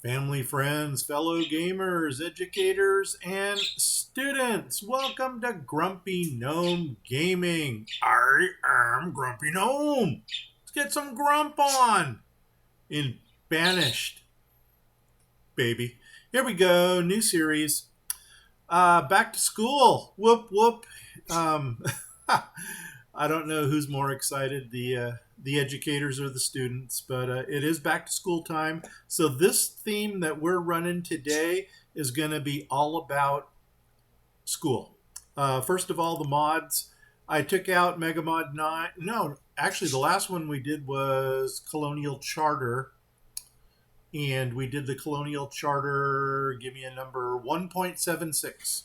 Family, friends, fellow gamers, educators, and students, welcome to Grumpy Gnome Gaming. I am Grumpy Gnome. Let's get some grump on in Banished, baby. Here we go, new series. Back to school. Whoop, whoop. Um, I don't know who's more excited, the educators or the students, but it is back to school time. So this theme that we're running today is going to be all about school. First of all, the mods. I took out Mega Mod 9. No, actually, the last one we did was Colonial Charter. And we did the Colonial Charter, give me a number, 1.76.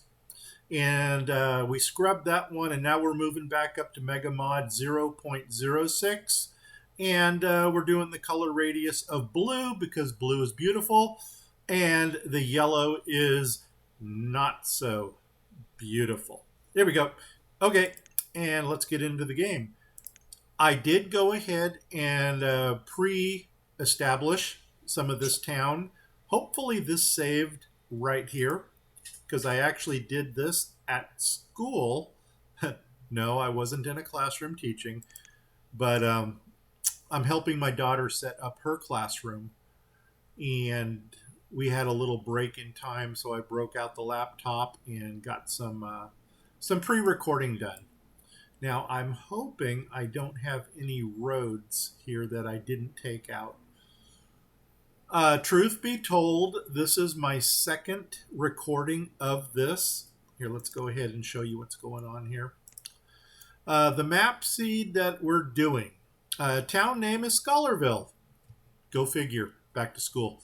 And we scrubbed that one, and now we're moving back up to Mega Mod 0.06. And we're doing the color radius of blue because blue is beautiful, and the yellow is not so beautiful. There we go. Okay, and let's get into the game. I did go ahead and pre-establish some of this town. Hopefully this saved right here because I actually did this at school. No, I wasn't in a classroom teaching, but I'm helping my daughter set up her classroom. And we had a little break in time, so I broke out the laptop and got some pre-recording done. Now I'm hoping I don't have any roads here that I didn't take out. Truth be told, this is my second recording of this. Here, let's go ahead and show you what's going on here. The map seed that we're doing. Town name is Scholarville. Go figure, back to school.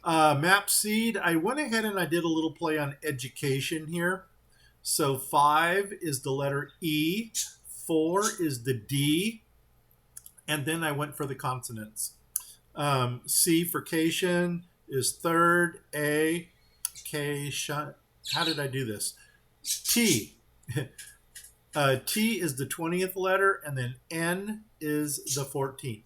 Map seed, I went ahead and I did a little play on education here. So 5 is the letter E, 4 is the D, and then I went for the consonants. C for cation is third. A, K, how did I do this? T. T is the 20th letter, and then N is the 14th.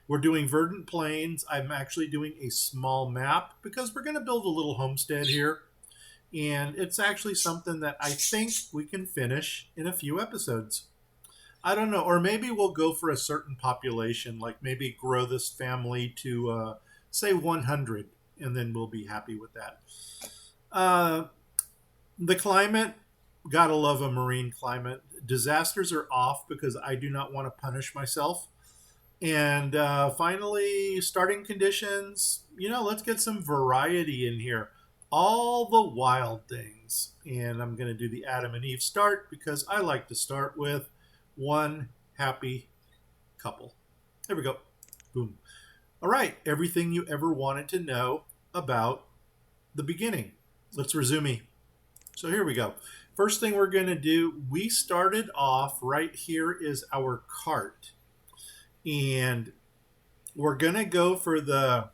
We're doing Verdant Plains. I'm actually doing a small map because we're going to build a little homestead here. And it's actually something that I think we can finish in a few episodes. I don't know, or maybe we'll go for a certain population, like maybe grow this family to, say, 100, and then we'll be happy with that. The climate, gotta love a marine climate. Disasters are off because I do not want to punish myself. And finally, starting conditions, let's get some variety in here. All the wild things. And I'm going to do the Adam and Eve start because I like to start with one happy couple. There we go. Boom. All right. Everything you ever wanted to know about the beginning. Let's resume. So here we go. First thing we're going to do, we started off right here is our cart. And we're going to go for the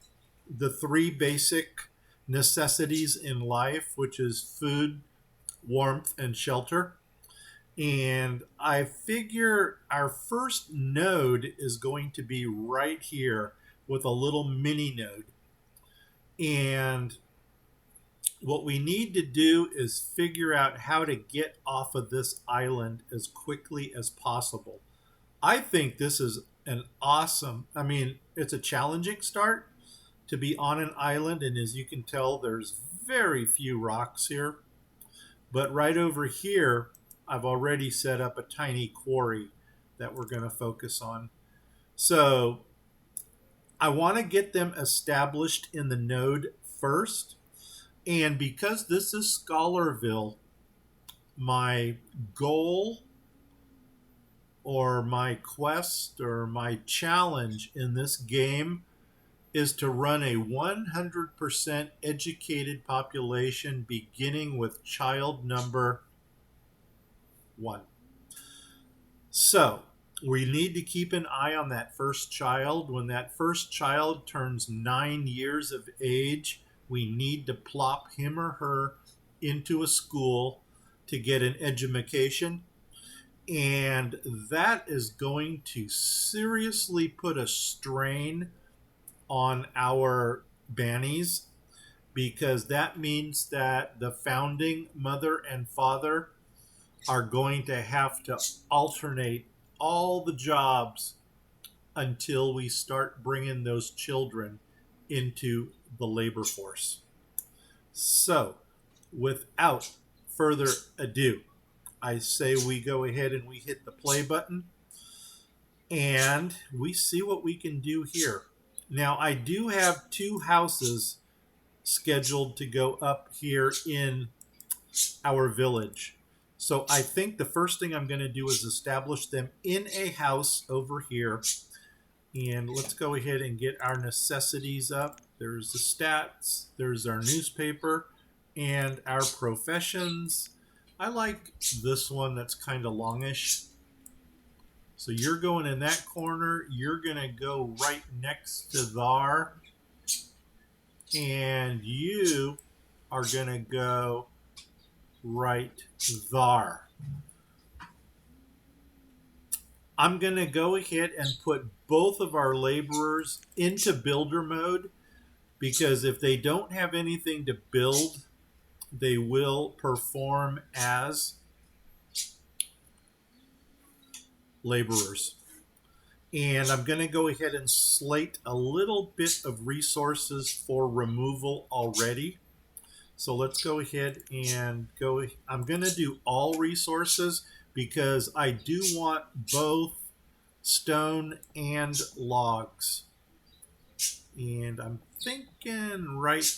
3 basic necessities in life, which is food, warmth, and shelter. And I figure our first node is going to be right here with a little mini node. And what we need to do is figure out how to get off of this island as quickly as possible. I think this is an awesome, it's a challenging start to be on an island. And as you can tell, there's very few rocks here. But right over here, I've already set up a tiny quarry that we're going to focus on. So I want to get them established in the node first. And because this is Scholarville, my goal or my quest or my challenge in this game is to run a 100% educated population beginning with child number 1. So we need to keep an eye on that first child. When that first child turns 9 years of age, we need to plop him or her into a school to get an education. And that is going to seriously put a strain on our bannies because that means that the founding mother and father are going to have to alternate all the jobs until we start bringing those children into the labor force. So, without further ado, I say we go ahead and we hit the play button and we see what we can do here. Now, I do have 2 houses scheduled to go up here in our village. So I think the first thing I'm going to do is establish them in a house over here. And let's go ahead and get our necessities up. There's the stats, there's our newspaper, and our professions. I like this one that's kind of longish. So you're going in that corner. You're going to go right next to there. And you are going to go right there. I'm going to go ahead and put both of our laborers into builder mode because if they don't have anything to build, they will perform as laborers. And I'm going to go ahead and slate a little bit of resources for removal already. So let's go ahead and go. I'm going to do all resources because I do want both stone and logs. And I'm thinking right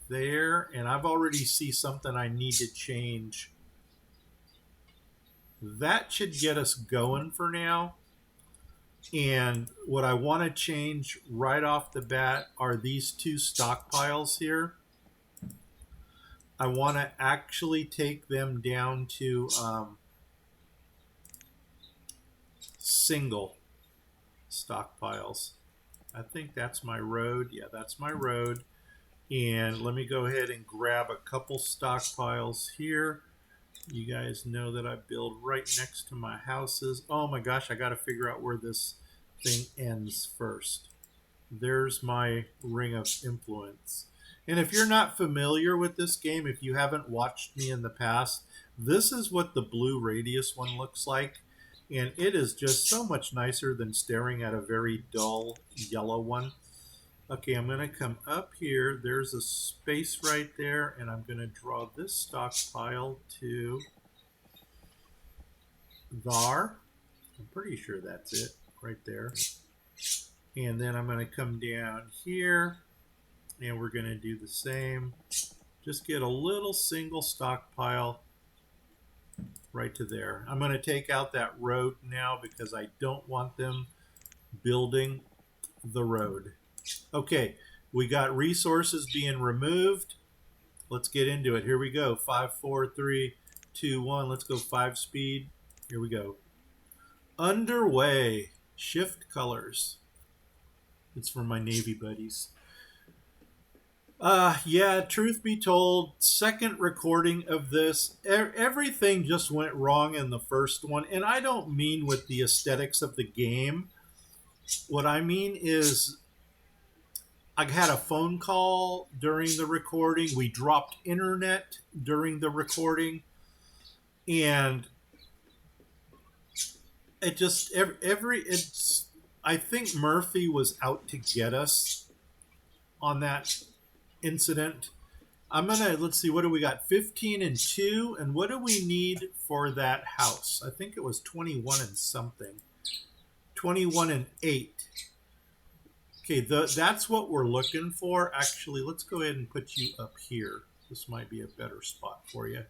there, and I've already see something I need to change. That should get us going for now. And what I want to change right off the bat are these 2 stockpiles here. I want to actually take them down to single stockpiles. I think that's my road. Yeah, that's my road. And let me go ahead and grab a couple stockpiles here. You guys know that I build right next to my houses. Oh my gosh, I got to figure out where this thing ends first. There's my ring of influence. And if you're not familiar with this game, if you haven't watched me in the past, this is what the blue radius one looks like. And it is just so much nicer than staring at a very dull yellow one. Okay, I'm going to come up here. There's a space right there, and I'm going to draw this stockpile to there. I'm pretty sure that's it right there. And then I'm going to come down here, and we're going to do the same. Just get a little single stockpile right to there. I'm going to take out that road now because I don't want them building the road. Okay, we got resources being removed. Let's get into it. Here we go. 5, 4, 3, 2, 1. Let's go 5 speed. Here we go. Underway. Shift colors. It's for my Navy buddies. Yeah, truth be told, second recording of this, everything just went wrong in the first one. And I don't mean with the aesthetics of the game. What I mean is I had a phone call during the recording. We dropped internet during the recording. And it just, I think Murphy was out to get us on that incident. Let's see, what do we got? 15 and 2. And what do we need for that house? I think it was 21 and something. 21 and 8. Okay, that's what we're looking for. Actually, let's go ahead and put you up here. This might be a better spot for you.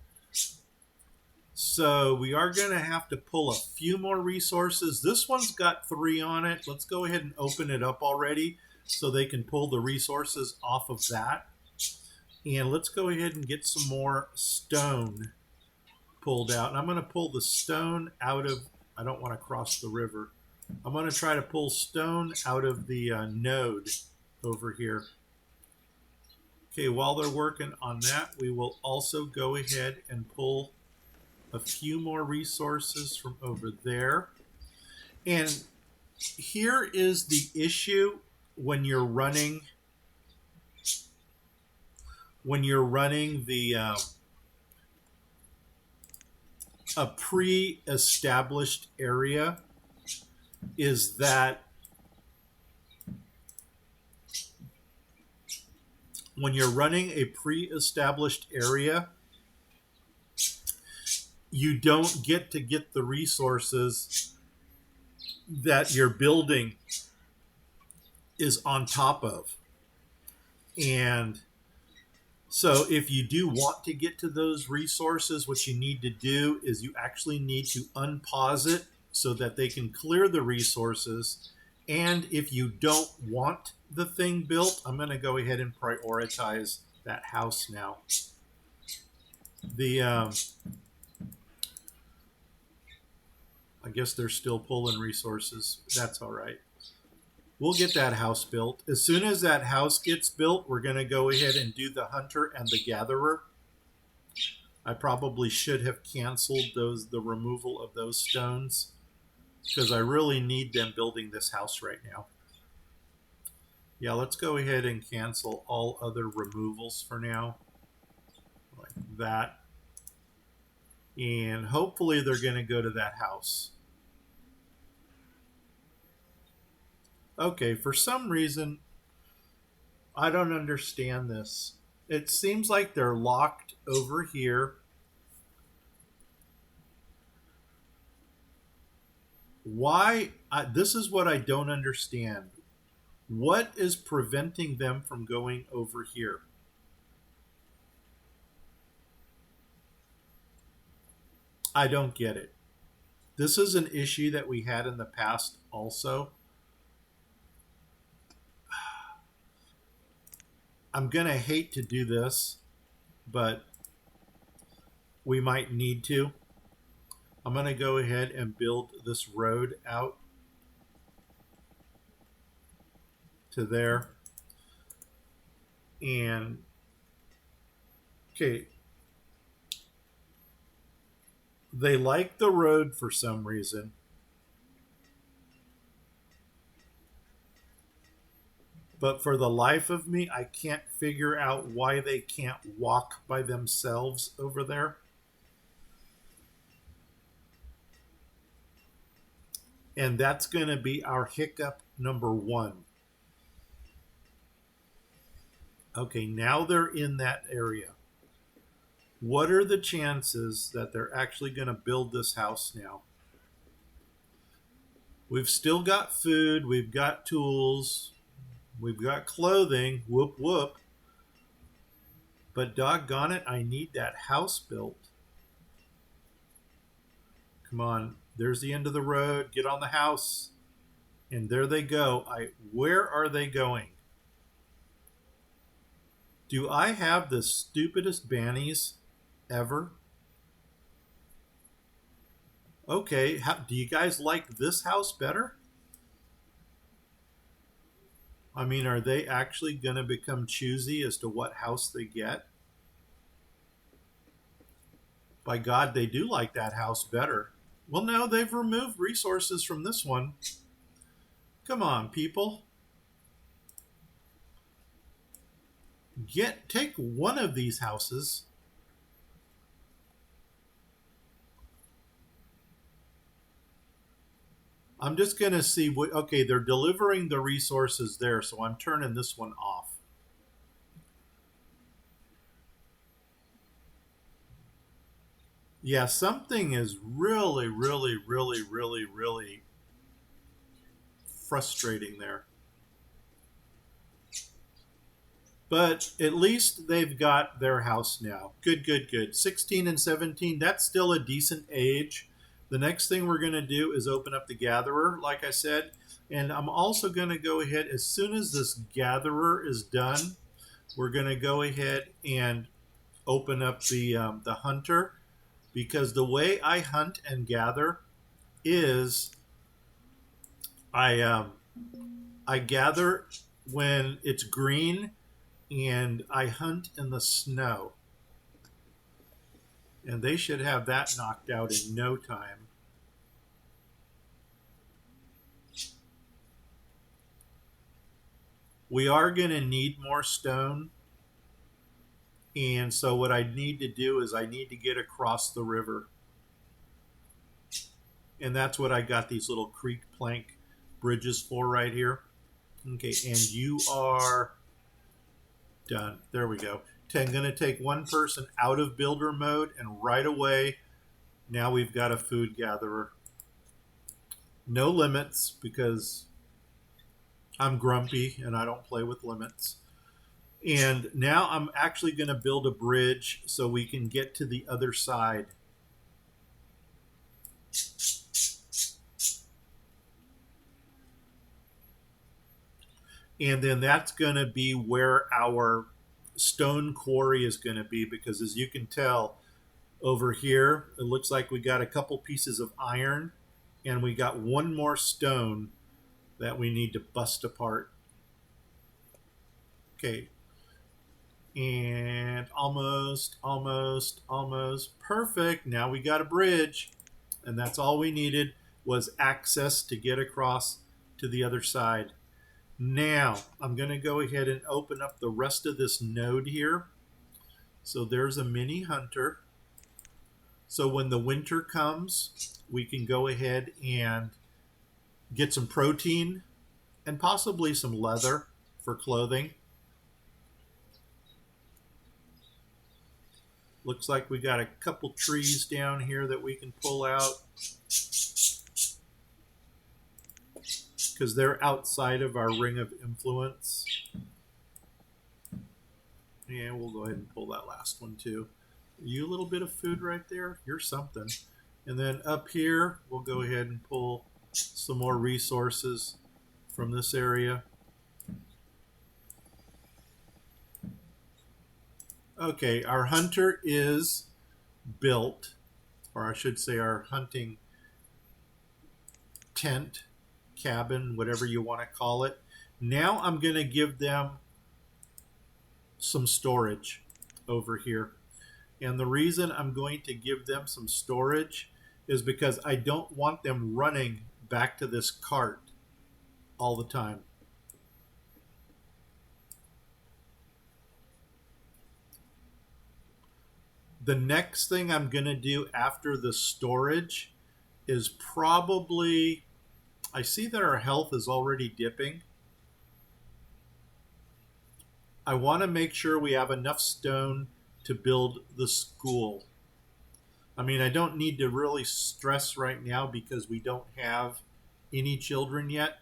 So we are going to have to pull a few more resources. This one's got 3 on it. Let's go ahead and open it up already so they can pull the resources off of that. And let's go ahead and get some more stone pulled out. And I'm going to pull the stone out of, I don't want to cross the river. I'm going to try to pull stone out of the node over here. Okay, while they're working on that, we will also go ahead and pull a few more resources from over there. And here is the issue when you're running when you're running a pre-established area is that when you're running a pre-established area, you don't get to get the resources that your building is on top of. And so if you do want to get to those resources, what you need to do is you actually need to unpause it so that they can clear the resources. And if you don't want the thing built, I'm going to go ahead and prioritize that house now. I guess they're still pulling resources. That's all right. We'll get that house built. As soon as that house gets built, we're going to go ahead and do the hunter and the gatherer. I probably should have canceled the removal of those stones because I really need them building this house right now. Yeah, let's go ahead and cancel all other removals for now. Like that. And hopefully they're going to go to that house. Okay, for some reason, I don't understand this. It seems like they're locked over here. Why? This is what I don't understand. What is preventing them from going over here? I don't get it. This is an issue that we had in the past also. I'm going to hate to do this, but we might need to. I'm going to go ahead and build this road out to there. And, okay, they like the road for some reason. But for the life of me, I can't figure out why they can't walk by themselves over there. And that's going to be our hiccup number one. Okay, now they're in that area. What are the chances that they're actually going to build this house now? We've still got food, we've got tools, we've got clothing, whoop whoop. But doggone it, I need that house built. Come on, there's the end of the road. Get on the house. And there they go. Where are they going? Do I have the stupidest bannies ever? Okay, do you guys like this house better? I mean, are they actually going to become choosy as to what house they get? By God, they do like that house better. Well, no, they've removed resources from this one. Come on, people. Take one of these houses. I'm just going to see what, okay, they're delivering the resources there, so I'm turning this one off. Yeah, something is really, really, really, really, really frustrating there. But at least they've got their house now. Good, good, good. 16 and 17, that's still a decent age. The next thing we're going to do is open up the gatherer, like I said. And I'm also going to go ahead, as soon as this gatherer is done, we're going to go ahead and open up the hunter. Because the way I hunt and gather is I gather when it's green and I hunt in the snow. And they should have that knocked out in no time. We are going to need more stone. And so what I need to do is I need to get across the river. And that's what I got these little creek plank bridges for right here. Okay, and you are done. There we go. I'm going to take one person out of builder mode, and right away, now we've got a food gatherer. No limits because I'm grumpy and I don't play with limits. And now I'm actually going to build a bridge so we can get to the other side. And then that's going to be where our stone quarry is going to be, because as you can tell over here, it looks like we got a couple pieces of iron and we got one more stone that we need to bust apart. Okay. And almost, almost, almost perfect. Now we got a bridge, and that's all we needed was access to get across to the other side. Now I'm going to go ahead and open up the rest of this node here. So there's a mini hunter. So when the winter comes, we can go ahead and get some protein and possibly some leather for clothing. Looks like we got a couple trees down here that we can pull out because they're outside of our ring of influence. And we'll go ahead and pull that last one too. You a little bit of food right there? You're something. And then up here, we'll go ahead and pull some more resources from this area. Okay, our hunter is built, or I should say our hunting tent, cabin, whatever you want to call it. Now I'm going to give them some storage over here. And the reason I'm going to give them some storage is because I don't want them running back to this cart all the time. The next thing I'm going to do after the storage is probably, I see that our health is already dipping. I want to make sure we have enough stone to build the school. I mean, I don't need to really stress right now because we don't have any children yet.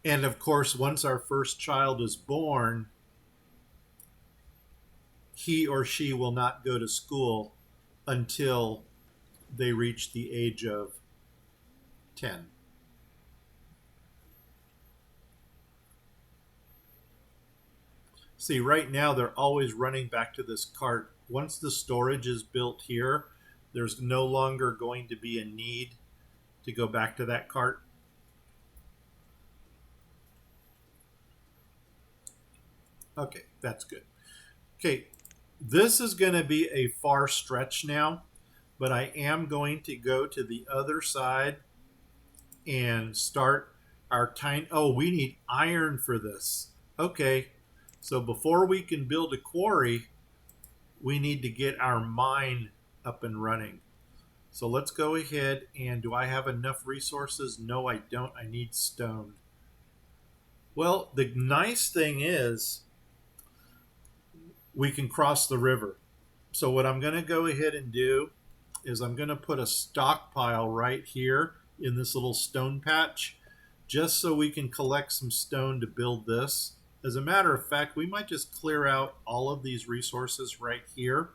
And of course, once our first child is born, he or she will not go to school until they reach the age of 10. See, right now they're always running back to this cart. Once the storage is built here, there's no longer going to be a need to go back to that cart. Okay, that's good. Okay, this is going to be a far stretch now, but I am going to go to the other side and start our tiny. Oh, we need iron for this. Okay, so before we can build a quarry, we need to get our mine up and running. So let's go ahead and do I have enough resources? No, I don't. I need stone. Well, the nice thing is we can cross the river. So what I'm going to go ahead and do is I'm going to put a stockpile right here in this little stone patch just so we can collect some stone to build this. As a matter of fact, we might just clear out all of these resources right here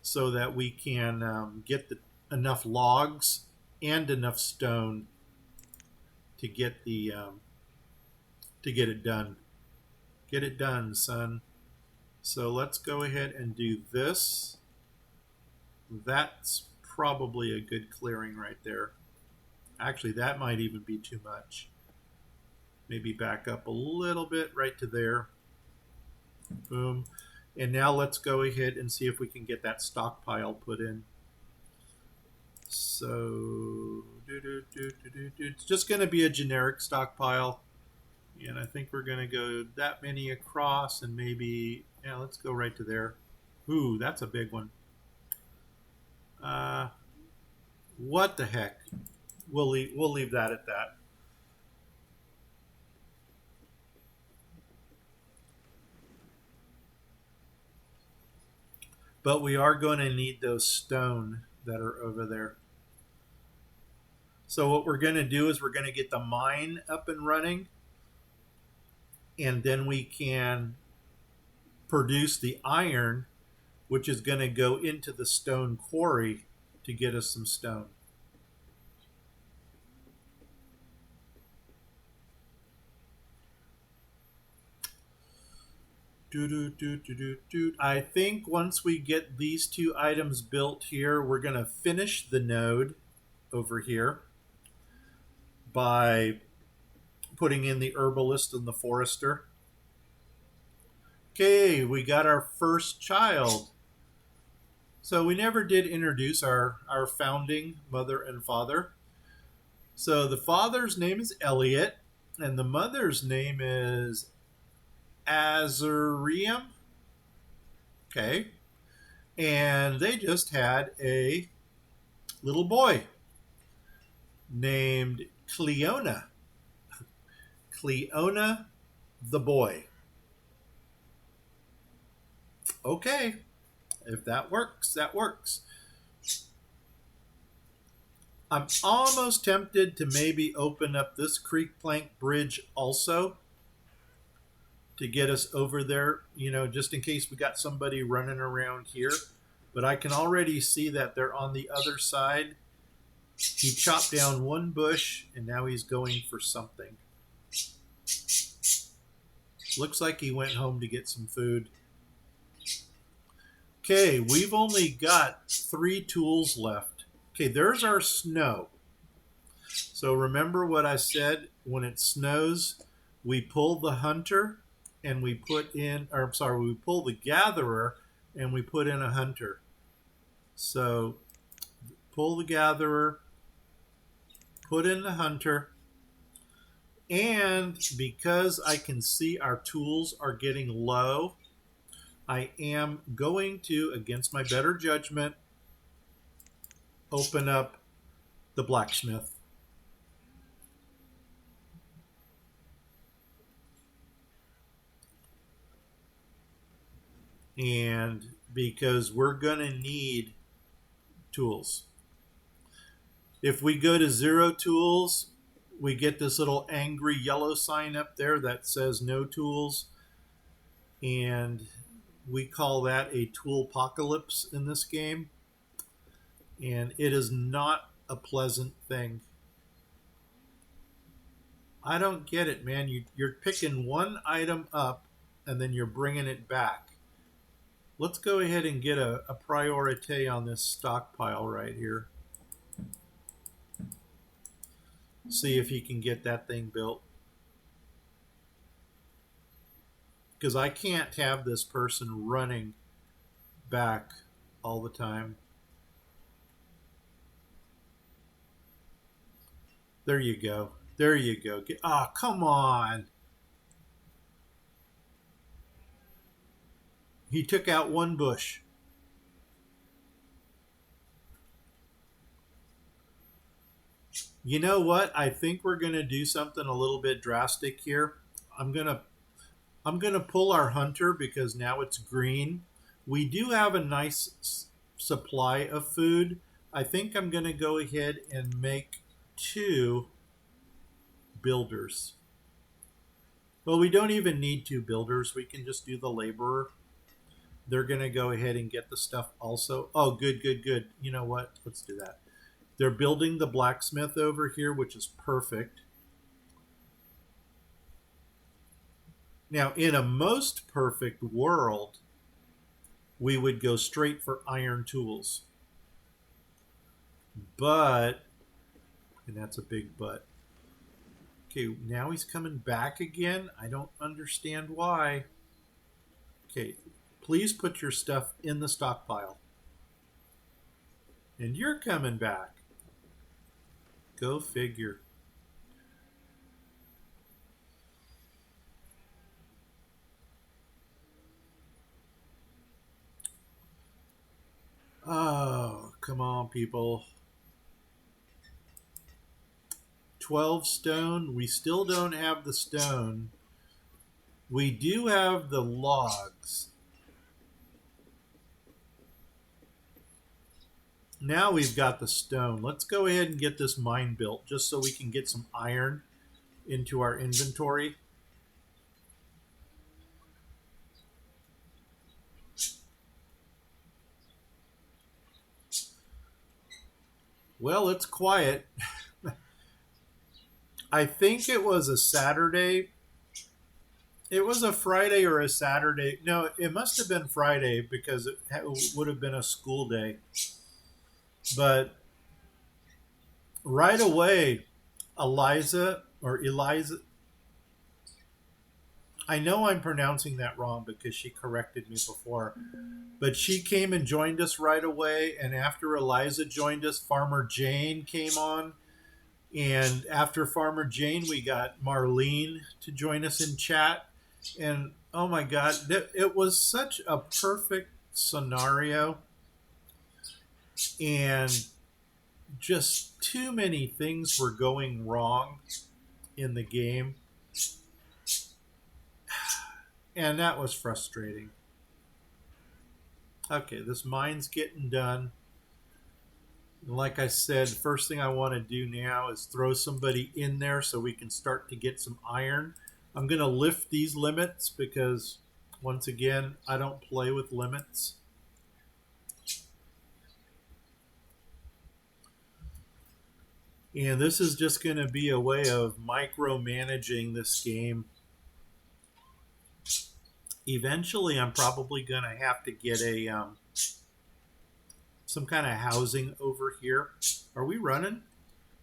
so that we can get enough logs and enough stone to get it done. Get it done, son. So let's go ahead and do this. That's probably a good clearing right there. Actually, that might even be too much. Maybe back up a little bit right to there. Boom. And now let's go ahead and see if we can get that stockpile put in. So it's just going to be a generic stockpile. And I think we're going to go that many across and maybe, yeah, let's go right to there. Ooh, that's a big one. Uh, what the heck? We'll leave that at that. But we are going to need those stone that are over there. So what we're going to do is we're going to get the mine up and running, and then we can produce the iron, which is going to go into the stone quarry to get us some stone. I think once we get these two items built here, we're going to finish the node over here by putting in the herbalist and the forester. Okay, we got our first child. So we never did introduce our founding mother and father. So the father's name is Elliot, and the mother's name is Azurium. Okay. And they just had a little boy named Cleona. Cleona the boy. Okay. If that works, that works. I'm almost tempted to maybe open up this creek plank bridge also to get us over there, just in case we got somebody running around here. But I can already see that they're on the other side. He chopped down one bush and now he's going for something. Looks like he went home to get some food. Okay, we've only got 3 tools left. Okay, there's our snow. So remember what I said, when it snows, we pull the hunter and we put in, or I'm sorry, we pull the gatherer and we put in a hunter. So pull the gatherer, put in the hunter, and because I can see our tools are getting low, I am going to, against my better judgment, open up the blacksmith. And because we're going to need tools. If we go to 0 tools, we get this little angry yellow sign up there that says no tools. And we call that a tool apocalypse in this game. And it is not a pleasant thing. I don't get it, man. You're picking one item up and then you're bringing it back. Let's go ahead and get a priority on this stockpile right here. See if he can get that thing built. Because I can't have this person running back all the time. There you go. There you go. Ah, oh, come on. He took out one bush. You know what? I think we're going to do something a little bit drastic here. I'm going to pull our hunter because now it's green. We do have a nice supply of food. I think I'm going to go ahead and make 2 builders. Well, we don't even need 2 builders. We can just do the laborer. They're going to go ahead and get the stuff also. Oh, good, good, good. You know what? Let's do that. They're building the blacksmith over here, which is perfect. Now, in a most perfect world, we would go straight for iron tools. But, and that's a big but. Okay, now he's coming back again. I don't understand why. Okay, please put your stuff in the stockpile. And you're coming back. Go figure. Come on, people. 12 stone. We still don't have the stone. We do have the logs. Now we've got the stone. Let's go ahead and get this mine built just so we can get some iron into our inventory. Well, it's quiet. I think it was a Saturday. It was a Friday or a Saturday. No, it must have been Friday because it would have been a school day. But right away, Eliza, I know I'm pronouncing that wrong because she corrected me before, but she came and joined us right away. And after Eliza joined us, Farmer Jane came on. And after Farmer Jane, we got Marlene to join us in chat. And oh my God, it was such a perfect scenario. And just too many things were going wrong in the game. And that was frustrating. Okay, this mine's getting done. And like I said, first thing I want to do now is throw somebody in there so we can start to get some iron. I'm going to lift these limits because, once again, I don't play with limits. And this is just going to be a way of micromanaging this game. Eventually, I'm probably going to have to get a some kind of housing over here. Are we running?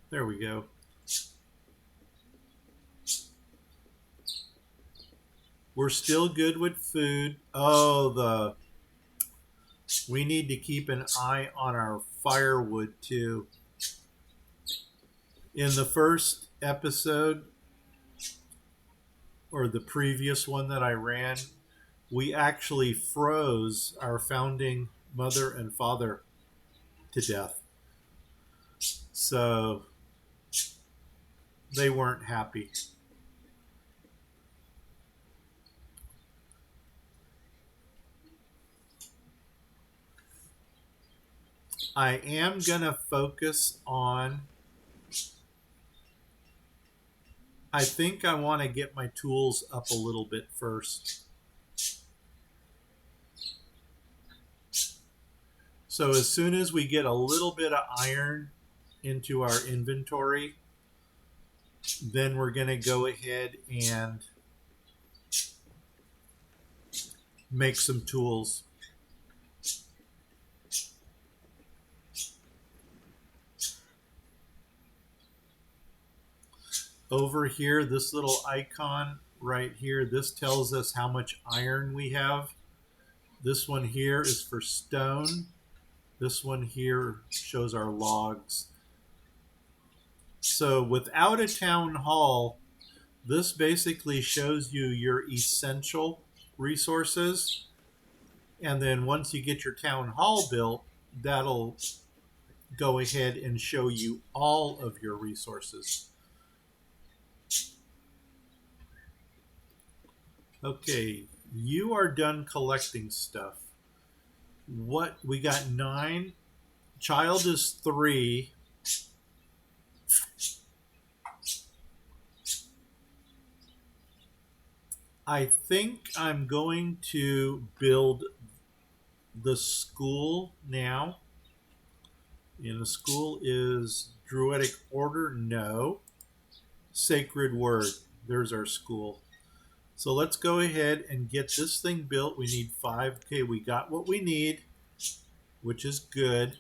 There we go. We're still good with food. Oh, we need to keep an eye on our firewood too. In the first episode, or the previous one that I ran, we actually froze our founding mother and father to death. So they weren't happy. I am going to focus on, I think I want to get my tools up a little bit first. So as soon as we get a little bit of iron into our inventory, then we're going to go ahead and make some tools. Over here, this little icon right here, this tells us how much iron we have. This one here is for stone. This one here shows our logs. So without a town hall, this basically shows you your essential resources. And then once you get your town hall built, that'll go ahead and show you all of your resources. Okay, you are done collecting stuff. What we got 9. Child is 3. I think I'm going to build the school now. And the school is Druidic Order? No. Sacred Word. There's our school. So let's go ahead and get this thing built. We need 5. Okay, we got what we need, which is good.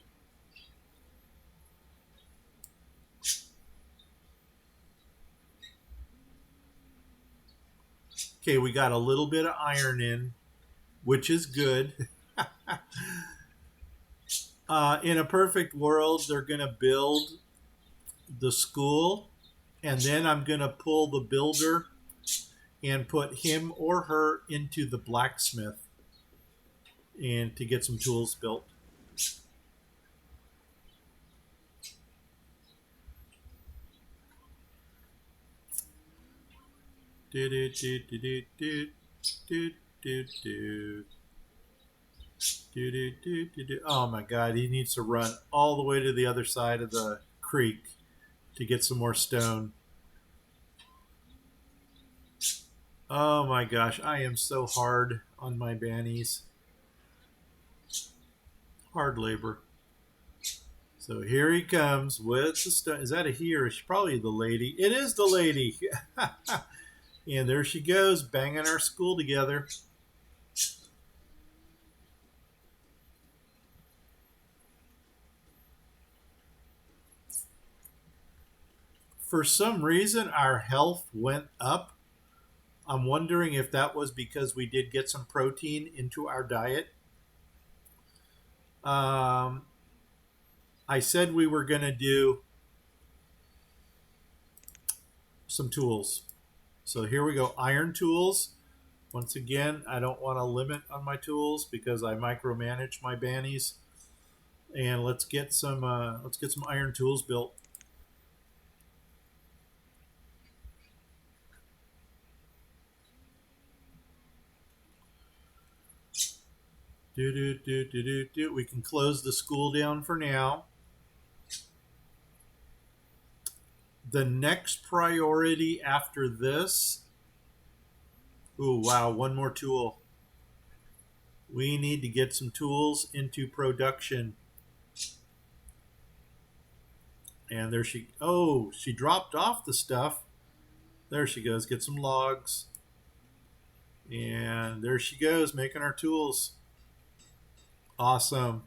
Okay, we got a little bit of iron in, which is good. In a perfect world, they're going to build the school, and then I'm going to pull the builder and put him or her into the blacksmith and to get some tools built. Do, do, do, do, do, do, do, do, do. Do, do, do, do, do. Oh my God, he needs to run all the way to the other side of the creek to get some more stone. Oh my gosh, I am so hard on my bannies. Hard labor. So here he comes with the stone. Is that a he or is she? Probably the lady. It is the lady. And there she goes, banging our school together. For some reason, our health went up. I'm wondering if that was because we did get some protein into our diet. Um, I said we were going to do some tools. So here we go, iron tools. Once again, I don't want to limit on my tools because I micromanage my bannies. And let's get some iron tools built. Do, do, do, do, do, do. We can close the school down for now. The next priority after this. Ooh, wow, one more tool. We need to get some tools into production. And there she, oh, she dropped off the stuff. There she goes, get some logs. And there she goes, making our tools. Awesome.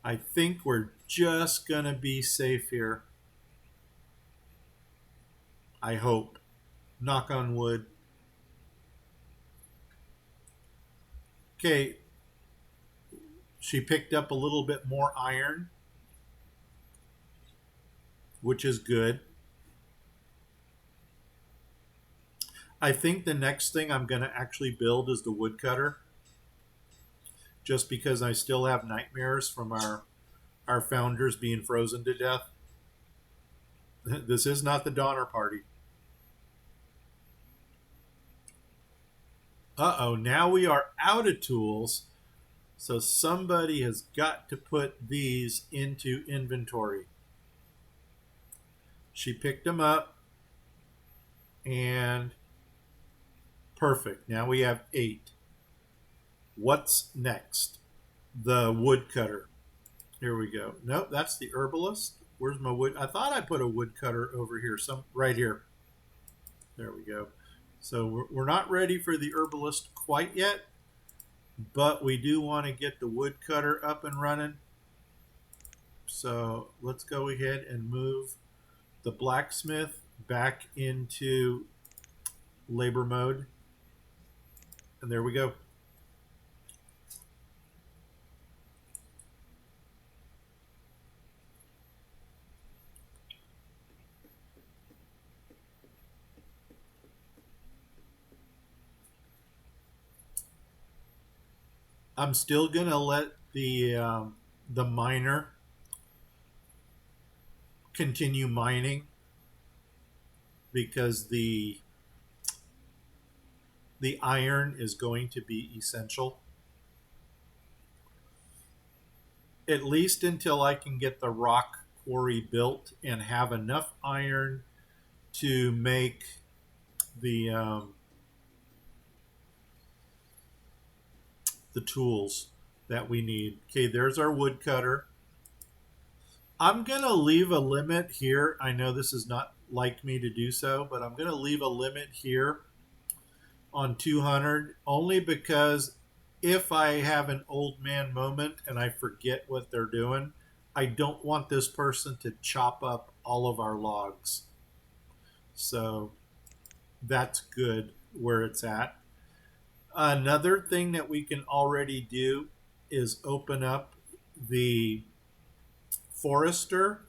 I think we're just going to be safe here. I hope. Knock on wood. Okay. She picked up a little bit more iron, which is good. I think the next thing I'm going to actually build is the woodcutter, just because I still have nightmares from our founders being frozen to death. This is not the Donner Party. Uh-oh, now we are out of tools. So somebody has got to put these into inventory. She picked them up. And perfect. Now we have 8. What's next? The woodcutter. Here we go. Nope, that's the herbalist. Where's my wood? I thought I put a woodcutter over here, right here. There we go. So we're not ready for the herbalist quite yet, but we do want to get the woodcutter up and running. So let's go ahead and move the blacksmith back into labor mode. And there we go. I'm still gonna let the miner continue mining because the iron is going to be essential, at least until I can get the rock quarry built and have enough iron to make the tools that we need. Okay, there's our woodcutter. I'm gonna leave a limit here. I know this is not like me to do so, but I'm gonna leave a limit here on 200 only because if I have an old man moment and I forget what they're doing, I don't want this person to chop up all of our logs. So that's good where it's at. Another thing that we can already do is open up the forester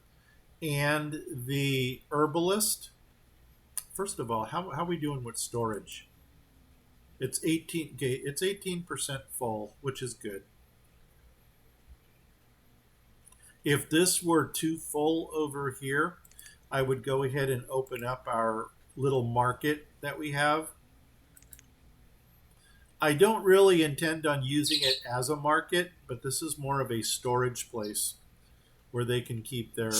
and the herbalist. First of all, how are we doing with storage? It's 18. Okay, it's 18% full, which is good. If this were too full over here, I would go ahead and open up our little market that we have. I don't really intend on using it as a market, but this is more of a storage place where they can keep their,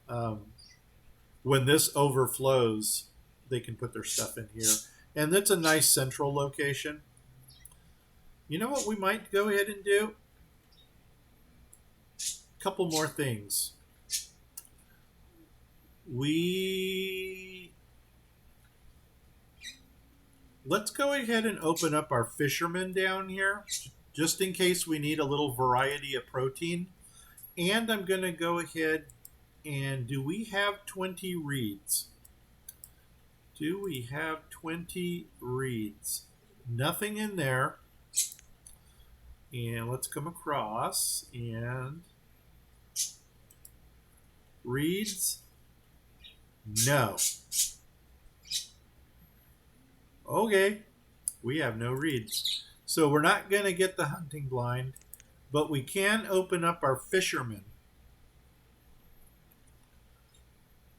um, when this overflows, they can put their stuff in here. And that's a nice central location. You know what we might go ahead and do? A couple more things. We Let's go ahead and open up our fishermen down here, just in case we need a little variety of protein. And I'm going to go ahead and do we have 20 reeds? Do we have 20 reeds? Nothing in there. And let's come across and reeds. No. Okay, we have no reeds. So we're not going to get the hunting blind, but we can open up our fishermen.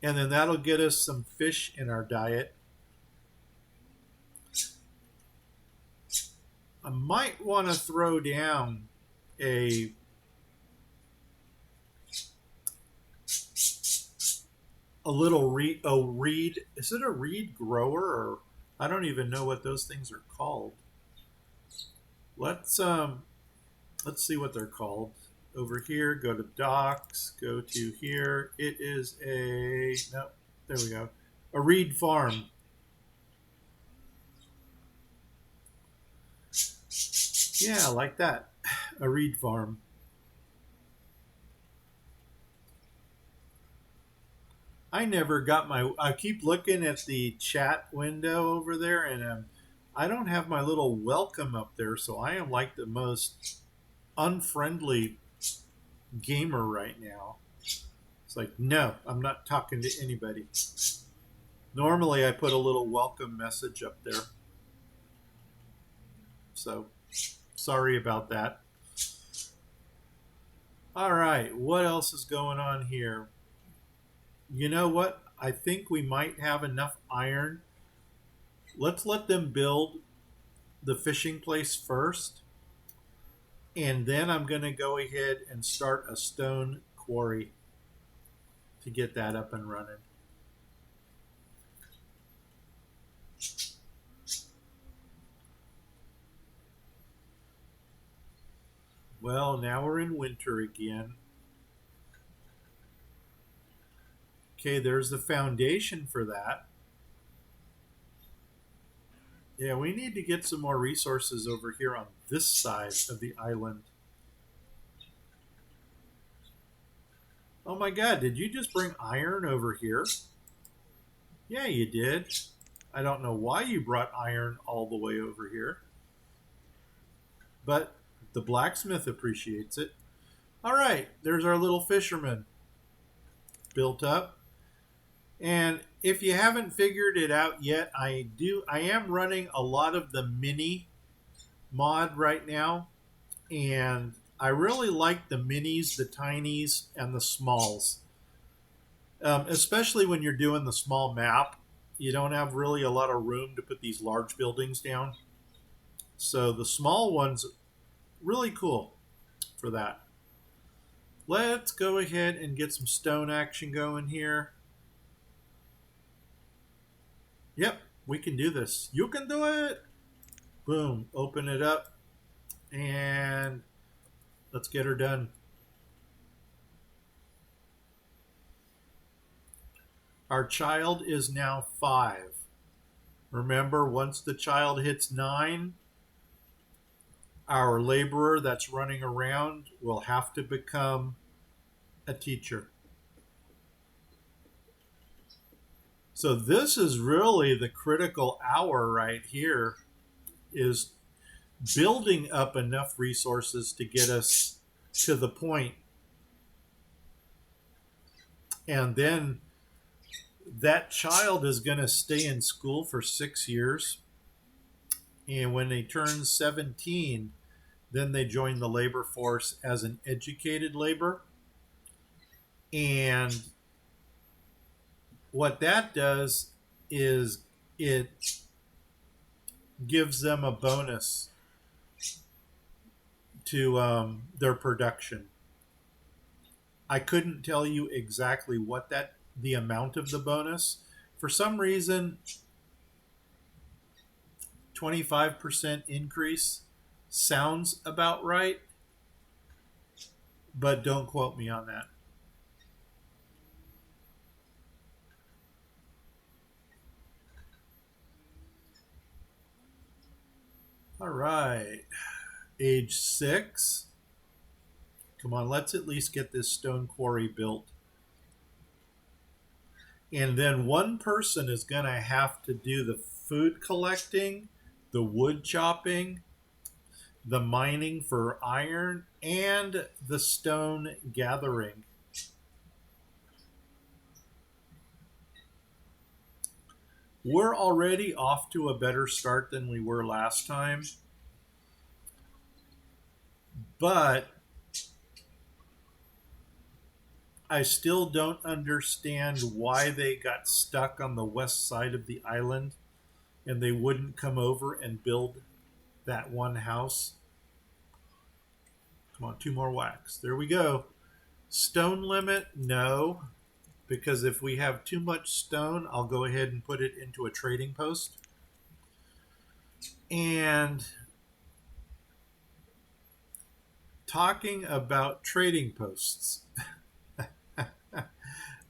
And then that'll get us some fish in our diet. I might want to throw down a little reed. Is it a reed grower, or I don't even know what those things are called. Let's see what they're called. Over here, go to docks, go to here. It is no, there we go. A reed farm. Yeah, like that. A reed farm. I never got I keep looking at the chat window over there, and I don't have my little welcome up there, so I am like the most unfriendly gamer right now. It's like, no, I'm not talking to anybody. Normally, I put a little welcome message up there. So, sorry about that. All right, what else is going on here? You know what? I think we might have enough iron. Let's let them build the fishing place first. And then I'm going to go ahead and start a stone quarry to get that up and running. Well, now we're in winter again. Okay, there's the foundation for that. Yeah, we need to get some more resources over here on this side of the island. Oh my god, did you just bring iron over here? Yeah, you did. I don't know why you brought iron all the way over here. But the blacksmith appreciates it. All right, there's our little fisherman built up. And if you haven't figured it out yet, I am running a lot of the mini mod right now, and I really like the minis, the tinies, and the smalls. Especially when you're doing the small map, you don't have really a lot of room to put these large buildings down. So the small ones, really cool for that. Let's go ahead and get some stone action going here. Yep, we can do this. You can do it. Boom, open it up, and let's get her done. Our child is now 5. Remember, once the child hits 9, our laborer that's running around will have to become a teacher. So this is really the critical hour right here, is building up enough resources to get us to the point. And then that child is going to stay in school for 6 years. And when they turn 17, then they join the labor force as an educated labor. And what that does is it gives them a bonus to their production. I couldn't tell you exactly what the amount of the bonus. For some reason, 25% increase sounds about right, but don't quote me on that. All right. Age 6. Come on, let's at least get this stone quarry built. And then one person is going to have to do the food collecting, the wood chopping, the mining for iron, and the stone gathering. We're already off to a better start than we were last time, but I still don't understand why they got stuck on the west side of the island and they wouldn't come over and build that one house. Come on, 2 more wax. There we go. Stone limit? No, because if we have too much stone, I'll go ahead and put it into a trading post. And talking about trading posts,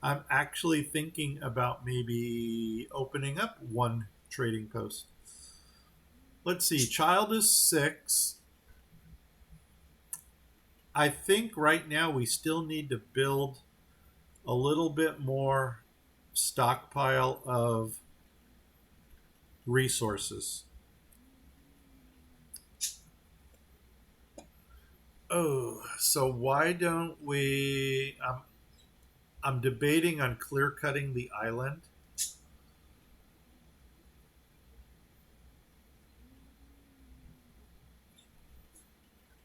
I'm actually thinking about maybe opening up one trading post. Let's see, child is 6. I think right now we still need to build a little bit more stockpile of resources. Oh, so why don't we? I'm debating on clear cutting the island.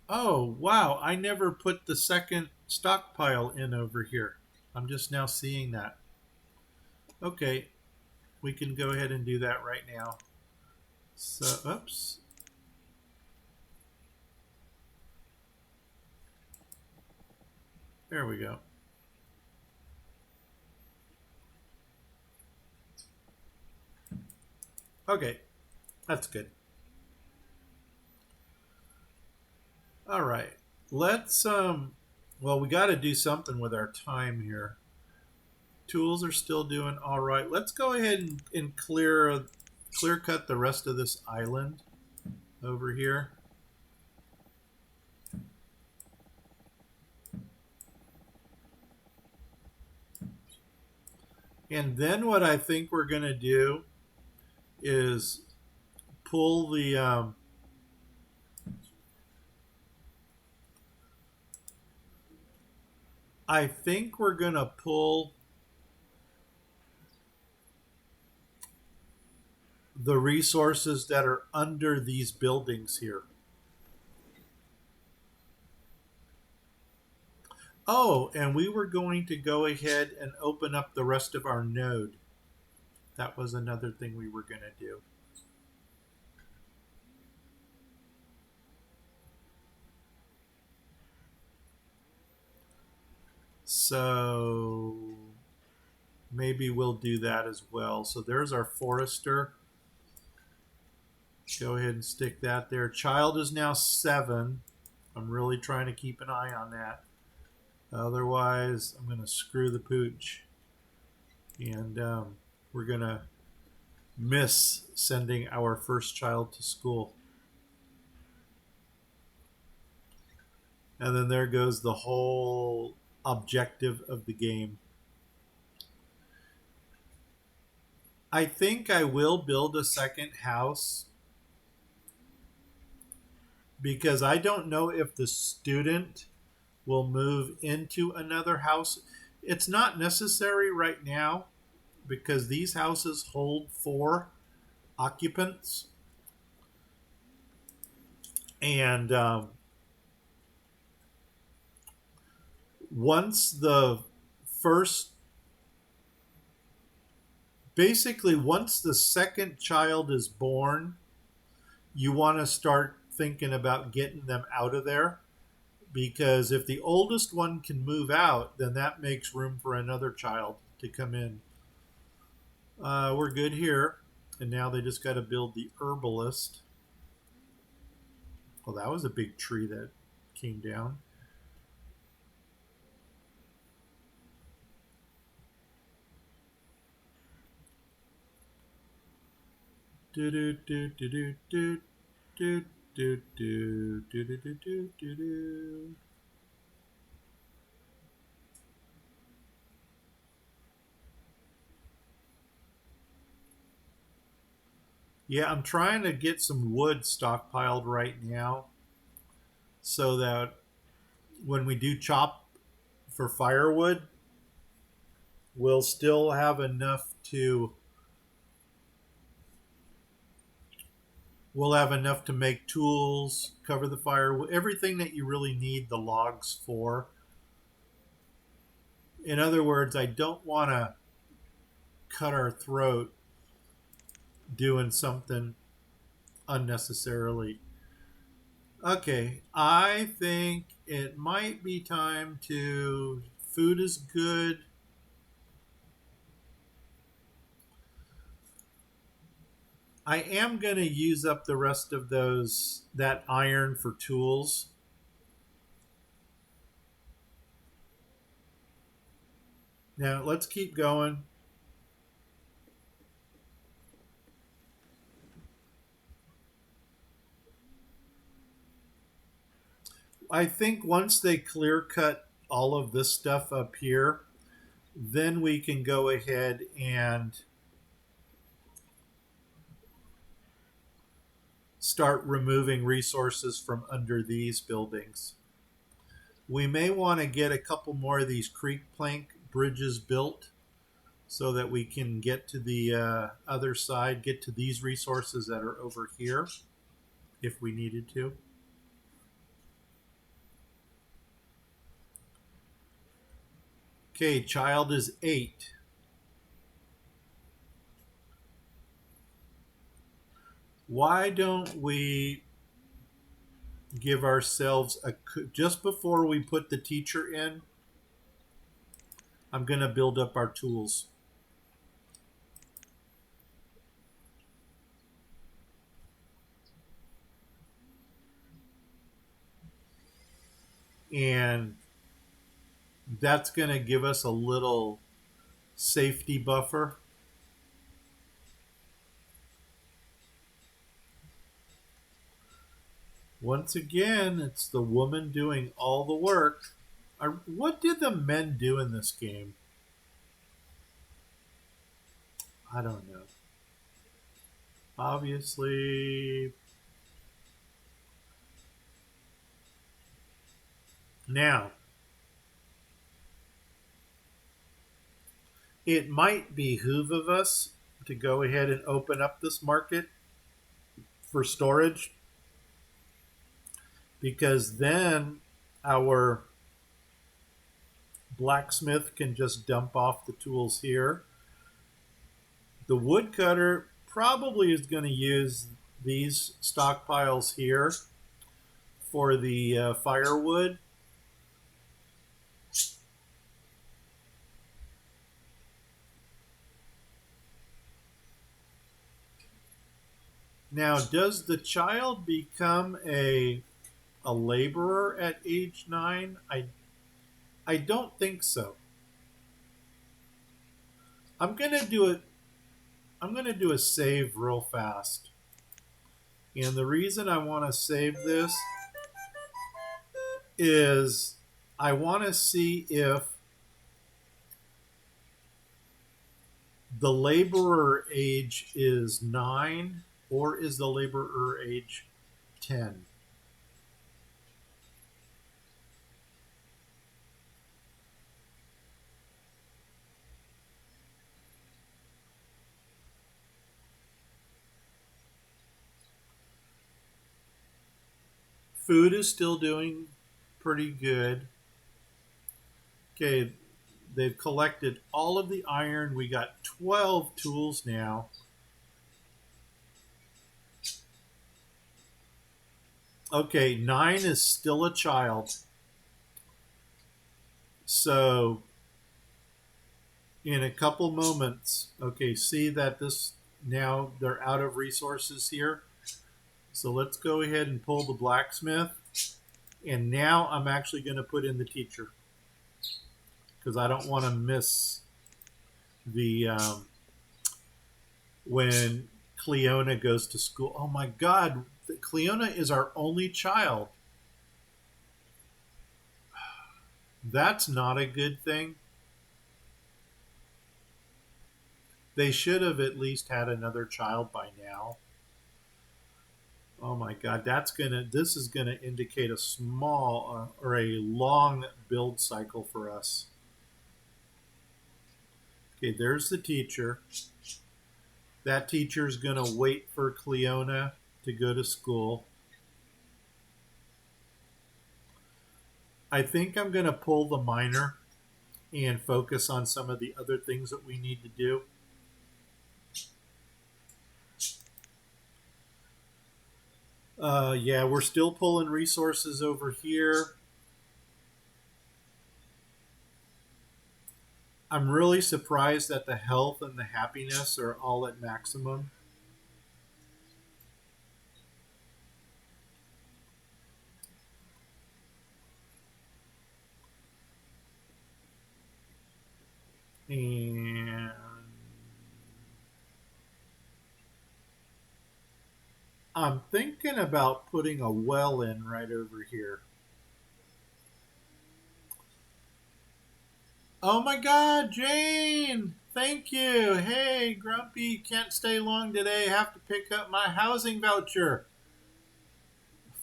Oh, wow. I never put the second stockpile in over here. I'm just now seeing that. Okay, we can go ahead and do that right now. So, oops. There we go. Okay, that's good. All right. Let's well, we got to do something with our time here. Tools are still doing all right. Let's go ahead and clear cut the rest of this island over here. And then what I think we're going to do is pull the I think we're going to pull the resources that are under these buildings here. Oh, and we were going to go ahead and open up the rest of our node. That was another thing we were going to do. So maybe we'll do that as well. So there's our forester. Go ahead and stick that there. Child is now 7. I'm really trying to keep an eye on that. Otherwise, I'm going to screw the pooch. And we're going to miss sending our first child to school. And then there goes the whole objective of the game. I think I will build a second house because I don't know if the student will move into another house. It's not necessary right now because these houses hold 4 occupants. And once the first Basically, once the second child is born, you want to start thinking about getting them out of there, because if the oldest one can move out, then that makes room for another child to come in. We're good here. And now they just got to build the herbalist. Well, that was a big tree that came down. Do do do do do do do do do do do do do do. Yeah, I'm trying to get some wood stockpiled right now so that when we do chop for firewood, we'll still have enough to make tools, cover the fire, everything that you really need the logs for. In other words, I don't want to cut our throat doing something unnecessarily. Okay, I think it might be time to. Food is good. I am going to use up the rest of that iron for tools. Now, let's keep going. I think once they clear cut all of this stuff up here, then we can go ahead and start removing resources from under these buildings. We may want to get a couple more of these creek plank bridges built so that we can get to the other side, get to these resources that are over here if we needed to. Okay, child is 8. Why don't we give ourselves just before we put the teacher in, I'm going to build up our tools. And that's going to give us a little safety buffer. Once again, it's the woman doing all the work. What did the men do in this game? I don't know. Obviously. Now, it might behoove of us to go ahead and open up this market for storage, because then our blacksmith can just dump off the tools here. The woodcutter probably is going to use these stockpiles here for the firewood. Now, does the child become a laborer at age 9? I don't think so. I'm gonna do it. I'm gonna do a save real fast, and the reason I want to save this is I want to see if the laborer age is 9 or is the laborer age 10. Food is still doing pretty good. Okay, They've collected all of the iron. We got 12 tools now. Okay, 9 is still a child. So in a couple moments, okay, see that this now they're out of resources here. So let's go ahead and pull the blacksmith. And now I'm actually going to put in the teacher because I don't want to miss the when Cleona goes to school. Oh my God, Cleona is our only child. That's not a good thing. They should have at least had another child by now. Oh my God, this is gonna indicate a small or a long build cycle for us. Okay, there's the teacher. That teacher's gonna wait for Cleona to go to school. I think I'm gonna pull the miner and focus on some of the other things that we need to do. Yeah, we're still pulling resources over here. I'm really surprised that the health and the happiness are all at maximum. And I'm thinking about putting a well in right over here. Oh my God, Jane! Thank you. Hey, Grumpy, can't stay long today. Have to pick up my housing voucher.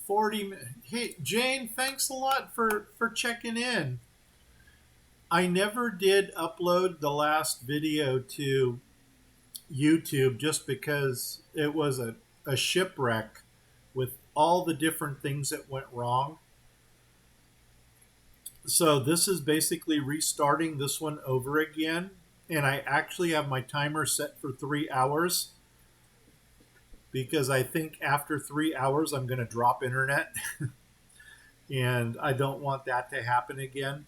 40. Hey, Jane, thanks a lot for checking in. I never did upload the last video to YouTube just because it was a shipwreck with all the different things that went wrong. So this is basically restarting this one over again. And I actually have my timer set for 3 hours because I think after 3 hours I'm going to drop internet. And I don't want that to happen again.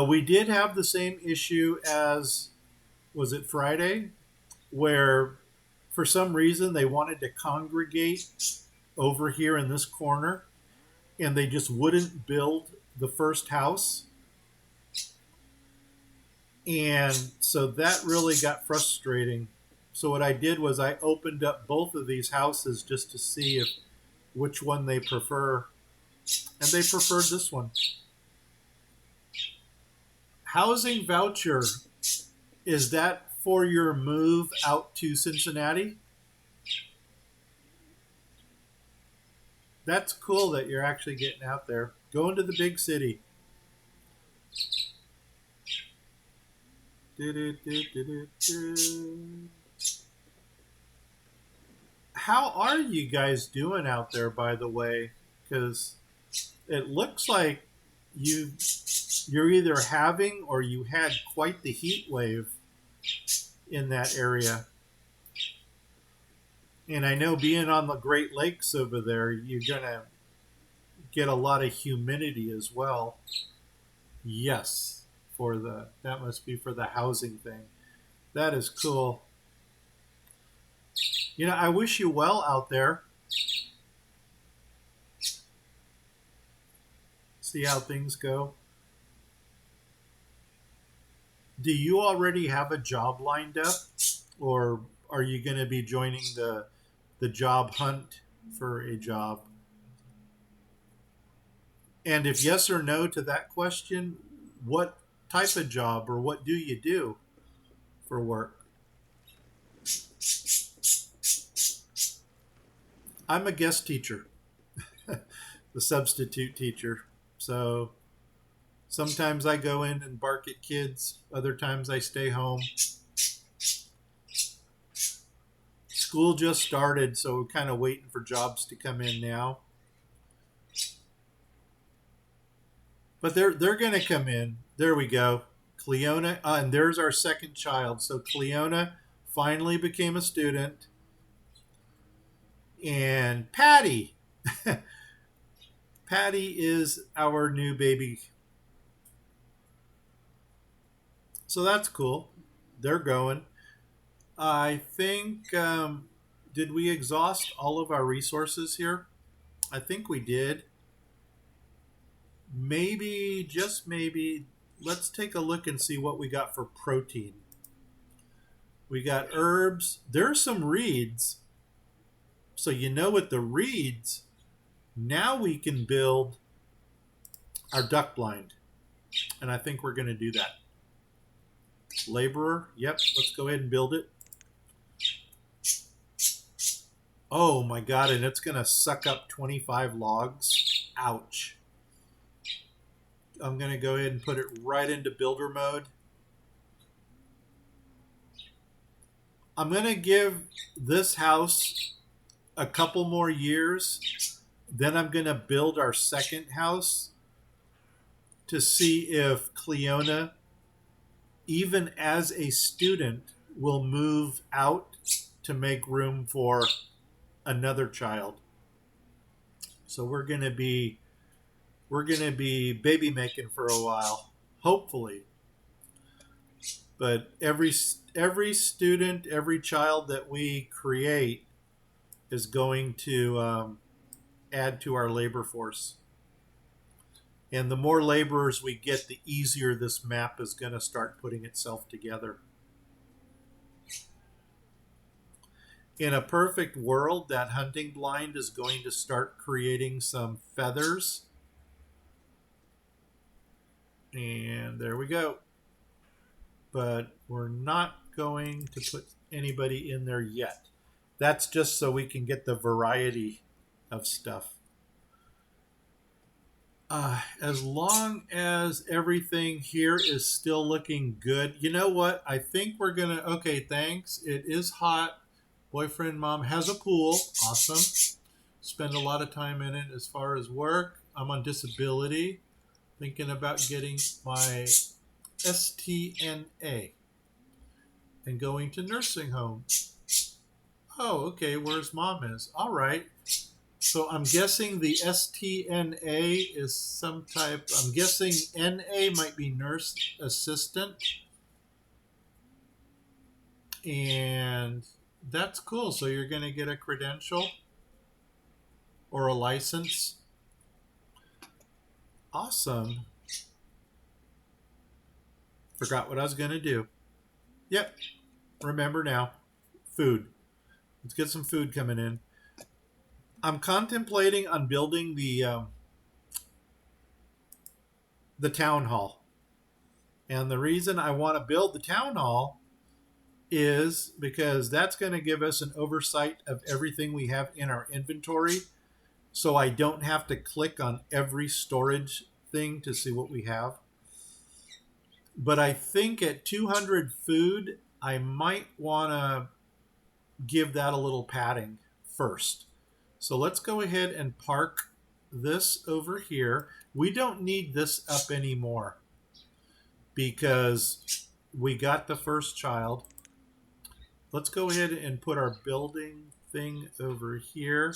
We did have the same issue as, was it Friday? Where for some reason they wanted to congregate over here in this corner and they just wouldn't build the first house. And so that really got frustrating. So what I did was I opened up both of these houses just to see if which one they prefer. And they preferred this one. Housing voucher, is that for your move out to Cincinnati? That's cool that you're actually getting out there, going to the big city. How are you guys doing out there, by the way? Because it looks like you're either having or you had quite the heat wave in that area. And I know being on the Great Lakes over there, you're going to get a lot of humidity as well. Yes, that must be for the housing thing. That is cool. I wish you well out there. See how things go. Do you already have a job lined up, or are you going to be joining the job hunt for a job? And if yes or no to that question, what type of job or what do you do for work? I'm a guest teacher, the substitute teacher. So sometimes I go in and bark at kids, other times I stay home. School just started, so we're kind of waiting for jobs to come in now. But they're going to come in. There we go. Cleona, and there's our second child. So Cleona finally became a student, and Patty, Patty is our new baby. So that's cool. They're going. I think. Did we exhaust all of our resources here? I think we did. Maybe, just maybe, let's take a look and see what we got for protein. We got herbs. There are some reeds. So, with the reeds, now we can build our duck blind. And I think we're going to do that. Laborer. Yep, let's go ahead and build it. Oh my God, and it's going to suck up 25 logs. Ouch. I'm going to go ahead and put it right into builder mode. I'm going to give this house a couple more years. Then I'm going to build our second house to see if Cleona, even as a student, will move out to make room for another child. So we're going to be baby making for a while, hopefully. But every student, every child that we create is going to add to our labor force. And the more laborers we get, the easier this map is going to start putting itself together. In a perfect world, that hunting blind is going to start creating some feathers. And there we go. But we're not going to put anybody in there yet. That's just so we can get the variety of stuff. As long as everything here is still looking good, you know what? I think we're going to, okay, thanks. It is hot. Boyfriend, mom has a pool. Awesome. Spend a lot of time in it. As far as work, I'm on disability. Thinking about getting my STNA and going to nursing home. Oh, okay, where's mom is? All right. So I'm guessing the STNA is some type, I'm guessing NA might be nurse assistant. And that's cool. So you're going to get a credential or a license. Awesome. Forgot what I was going to do. Yep. Remember now. Food. Let's get some food coming in. I'm contemplating on building the town hall. And the reason I want to build the town hall is because that's going to give us an oversight of everything we have in our inventory. So I don't have to click on every storage thing to see what we have. But I think at 200 food, I might want to give that a little padding first. So let's go ahead and park this over here. We don't need this up anymore because we got the first child. Let's go ahead and put our building thing over here.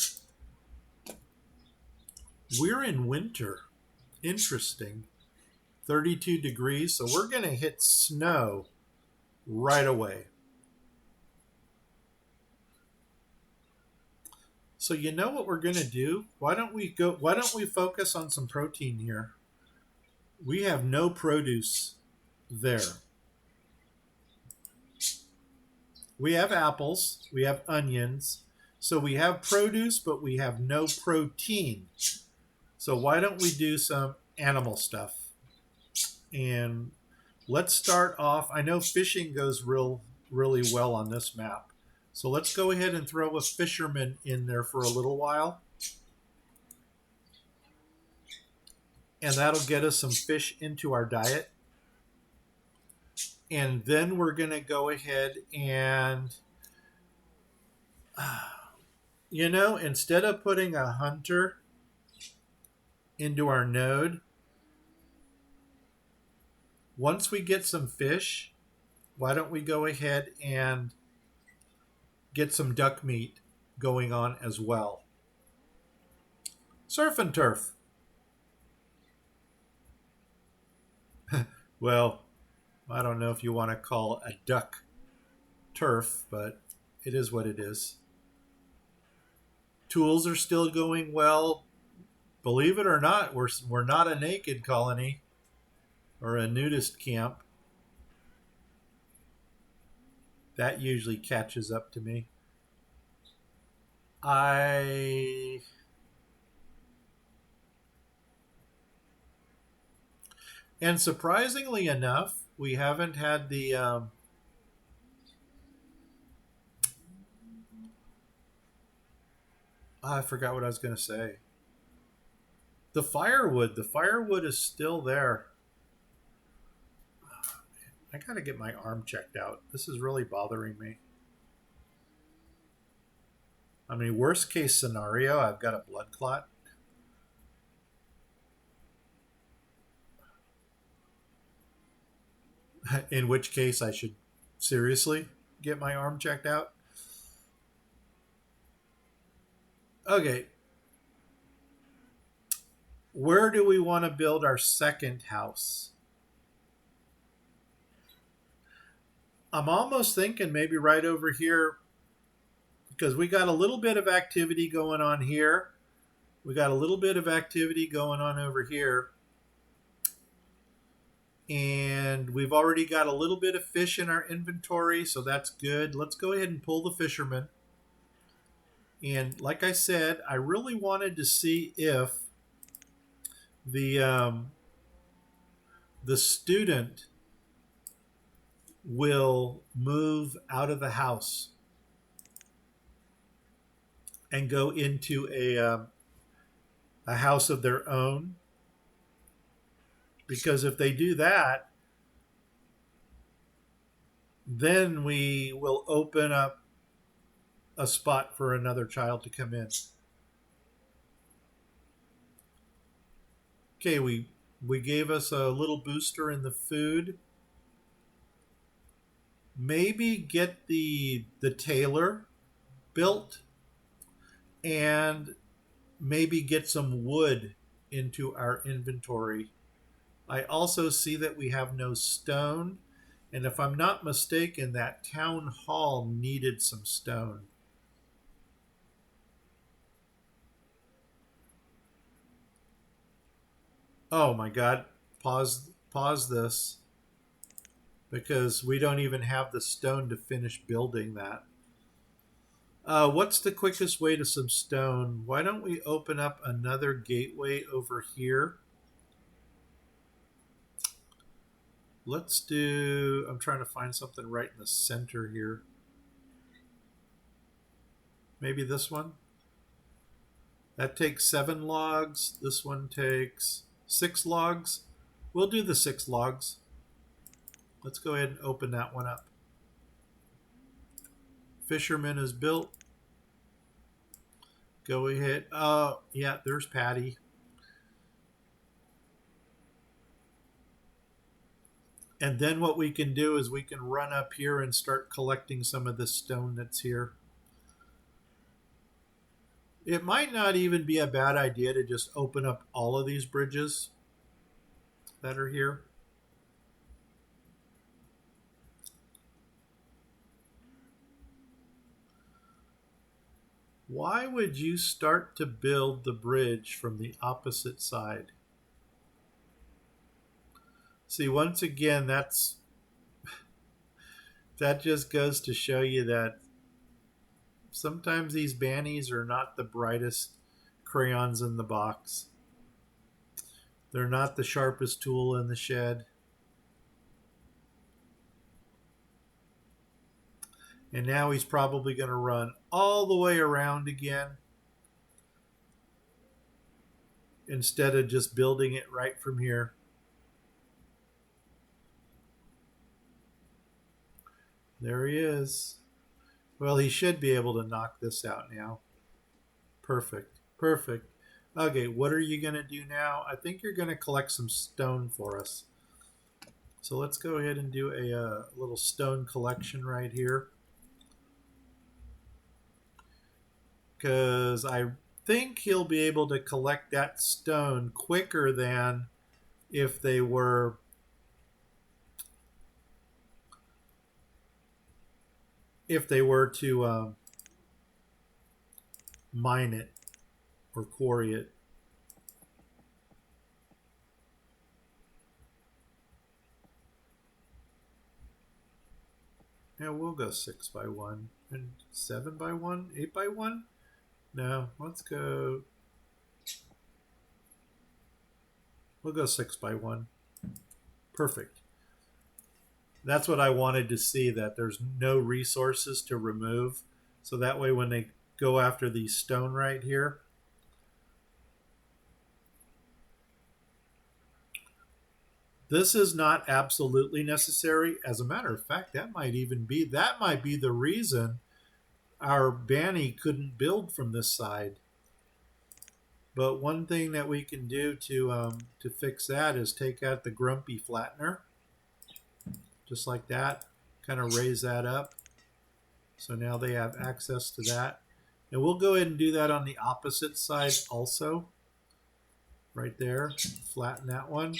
We're in winter. Interesting. 32 degrees, so we're going to hit snow right away. So you know what we're going to do? Why don't we focus on some protein here? We have no produce there. We have apples, we have onions. So we have produce, but we have no protein. So why don't we do some animal stuff? And let's start off. I know fishing goes really well on this map. So let's go ahead and throw a fisherman in there for a little while. And that'll get us some fish into our diet. And then we're going to go ahead and, instead of putting a hunter into our node, Once we get some fish, why don't we go ahead and get some duck meat going on as well? Surf and turf. Well, I don't know if you want to call a duck turf, but it is what it is. Tools are still going well. Believe it or not, we're not a naked colony or a nudist camp. That usually catches up to me. I and surprisingly enough, we haven't had the I forgot what I was going to say. The firewood. The firewood is still there. I got to get my arm checked out. This is really bothering me. I mean, worst case scenario, I've got a blood clot. In which case, I should seriously get my arm checked out. Okay, where do we want to build our second house? I'm almost thinking maybe right over here because we got a little bit of activity going on here. We got a little bit of activity going on over here. And we've already got a little bit of fish in our inventory, so that's good. Let's go ahead and pull the fisherman. And like I said, I really wanted to see if the the student will move out of the house and go into a house of their own. Because if they do that, then we will open up a spot for another child to come in. Okay, we gave us a little booster in the food. Maybe get the tailor built and maybe get some wood into our inventory. I also see that we have no stone, and if I'm not mistaken, that town hall needed some stone. Oh my god, pause this because we don't even have the stone to finish building that. What's the quickest way to some stone? Why don't we open up another gateway over here? Let's do, I'm trying to find something right in the center here. Maybe this one? That takes 7 logs. This one takes 6 logs. We'll do the 6 logs. Let's go ahead and open that one up. Fisherman is built. Go ahead. Oh, yeah, there's Patty. And then what we can do is we can run up here and start collecting some of this stone that's here. It might not even be a bad idea to just open up all of these bridges that are here. Why would you start to build the bridge from the opposite side? See, once again, that just goes to show you that sometimes these bannies are not the brightest crayons in the box. They're not the sharpest tool in the shed. And now he's probably going to run all the way around again instead of just building it right from here. There he is. Well, he should be able to knock this out now. Perfect. Perfect. Okay, what are you going to do now? I think you're going to collect some stone for us. So let's go ahead and do a little stone collection right here, because I think he'll be able to collect that stone quicker than if they were to mine it or quarry it. Yeah, we'll go 6x1 and 7x1, 8x1. No, let's go. We'll go 6x1. Perfect. That's what I wanted to see, that there's no resources to remove. So that way when they go after the stone right here, this is not absolutely necessary. As a matter of fact, that might be the reason our Banny couldn't build from this side. But one thing that we can do to fix that is take out the grumpy flattener, just like that. Kind of raise that up. So now they have access to that. And we'll go ahead and do that on the opposite side also. Right there. Flatten that one.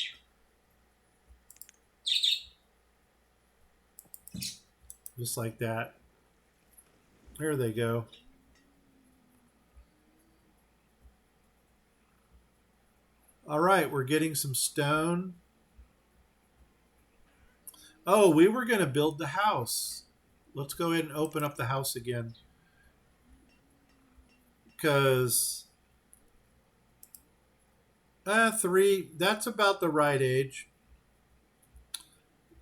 Just like that. There they go. All right, we're getting some stone. Oh, we were going to build the house. Let's go ahead and open up the house again. Because 3, that's about the right age.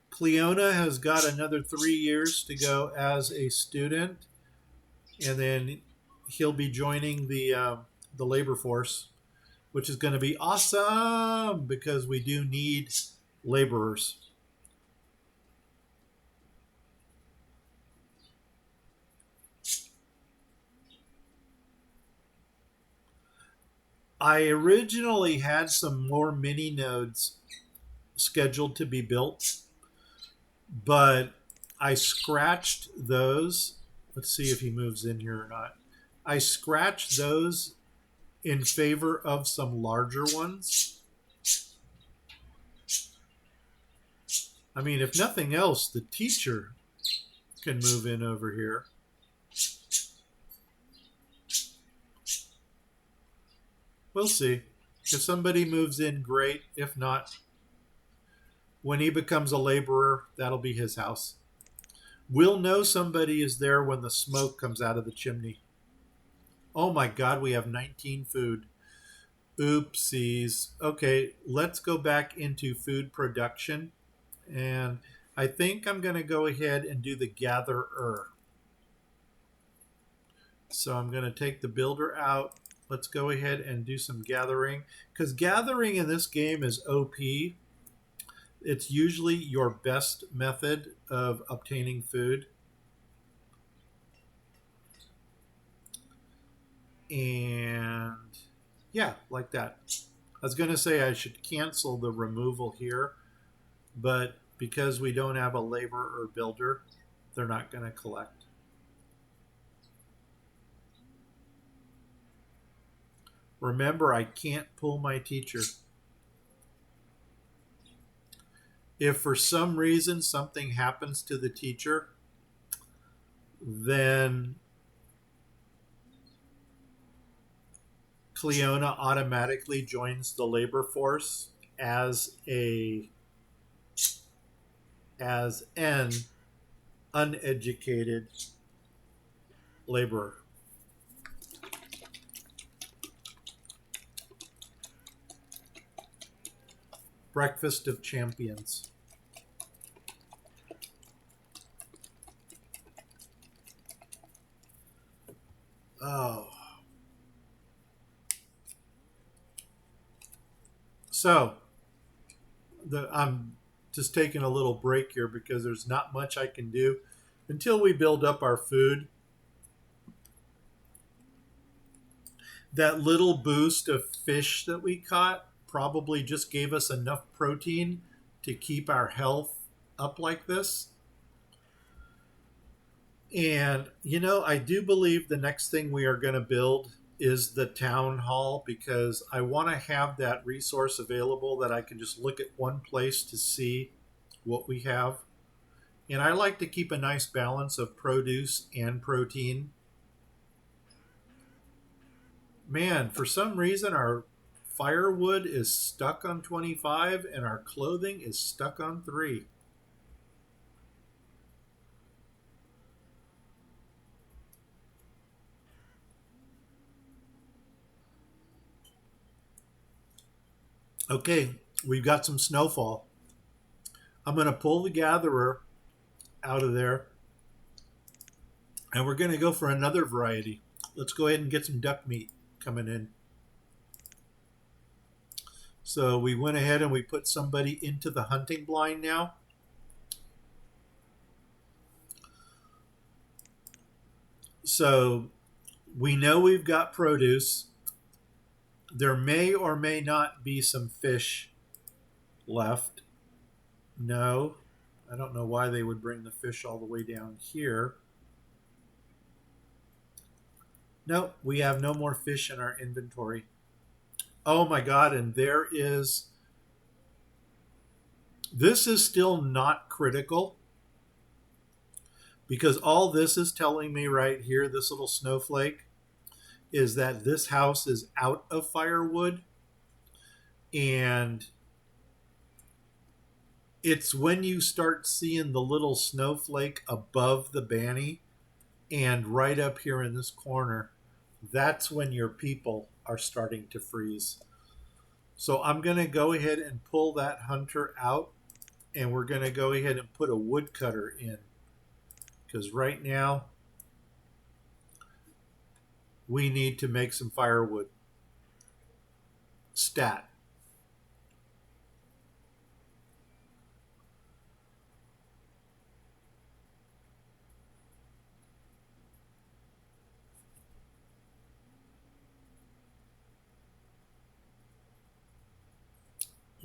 Cleona has got another 3 years to go as a student, and then he'll be joining the labor force, which is going to be awesome because we do need laborers. I originally had some more mini nodes scheduled to be built, but I scratched those. Let's see if he moves in here or not. I scratched those in favor of some larger ones. I mean, if nothing else, the teacher can move in over here. We'll see. If somebody moves in, great. If not, when he becomes a laborer, that'll be his house. We'll know somebody is there when the smoke comes out of the chimney. Oh my God, we have 19 food. Oopsies. Okay, let's go back into food production. And I think I'm going to go ahead and do the gatherer. So I'm going to take the builder out. Let's go ahead and do some gathering. Because gathering in this game is OP. It's usually your best method of obtaining food. And yeah, like that. I was going to say I should cancel the removal here, but because we don't have a laborer or builder, they're not going to collect. Remember, I can't pull my teacher. If for some reason something happens to the teacher, then Cleona automatically joins the labor force as an uneducated laborer. Breakfast of Champions. Oh. So, I'm just taking a little break here because there's not much I can do until we build up our food. That little boost of fish that we caught probably just gave us enough protein to keep our health up like this. And, I do believe the next thing we are going to build is the town hall because I want to have that resource available that I can just look at one place to see what we have. And I like to keep a nice balance of produce and protein. Man, for some reason, our firewood is stuck on 25 and our clothing is stuck on 3. Okay, we've got some snowfall. I'm going to pull the gatherer out of there and we're going to go for another variety. Let's go ahead and get some duck meat coming in. So we went ahead and we put somebody into the hunting blind now. So we know we've got produce. There may or may not be some fish left. No, I don't know why they would bring the fish all the way down here. Nope, we have no more fish in our inventory. Oh my God, and this is still not critical because all this is telling me right here, this little snowflake, is that this house is out of firewood. And it's when you start seeing the little snowflake above the Banny and right up here in this corner, that's when your people are starting to freeze. So I'm going to go ahead and pull that hunter out and we're going to go ahead and put a woodcutter in because right now we need to make some firewood. Stat.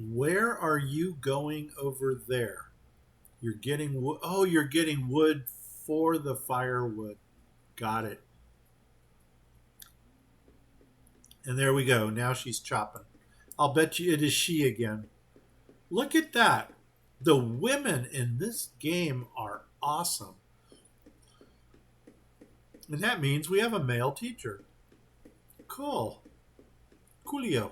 Where are you going over there? You're getting wood. Oh, you're getting wood for the firewood. Got it. And there we go. Now she's chopping. I'll bet you it is she again. Look at that. The women in this game are awesome. And that means we have a male teacher. Cool. Coolio.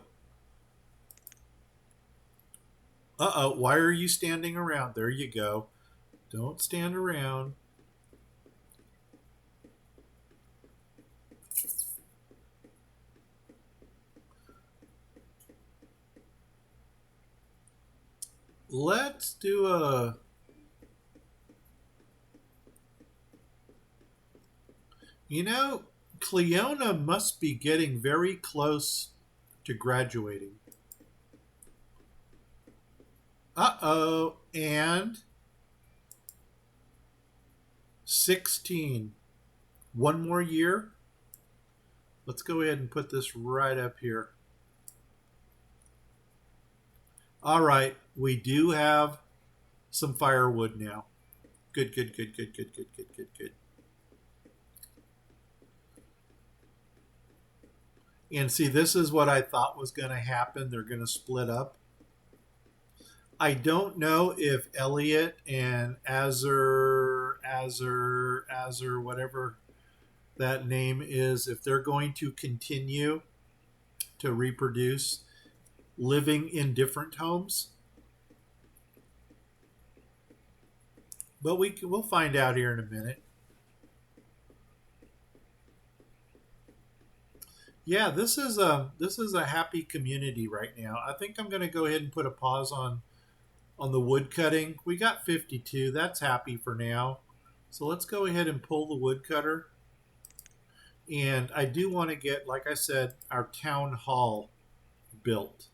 Uh-oh, why are you standing around? There you go. Don't stand around. Let's do a... Cleona must be getting very close to graduating. Uh-oh, and 16. One more year. Let's go ahead and put this right up here. All right, we do have some firewood now. Good, good, good, good, good, good, good, good, good. And see, this is what I thought was going to happen. They're going to split up. I don't know if Elliot and Azur, whatever that name is, if they're going to continue to reproduce living in different homes. But we'll find out here in a minute. Yeah, this is a happy community right now. I think I'm going to go ahead and put a pause on the wood cutting. We got 52. That's happy for now. So let's go ahead and pull the woodcutter. And I do want to get, like I said, our town hall built.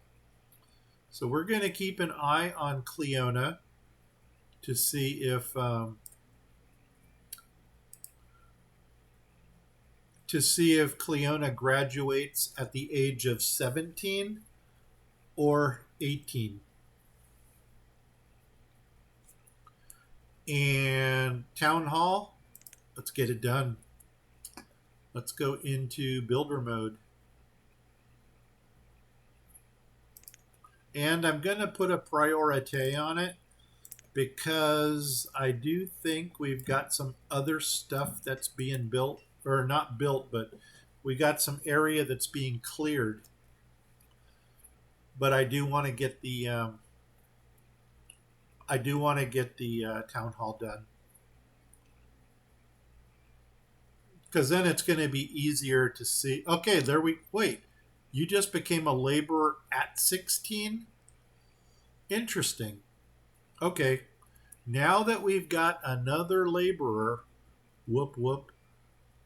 So we're going to keep an eye on Cleona to see if Cleona graduates at the age of 17 or 18. And town hall, let's get it done. Let's go into builder mode. And I'm going to put a priority on it because I do think we've got some other stuff that's being built, or not built, but we got some area that's being cleared. But I do want to get the town hall done because then it's going to be easier to see. Okay, there we wait. You just became a laborer at 16. Interesting. Okay, now that we've got another laborer, whoop whoop,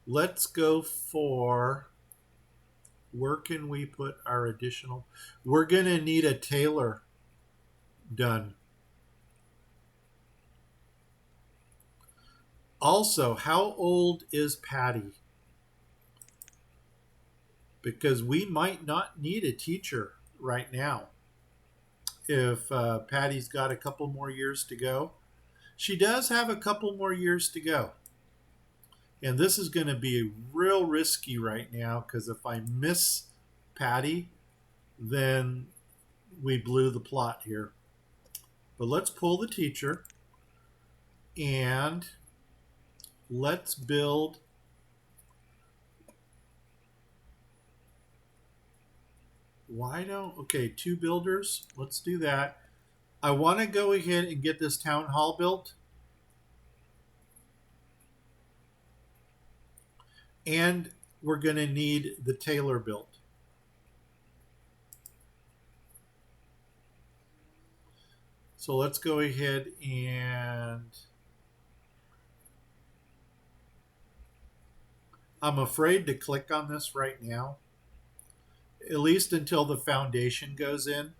let's go for, where can we put our additional? We're going to need a tailor done. Also, how old is Patty? Because we might not need a teacher right now. If Patty's got a couple more years to go, she does have a couple more years to go. And this is going to be real risky right now because if I miss Patty, then we blew the plot here. But let's pull the teacher and let's build. Why don't, okay, 2 builders. Let's do that. I want to go ahead and get this town hall built. And we're going to need the tailor built. So let's go ahead and I'm afraid to click on this right now, at least until the foundation goes in,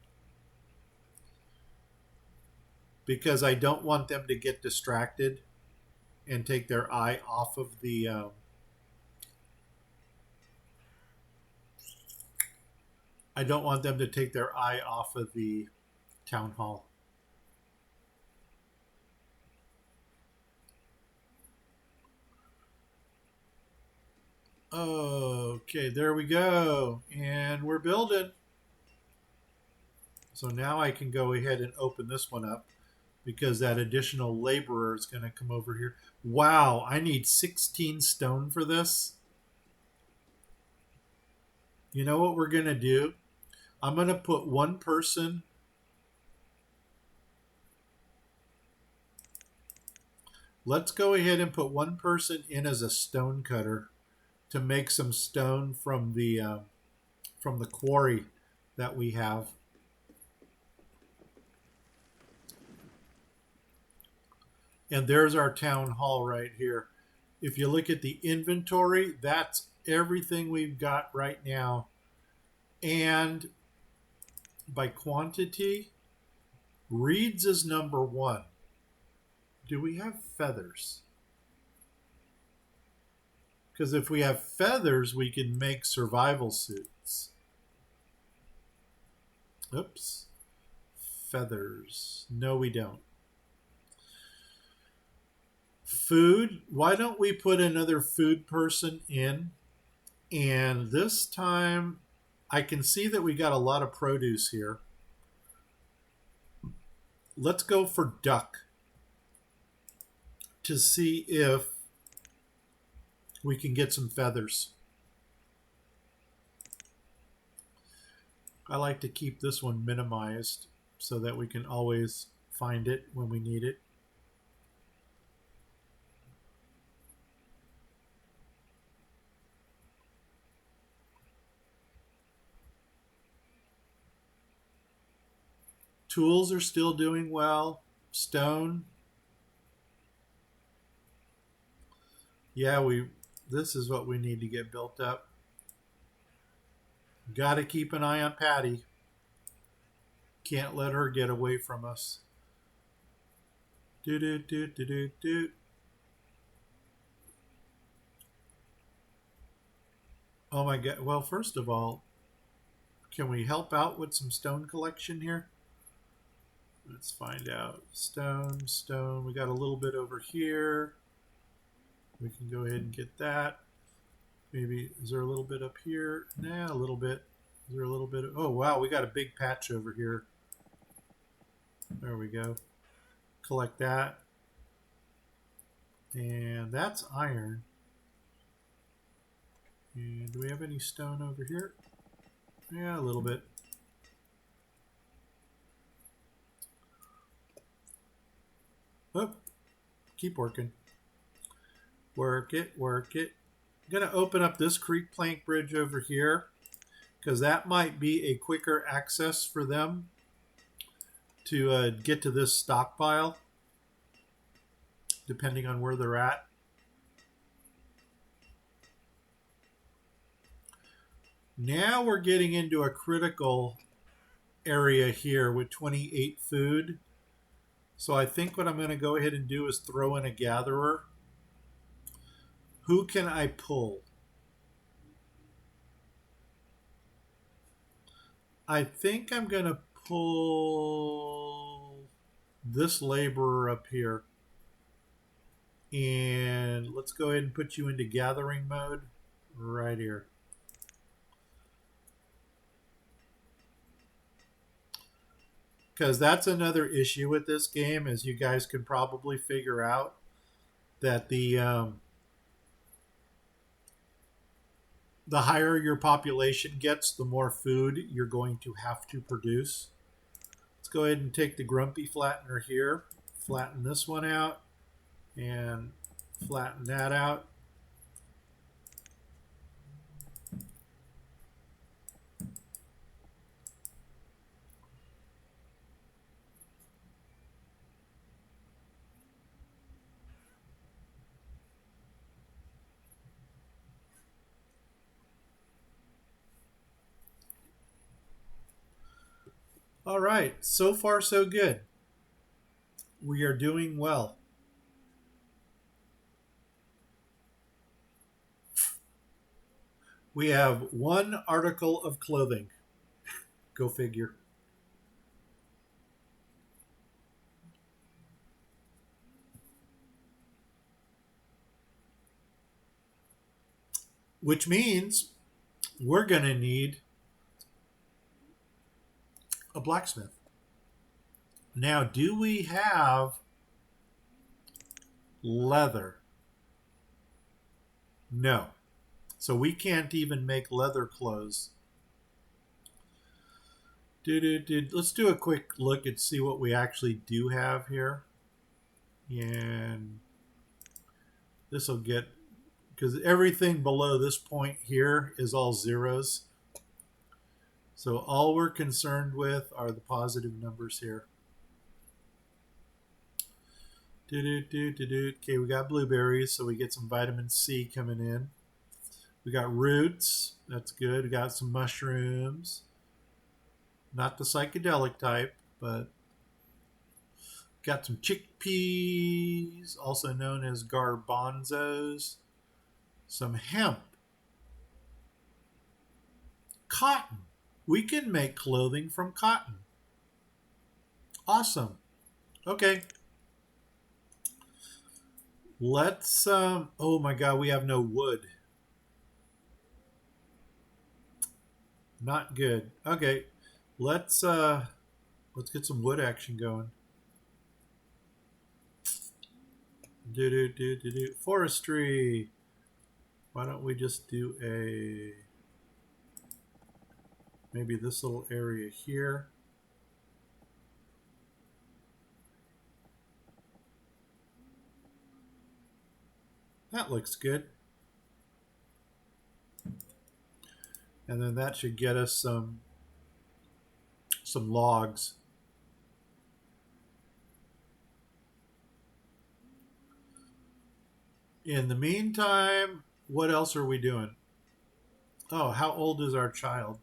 because I don't want them to get distracted and take their eye off of the I don't want them to take their eye off of the town hall. Okay, there we go. And we're building. So now I can go ahead and open this one up because that additional laborer is going to come over here. Wow, I need 16 stone for this. You know what we're going to do? I'm going to put one person. Let's go ahead and put one person in as a stone cutter to make some stone from the quarry that we have. And there's our town hall right here. If you look at the inventory, that's everything we've got right now. And by quantity, reeds is number 1. Do we have feathers? Because if we have feathers, we can make survival suits. Oops. Feathers. No, we don't. Food. Why don't we put another food person in? And this time, I can see that we got a lot of produce here. Let's go for duck to see if we can get some feathers. I like to keep this one minimized so that we can always find it when we need it. Tools are still doing well. Stone. Yeah, this is what we need to get built up. Got to keep an eye on Patty. Can't let her get away from us. Do do do do do do. Oh my God. Well, first of all, can we help out with some stone collection here? Let's find out. Stone, stone. We got a little bit over here. We can go ahead and get that. Maybe, is there a little bit up here? Nah, a little bit. Is there a little bit? Oh, wow, we got a big patch over here. There we go. Collect that. And that's iron. And do we have any stone over here? Yeah, a little bit. Oh, keep working. Work it, work it. I'm going to open up this creek plank bridge over here because that might be a quicker access for them to get to this stockpile, depending on where they're at. Now we're getting into a critical area here with 28 food. So I think what I'm going to go ahead and do is throw in a gatherer. Who can I pull? I think I'm going to pull this laborer up here. And let's go ahead and put you into gathering mode right here. Because that's another issue with this game, as you guys can probably figure out, that the higher your population gets, the more food you're going to have to produce. Let's go ahead and take the grumpy flattener here, flatten this one out, and flatten that out. All right, so far so good. We are doing well. We have one article of clothing. Go figure. Which means we're going to need a blacksmith. Now, do we have leather? No. So we can't even make leather clothes. Let's do a quick look and see what we actually do have here. And this will get, because everything below this point here is all zeros. So all we're concerned with are the positive numbers here. Okay, we got blueberries, so we get some vitamin C coming in. We got roots, that's good. We got some mushrooms. Not the psychedelic type, but got some chickpeas, also known as garbanzos. Some hemp. Cotton. We can make clothing from cotton. Awesome. Okay. Let's, oh my God, we have no wood. Not good. Okay. Let's get some wood action going. Forestry. Why don't we just do maybe this little area here. That looks good. And then that should get us some logs. In the meantime, what else are we doing? Oh, how old is our child?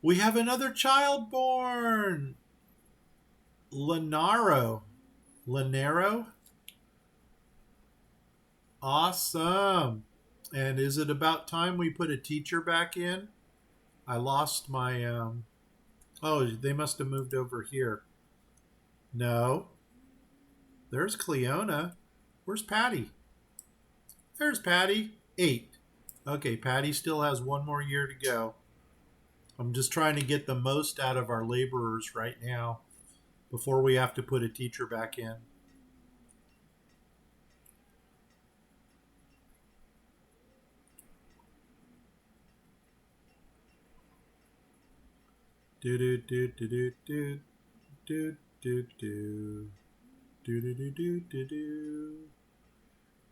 We have another child born. Lenaro. Awesome. And is it about time we put a teacher back in? I lost my Oh, they must have moved over here. No, there's Cleona. Where's Patty? There's Patty. 8. Okay, Patty still has one more year to go. I'm just trying to get the most out of our laborers right now before we have to put a teacher back in. Do do do do do do do do do do do do do do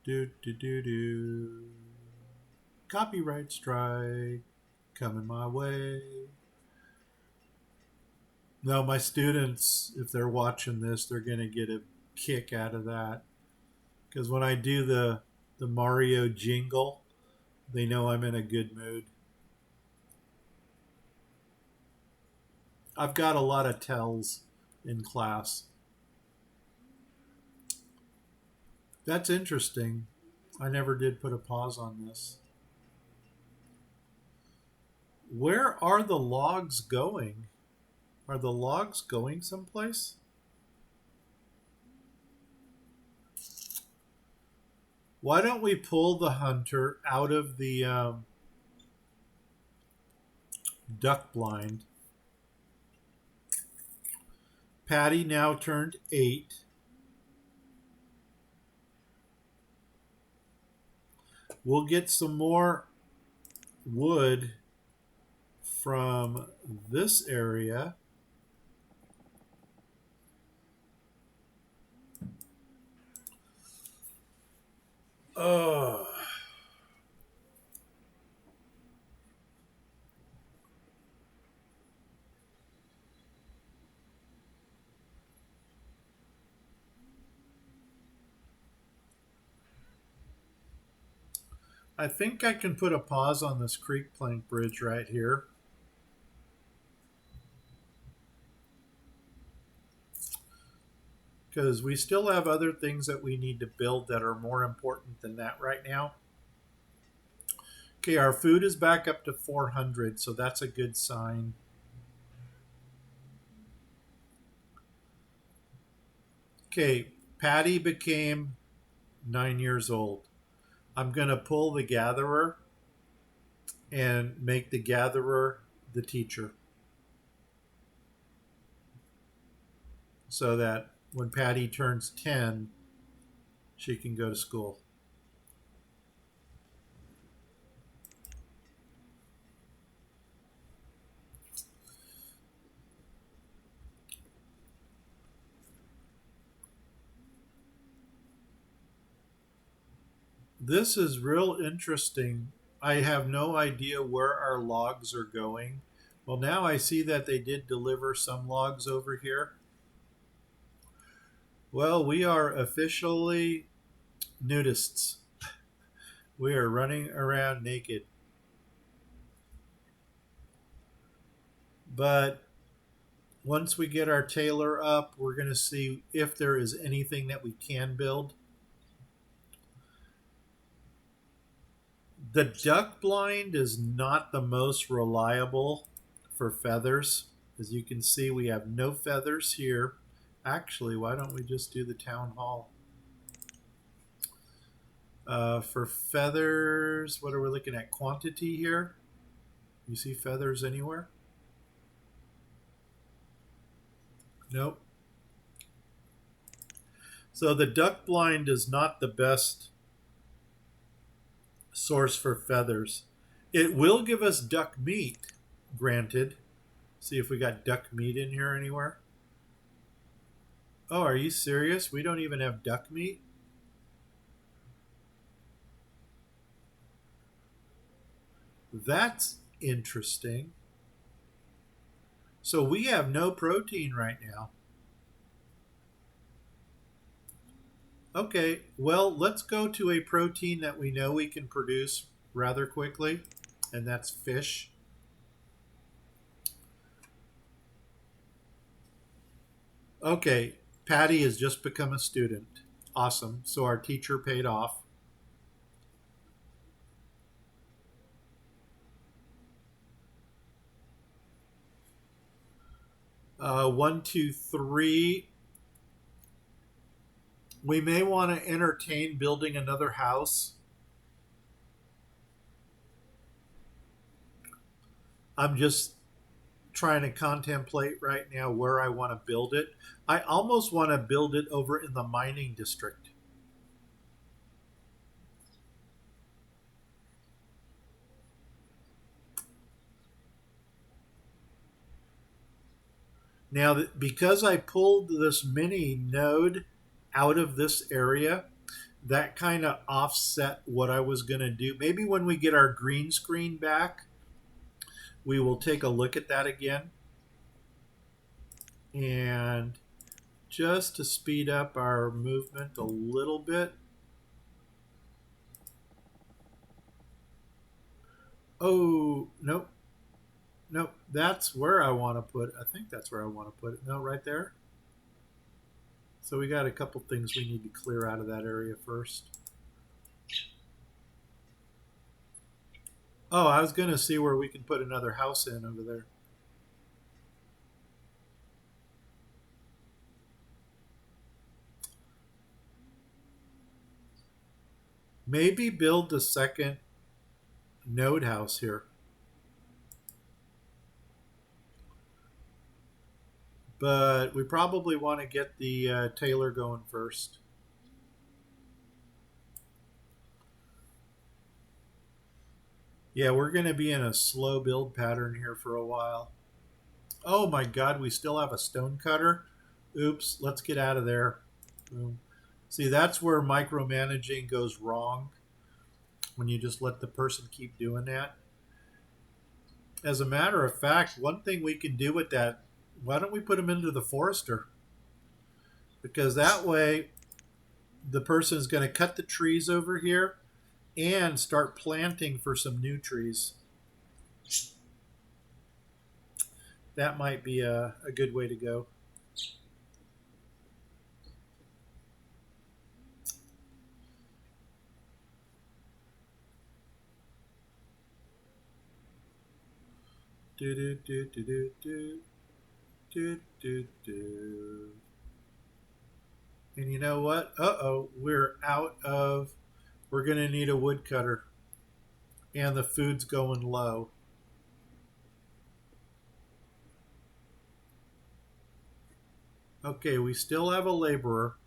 do do do do. Copyright strike coming my way. No, my students, if they're watching this, they're gonna get a kick out of that because when I do the Mario jingle, they know I'm in a good mood. I've got a lot of tells in class. That's interesting. I never did put a pause on this. Where are the logs going? Are the logs going someplace? Why don't we pull the hunter out of the duck blind? Patty now turned 8. We'll get some more wood from this area. Oh, I think I can put a pause on this creek plank bridge right here. Because we still have other things that we need to build that are more important than that right now. Okay, our food is back up to 400, so that's a good sign. Okay, Patty became 9 years old. I'm going to pull the gatherer and make the gatherer the teacher so that when Patty turns 10, she can go to school. This is real interesting. I have no idea where our logs are going. Well, now I see that they did deliver some logs over here. Well, we are officially nudists. We are running around naked. But once we get our tailor up, we're going to see if there is anything that we can build. The duck blind is not the most reliable for feathers. As you can see, we have no feathers here. Actually, why don't we just do the town hall? For feathers, what are we looking at? Quantity here? You see feathers anywhere? Nope. So the duck blind is not the best source for feathers. It will give us duck meat, granted. See if we got duck meat in here anywhere. Oh, are you serious? We don't even have duck meat? That's interesting. So we have no protein right now. Okay, well, let's go to a protein that we know we can produce rather quickly, and that's fish. Okay, Patty has just become a student. Awesome. So our teacher paid off. One, two, three. We may want to entertain building another house. I'm just trying to contemplate right now where I want to build it. I almost want to build it over in the mining district. Now, because I pulled this mini node out of this area, that kind of offset what I was going to do. Maybe when we get our green screen back, we will take a look at that again. And just to speed up our movement a little bit. Oh, nope. Nope. That's where I want to put, I think that's where I want to put it. No, right there. So we got a couple things we need to clear out of that area first. Oh, I was going to see where we can put another house in over there. Maybe build a second node house here. But we probably want to get the Taylor going first. Yeah, we're going to be in a slow build pattern here for a while. Oh my God, we still have a stone cutter. Oops, let's get out of there. Boom. See, that's where micromanaging goes wrong, when you just let the person keep doing that. As a matter of fact, one thing we can do with that, why don't we put them into the forester? Because that way the person is going to cut the trees over here and start planting for some new trees. That might be a good way to go. Do do do do do do do do do. And you know what? Uh-oh, we're out of. We're gonna need a woodcutter, and the food's going low. Okay, we still have a laborer.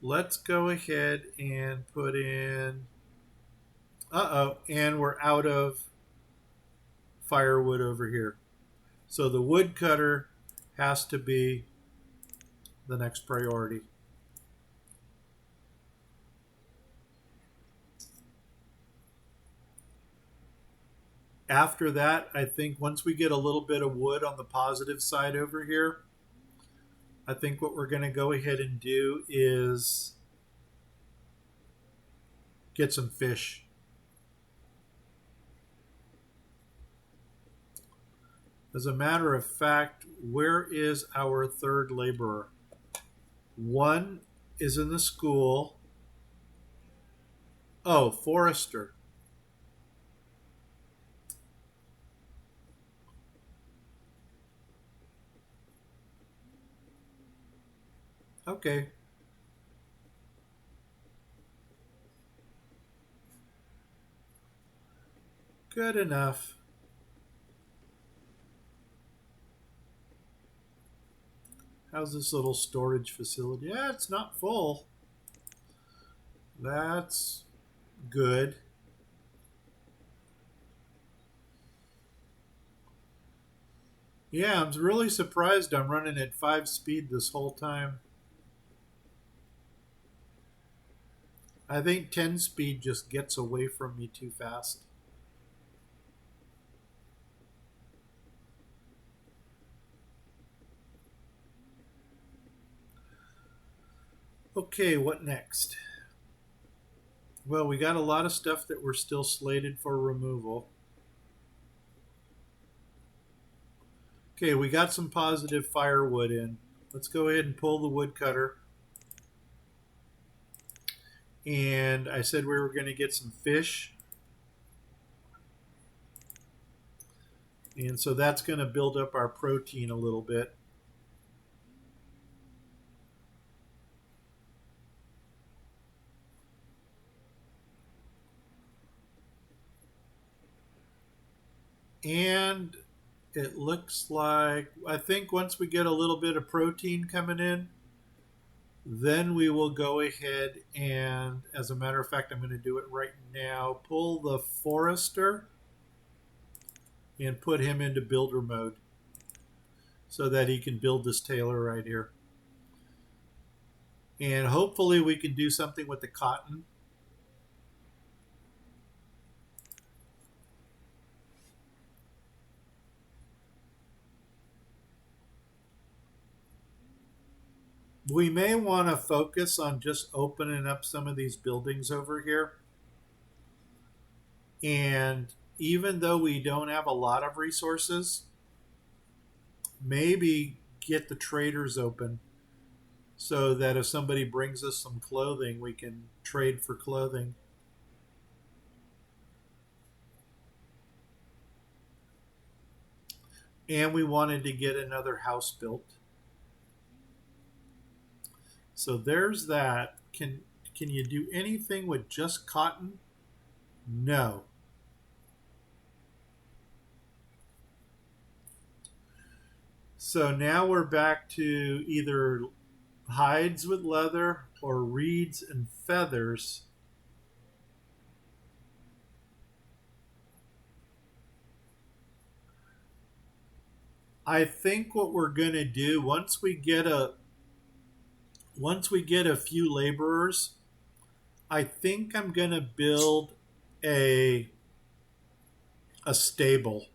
Let's go ahead and put in. Uh-oh, and we're out of firewood over here. So the woodcutter has to be the next priority. After that, I think once we get a little bit of wood on the positive side over here, I think what we're going to go ahead and do is get some fish. As a matter of fact, where is our third laborer? One is in the school. Oh, forester. Okay. Good enough. How's this little storage facility? Yeah, it's not full. That's good. Yeah, I'm really surprised I'm running at 5 speed this whole time. I think 10 speed just gets away from me too fast. Okay, what next? Well, we got a lot of stuff that we're still slated for removal. Okay, we got some positive firewood in. Let's go ahead and pull the woodcutter. And I said we were going to get some fish. And so that's going to build up our protein a little bit. And it looks like, I think once we get a little bit of protein coming in, then we will go ahead and, as a matter of fact, I'm going to do it right now, pull the forester and put him into builder mode so that he can build this tailor right here. And hopefully we can do something with the cotton. We may want to focus on just opening up some of these buildings over here. And even though we don't have a lot of resources, maybe get the traders open so that if somebody brings us some clothing, we can trade for clothing. And we wanted to get another house built. So there's that. Can you do anything with just cotton? No. So now we're back to either hides with leather or reeds and feathers. I think what we're going to do once we get a few laborers, I think I'm going to build a a stable.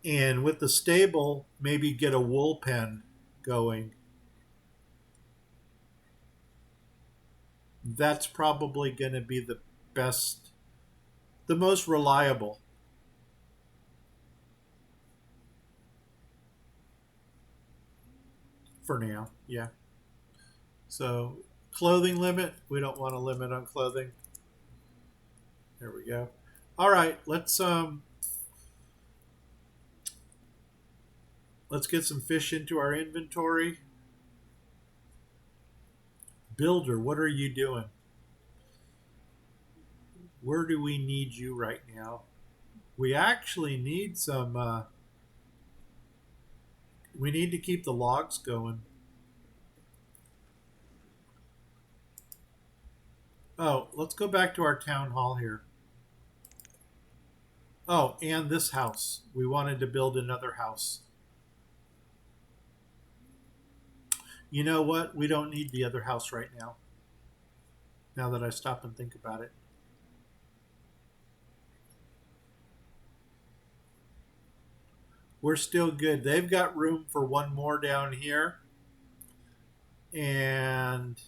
And with the stable, maybe get a wool pen going. That's probably going to be the best, the most reliable for now. Yeah. So, clothing limit, we don't want a limit on clothing. There we go. All right, let's get some fish into our inventory. Builder, what are you doing? Where do we need you right now? We actually need some we need to keep the logs going. Oh, let's go back to our town hall here. Oh, and this house. We wanted to build another house. You know what? We don't need the other house right now. Now that I stop and think about it. We're still good. They've got room for one more down here. And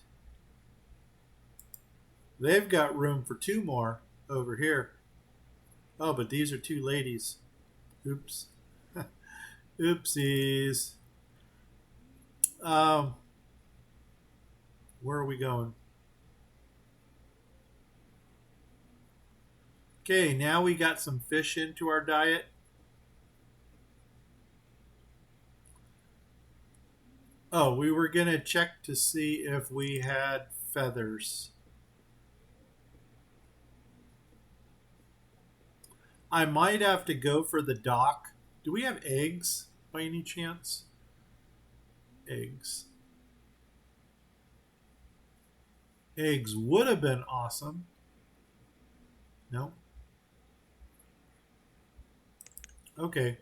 they've got room for two more over here. Oh, but these are two ladies. Oops. Oopsies. Um, where are we going? Okay, now we got some fish into our diet. Oh, we were going to check to see if we had feathers. I might have to go for the dock. Do we have eggs by any chance? Eggs. Eggs would have been awesome. No? Okay.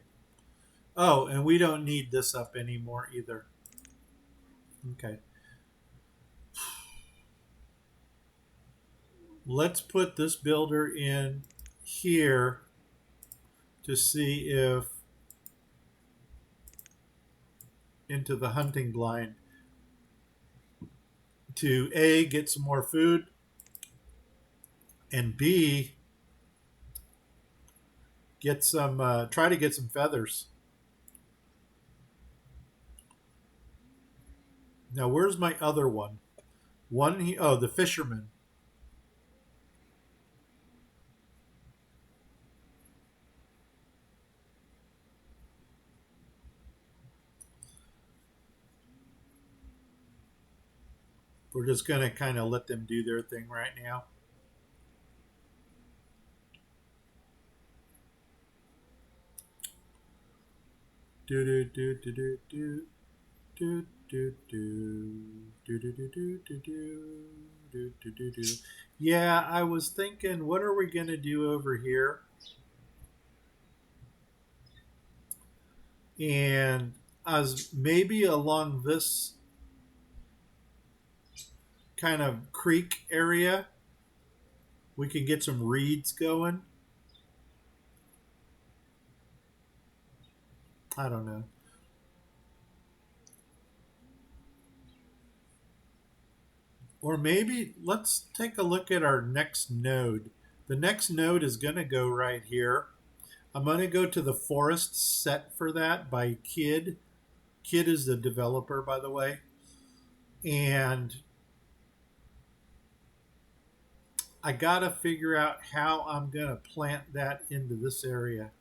Oh, and we don't need this up anymore either. Okay. Let's put this builder in here to see if into the hunting blind to A, get some more food, and B, get some try to get some feathers. Now where's my other one? Oh, the fisherman. We're just going to kind of let them do their thing right now. Do do do do do do do do do do do do do do do do do do. Yeah, I was thinking, what are we going to do over here? And as maybe along this kind of creek area, we can get some reeds going. I don't know. Or maybe let's take a look at our next node. The next node is going to go right here. I'm going to go to the forest set for that by Kid. Kid is the developer, by the way. And I got to figure out how I'm going to plant that into this area.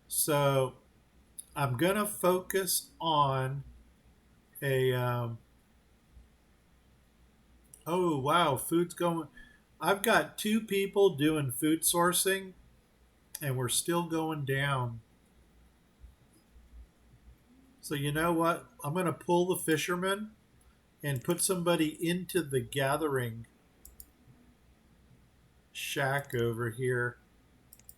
So I'm going to focus on a. Oh, wow, food's going. I've got two people doing food sourcing, and we're still going down. So, you know what? I'm going to pull the fishermen and put somebody into the gathering shack over here.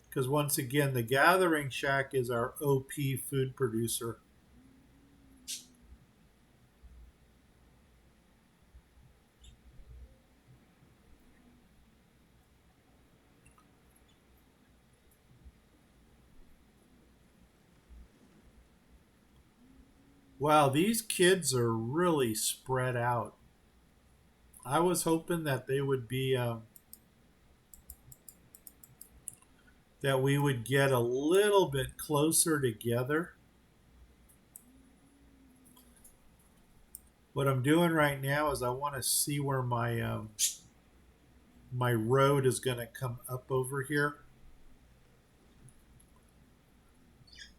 Because once again, the gathering shack is our OP food producer. Wow, these kids are really spread out. I was hoping that they would be, that we would get a little bit closer together. What I'm doing right now is I want to see where my road is going to come up over here.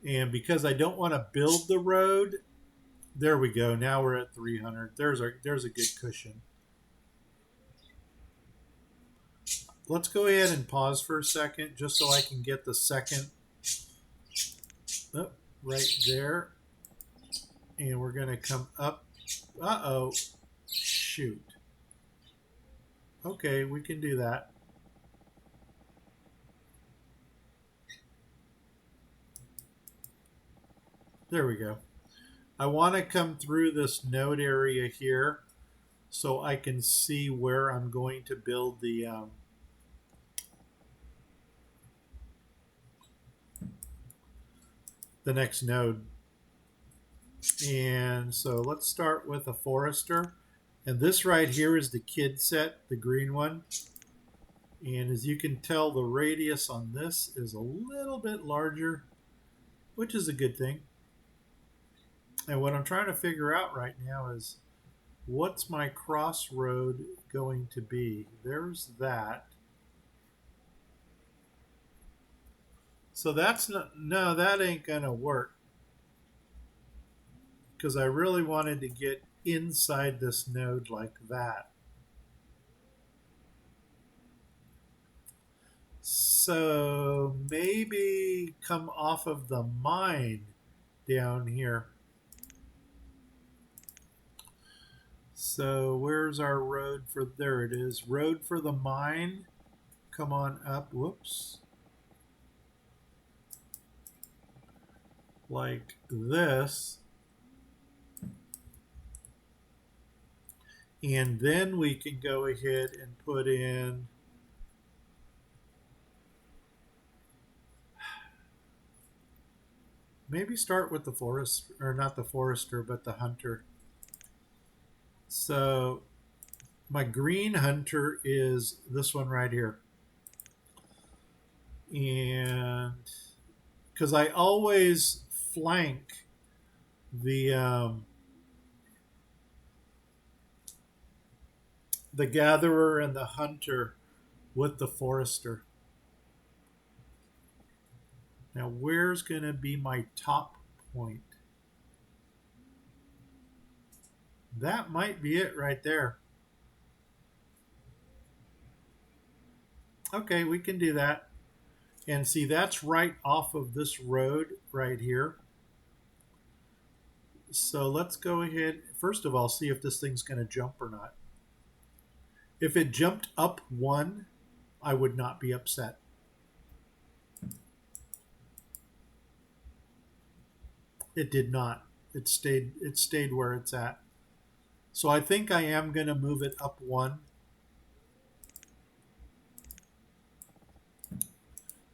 And because I don't want to build the road, there we go. Now we're at 300. There's a good cushion. Let's go ahead and pause for a second just so I can get the second right there. And we're going to come up. Uh-oh. Shoot. Okay, we can do that. There we go. I want to come through this node area here so I can see where I'm going to build the next node. And so let's start with a forester. And this right here is the kid set, the green one. And as you can tell, the radius on this is a little bit larger, which is a good thing. And what I'm trying to figure out right now is what's my crossroad going to be? There's that. So that's not, no, that ain't going to work because I really wanted to get inside this node like that. So maybe come off of the mine down here. So where's our road for, there it is. Road for the mine. Come on up. Whoops. Like this. And then we can go ahead and put in maybe start with the forest, or not the forester, but the hunter. So my green hunter is this one right here. And because I always flank the gatherer and the hunter with the forester. Now, where's going to be my top point? That might be it right there. Okay, we can do that. And see, that's right off of this road right here. So let's go ahead. First of all, see if this thing's going to jump or not. If it jumped up one, I would not be upset. It did not. It stayed where it's at. So I think I am going to move it up one.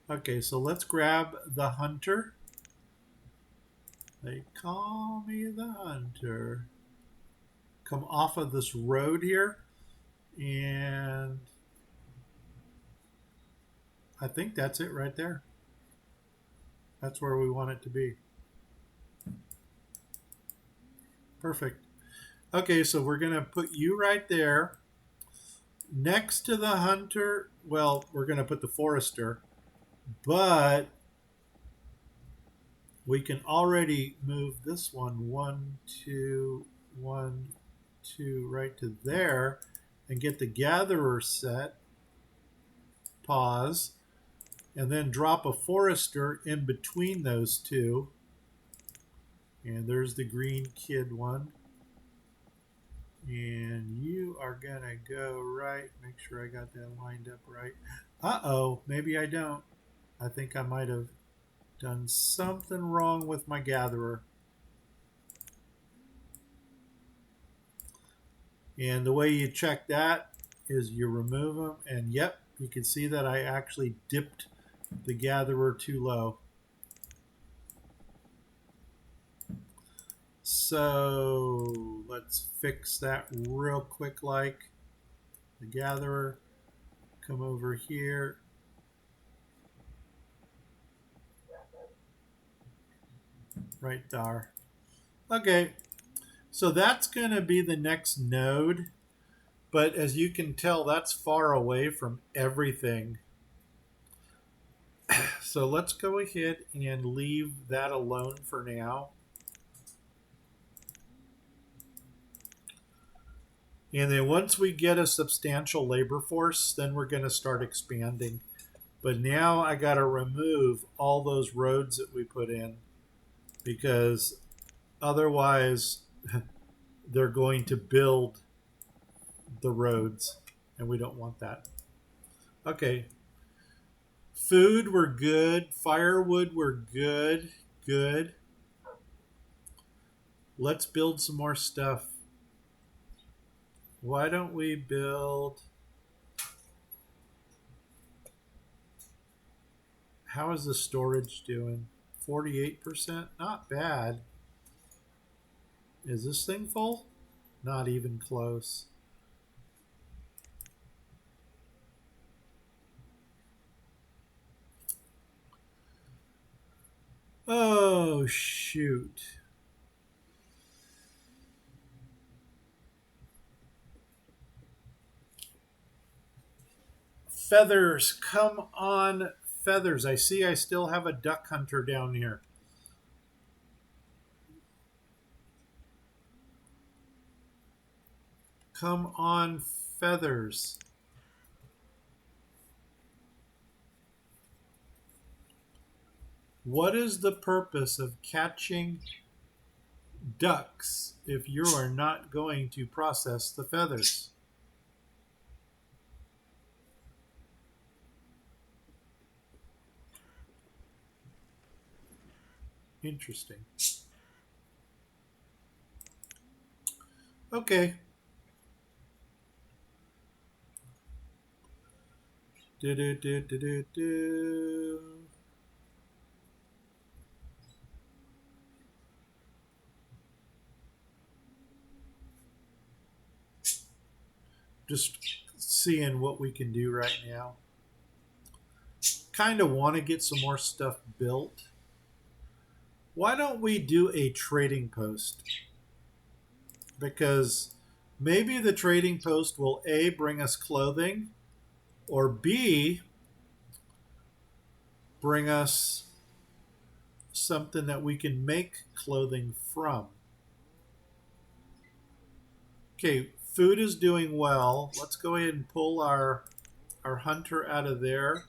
Okay, so let's grab the hunter. They call me the hunter. Come off of this road here, and I think that's it right there. That's where we want it to be. Perfect. Okay, so we're going to put you right there. Next to the hunter, well, we're going to put the forester, but we can already move this one, one, two, right to there, and get the gatherer set. Pause, and then drop a forester in between those two. And there's the green kid one. And you are going to go right. Make sure I got that lined up right. Uh-oh, maybe I don't. I think I might have done something wrong with my gatherer. And the way you check that is you remove them. And yep, you can see that I actually dipped the gatherer too low. So let's fix that real quick. Like the gatherer, come over here. Right there. Okay, so that's going to be the next node. But as you can tell, that's far away from everything. So let's go ahead and leave that alone for now. And then once we get a substantial labor force, then we're going to start expanding. But now I got to remove all those roads that we put in because otherwise they're going to build the roads and we don't want that. Okay. Food, we're good. Firewood, we're good. Good. Let's build some more stuff. Why don't we build... How is the storage doing? 48%? Not bad. Is this thing full? Not even close. Oh, shoot. Feathers, come on, feathers. I see I still have a duck hunter down here. Come on, feathers. What is the purpose of catching ducks if you are not going to process the feathers? Interesting. Okay. Do, do, do, do, do, do. Just seeing what we can do right now. Kind of want to get some more stuff built. Why don't we do a trading post? Because maybe the trading post will A, bring us clothing, or B, bring us something that we can make clothing from. Okay, food is doing well. Let's go ahead and pull our hunter out of there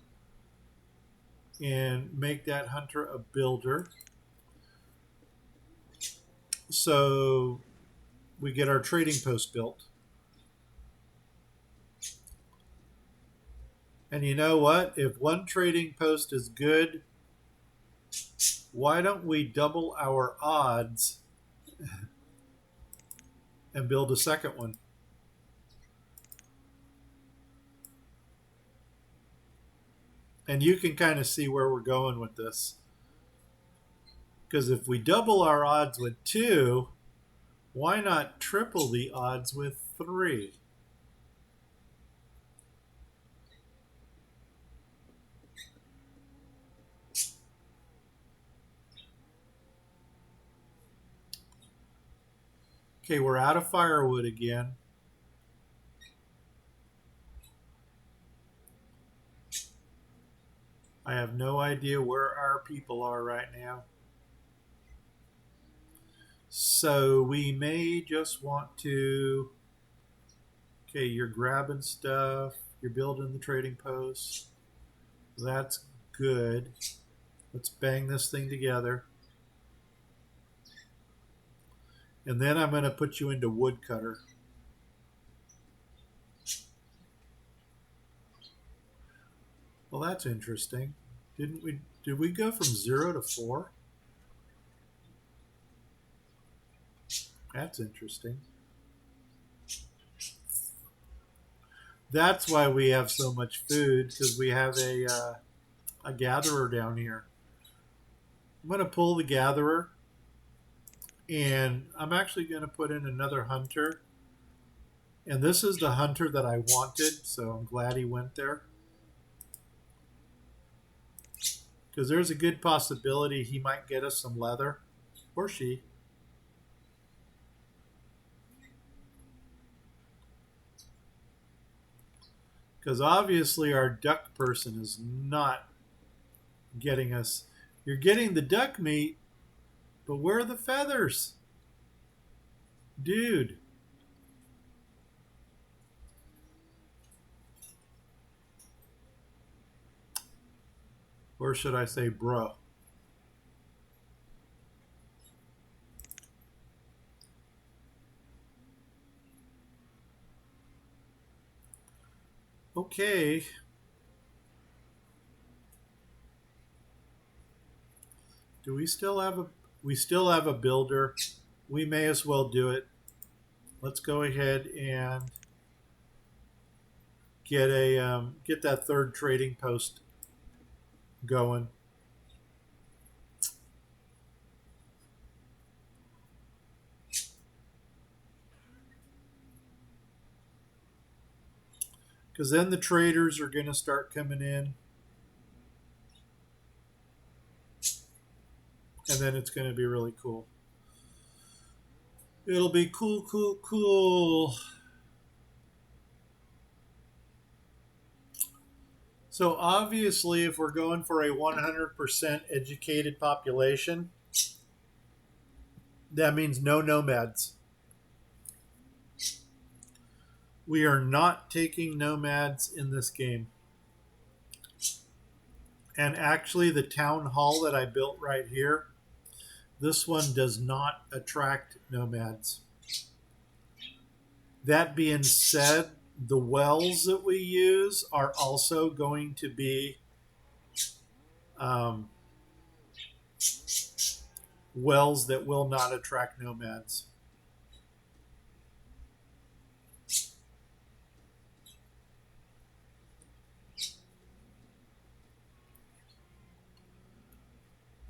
and make that hunter a builder. So we get our trading post built. And you know what? If one trading post is good, why don't we double our odds and build a second one? And you can kind of see where we're going with this. Because if we double our odds with 2, why not triple the odds with 3? Okay, we're out of firewood again. I have no idea where our people are right now. So we may just want to... Okay, you're grabbing stuff. You're building the trading post. That's good. Let's bang this thing together. And then I'm going to put you into woodcutter. Well, that's interesting. Did we go from 0 to 4? That's interesting. That's why we have so much food, because we have a gatherer down here. I'm going to pull the gatherer, and I'm actually going to put in another hunter. And this is the hunter that I wanted, so I'm glad he went there. Because there's a good possibility he might get us some leather, or she. Because obviously our duck person is not getting us. You're getting the duck meat, but where are the feathers? Dude. Or should I say bro? Okay. Do we still have a builder? We may as well do it. Let's go ahead and get that third trading post going. Because then the traders are going to start coming in. And then it's going to be really cool. It'll be cool, cool, cool. So obviously, if we're going for a 100% educated population, that means no nomads. We are not taking nomads in this game. And actually, the town hall that I built right here, this one does not attract nomads. That being said, the wells that we use are also going to be um, wells that will not attract nomads.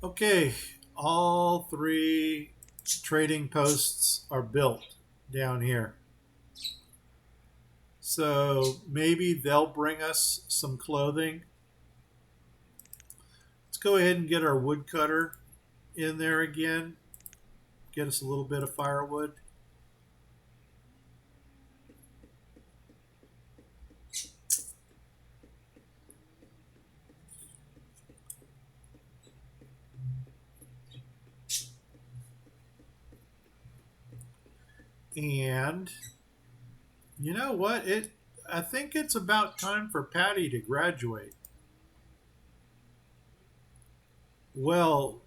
Okay, all 3 trading posts are built down here. So maybe they'll bring us some clothing. Let's go ahead and get our woodcutter in there again. Get us a little bit of firewood. And You know what? I think it's about time for Patty to graduate. Well,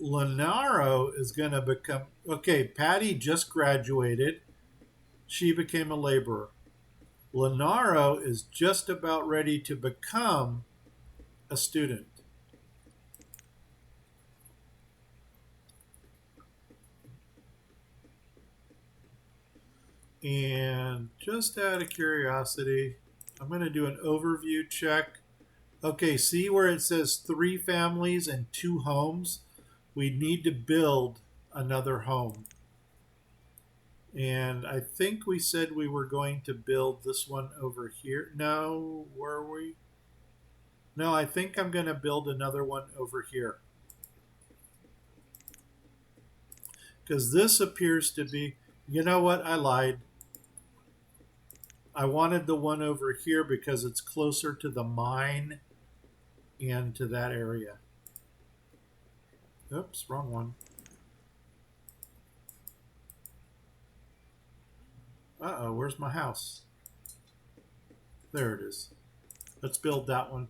Lenaro is going to become okay. Patty just graduated. She became a laborer. Lenaro is just about ready to become a student. And just out of curiosity, I'm going to do an overview check. Okay, see where it says 3 families and 2 homes? We need to build another home. And I think we said we were going to build this one over here. No, were we? No, I think I'm going to build another one over here. Because this appears to be, you know what? I lied. I wanted the one over here because it's closer to the mine and to that area. Oops, wrong one. Uh-oh, where's my house? There it is. Let's build that one.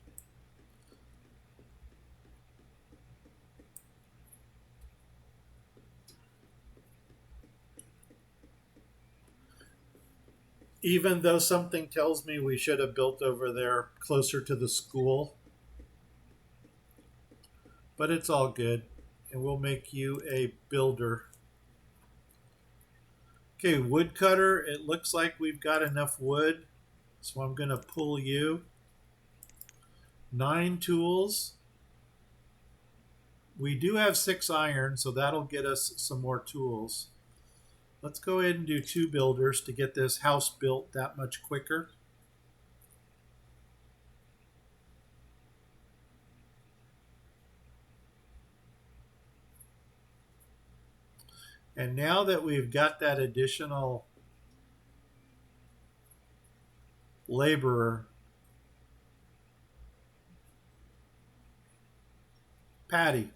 Even though something tells me we should have built over there closer to the school, but it's all good. And we'll make you a builder. Okay, woodcutter, it looks like we've got enough wood. So I'm going to pull you. 9 tools. We do have 6 iron, so that'll get us some more tools. Let's go ahead and do 2 builders to get this house built that much quicker. And now that we've got that additional laborer, Patty.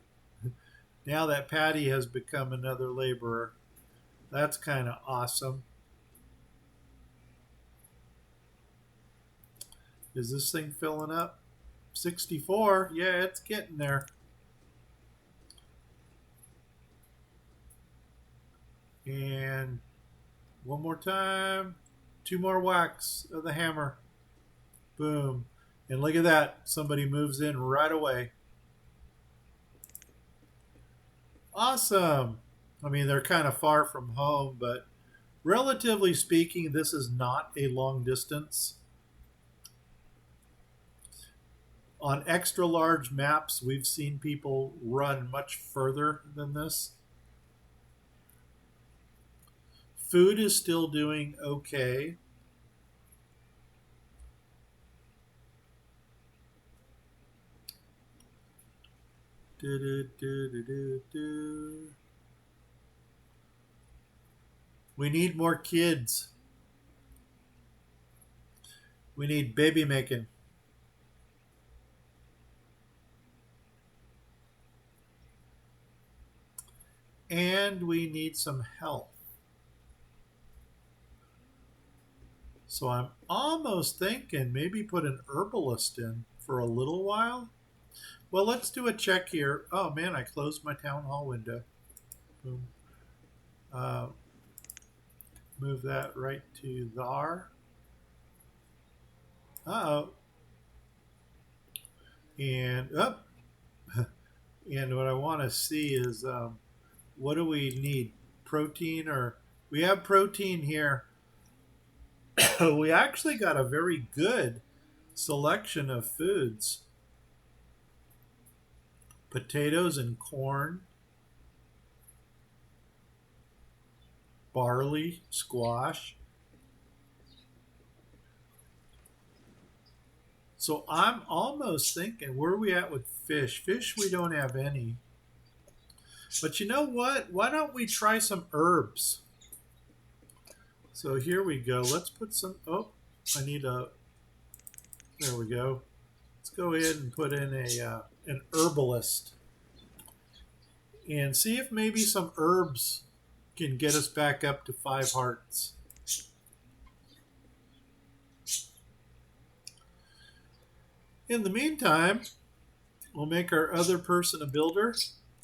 Now that Patty has become another laborer, that's kind of awesome. Is this thing filling up? 64. Yeah, it's getting there. And one more time. 2 more whacks of the hammer. Boom. And look at that. Somebody moves in right away. Awesome. I mean, they're kind of far from home, but relatively speaking, this is not a long distance. On extra large maps, we've seen people run much further than this. Food is still doing okay. Do, do, do, do, do, do. We need more kids. We need baby making. And we need some health. So I'm almost thinking maybe put an herbalist in for a little while. Well, let's do a check here. Oh man, I closed my town hall window. Boom. Uh, move that right to there. Uh-oh. And up. And what I want to see is what do we need? Protein or we have protein here. We actually got a very good selection of foods. Potatoes and corn, barley, squash. So I'm almost thinking, where are we at with fish? Fish, we don't have any. But you know what? Why don't we try some herbs? So here we go. Let's put some, oh, I need a, there we go. Let's go ahead and put in an herbalist and see if maybe some herbs can get us back up to 5 hearts. In the meantime, we'll make our other person a builder.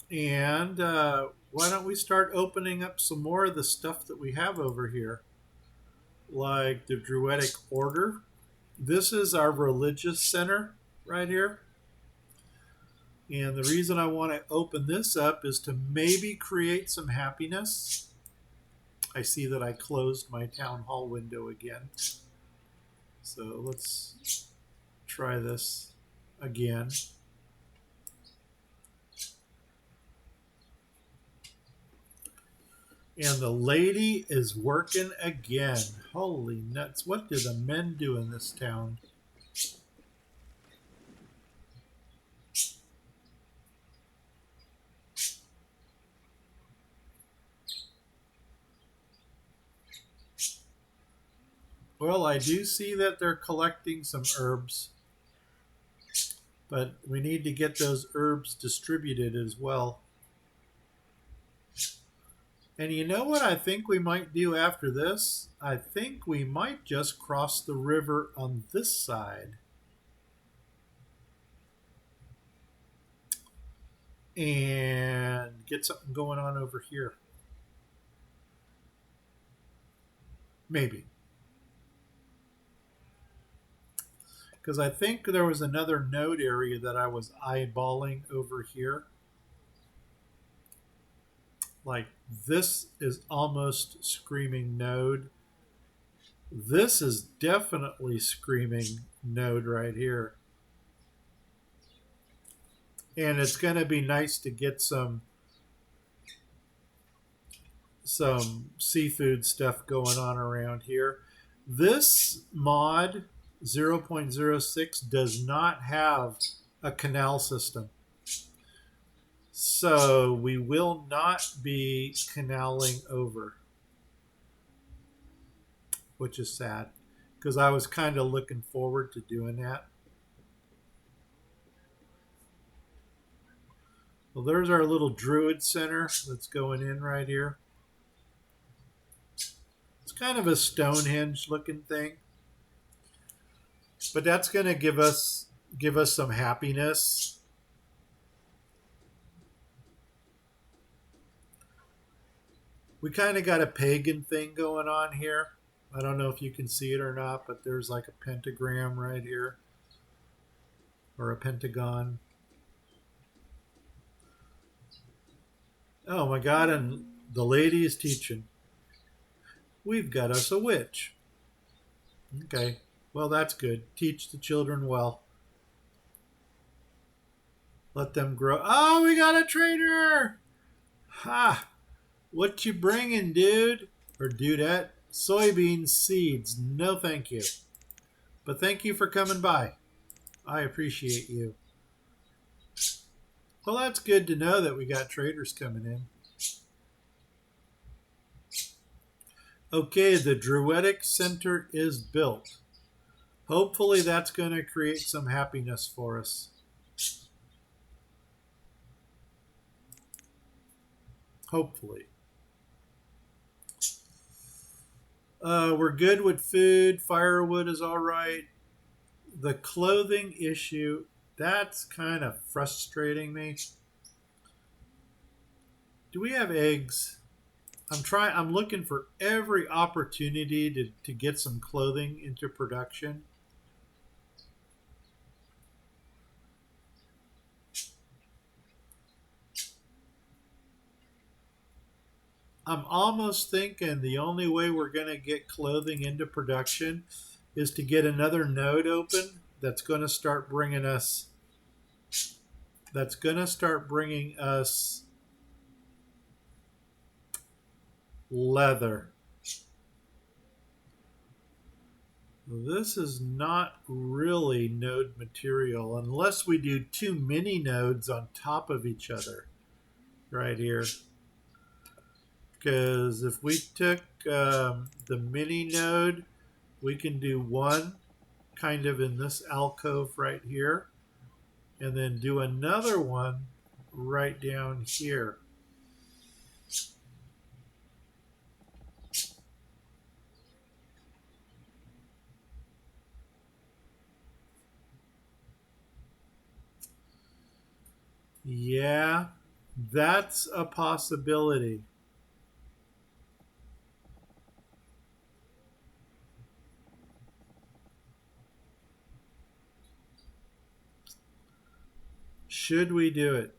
And why don't we start opening up some more of the stuff that we have over here? Like the Druidic Order. This is our religious center right here. And the reason I want to open this up is to maybe create some happiness. I see that I closed my town hall window again. So let's try this again. And the lady is working again. Holy nuts. What do the men do in this town? Well, I do see that they're collecting some herbs. But we need to get those herbs distributed as well. And you know what I think we might do after this? I think we might just cross the river on this side. And get something going on over here. Maybe. Because I think there was another node area that I was eyeballing over here. Like this is almost screaming node. This is definitely screaming node right here. And it's going to be nice to get some seafood stuff going on around here. This mod 0.06 does not have a canal system. So we will not be canaling over, which is sad because I was kind of looking forward to doing that. Well, there's our little druid center that's going in right here. It's kind of a Stonehenge looking thing. But that's going to give us some happiness. We kind of got a pagan thing going on here. I don't know if you can see it or not, but there's like a pentagram right here. Or a pentagon. Oh my God, and the lady is teaching. We've got us a witch. Okay, well that's good. Teach the children well. Let them grow. Oh, we got a trader! Ha! What you bringing, dude? Or dudette? Soybean seeds. No thank you. But thank you for coming by. I appreciate you. Well, that's good to know that we got traders coming in. Okay, the Druidic Center is built. Hopefully that's going to create some happiness for us. Hopefully. We're good with food. Firewood is all right. The clothing issue, that's kind of frustrating me. Do we have eggs? I'm looking for every opportunity to get some clothing into production. I'm almost thinking the only way we're going to get clothing into production is to get another node open that's going to start bringing us leather. This is not really node material unless we do too many nodes on top of each other right here. Because if we took the mini node, we can do one kind of in this alcove right here, and then do another one right down here. Yeah, that's a possibility. Should we do it?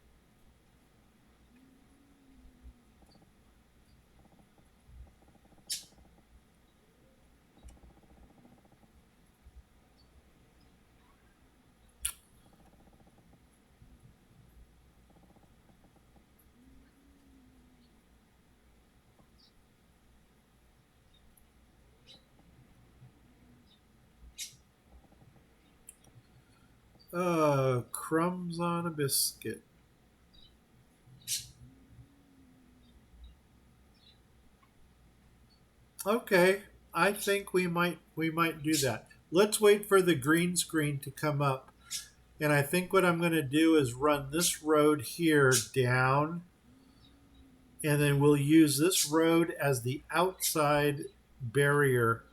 Crumbs on a biscuit. Okay, I think we might do that. Let's wait for the green screen to come up. And I think what I'm going to do is run this road here down, and then we'll use this road as the outside barrier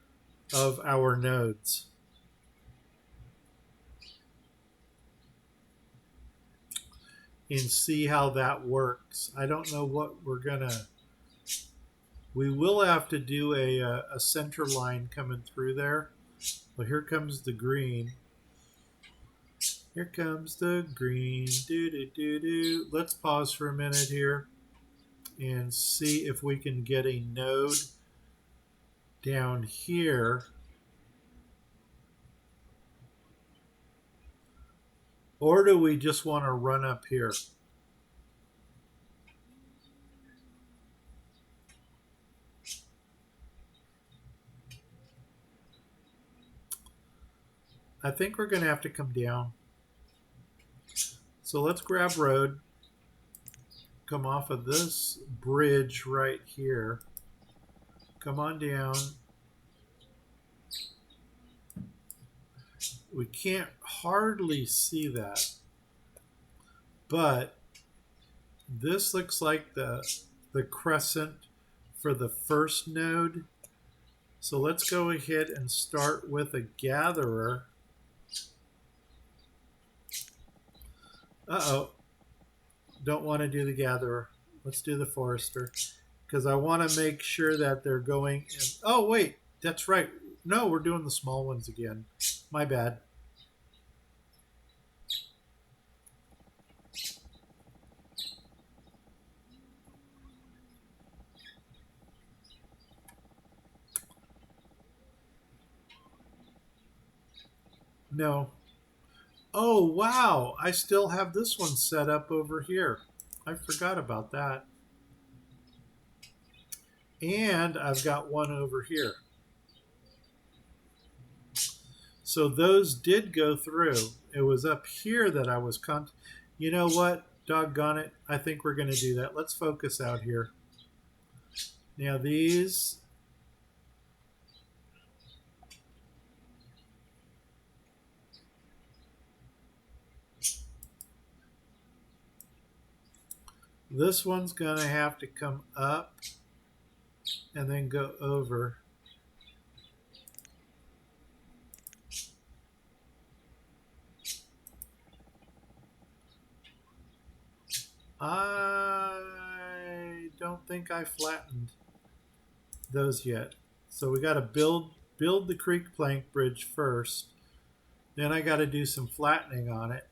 of our nodes and see how that works. I don't know what we're going to. We will have to do a center line coming through there. Well, here comes the green. Here comes the green. Do do do do. Let's pause for a minute here and see if we can get a node down here. Or do we just want to run up here? I think we're going to have to come down. So let's grab road, come off of this bridge right here, come on down. We can't hardly see that, but this looks like the crescent for the first node. So let's go ahead and start with a gatherer. Uh-oh, don't want to do the gatherer. Let's do the forester because I want to make sure that they're going in. Oh, wait, that's right. No, we're doing the small ones again. My bad. No. Oh, wow. I still have this one set up over here. I forgot about that. And I've got one over here. So those did go through. It was up here that I was You know what? Doggone it. I think we're going to do that. Let's focus out here. Now these. This one's going to have to come up and then go over. I don't think I flattened those yet. So we got to build the creek plank bridge first. Then I got to do some flattening on it.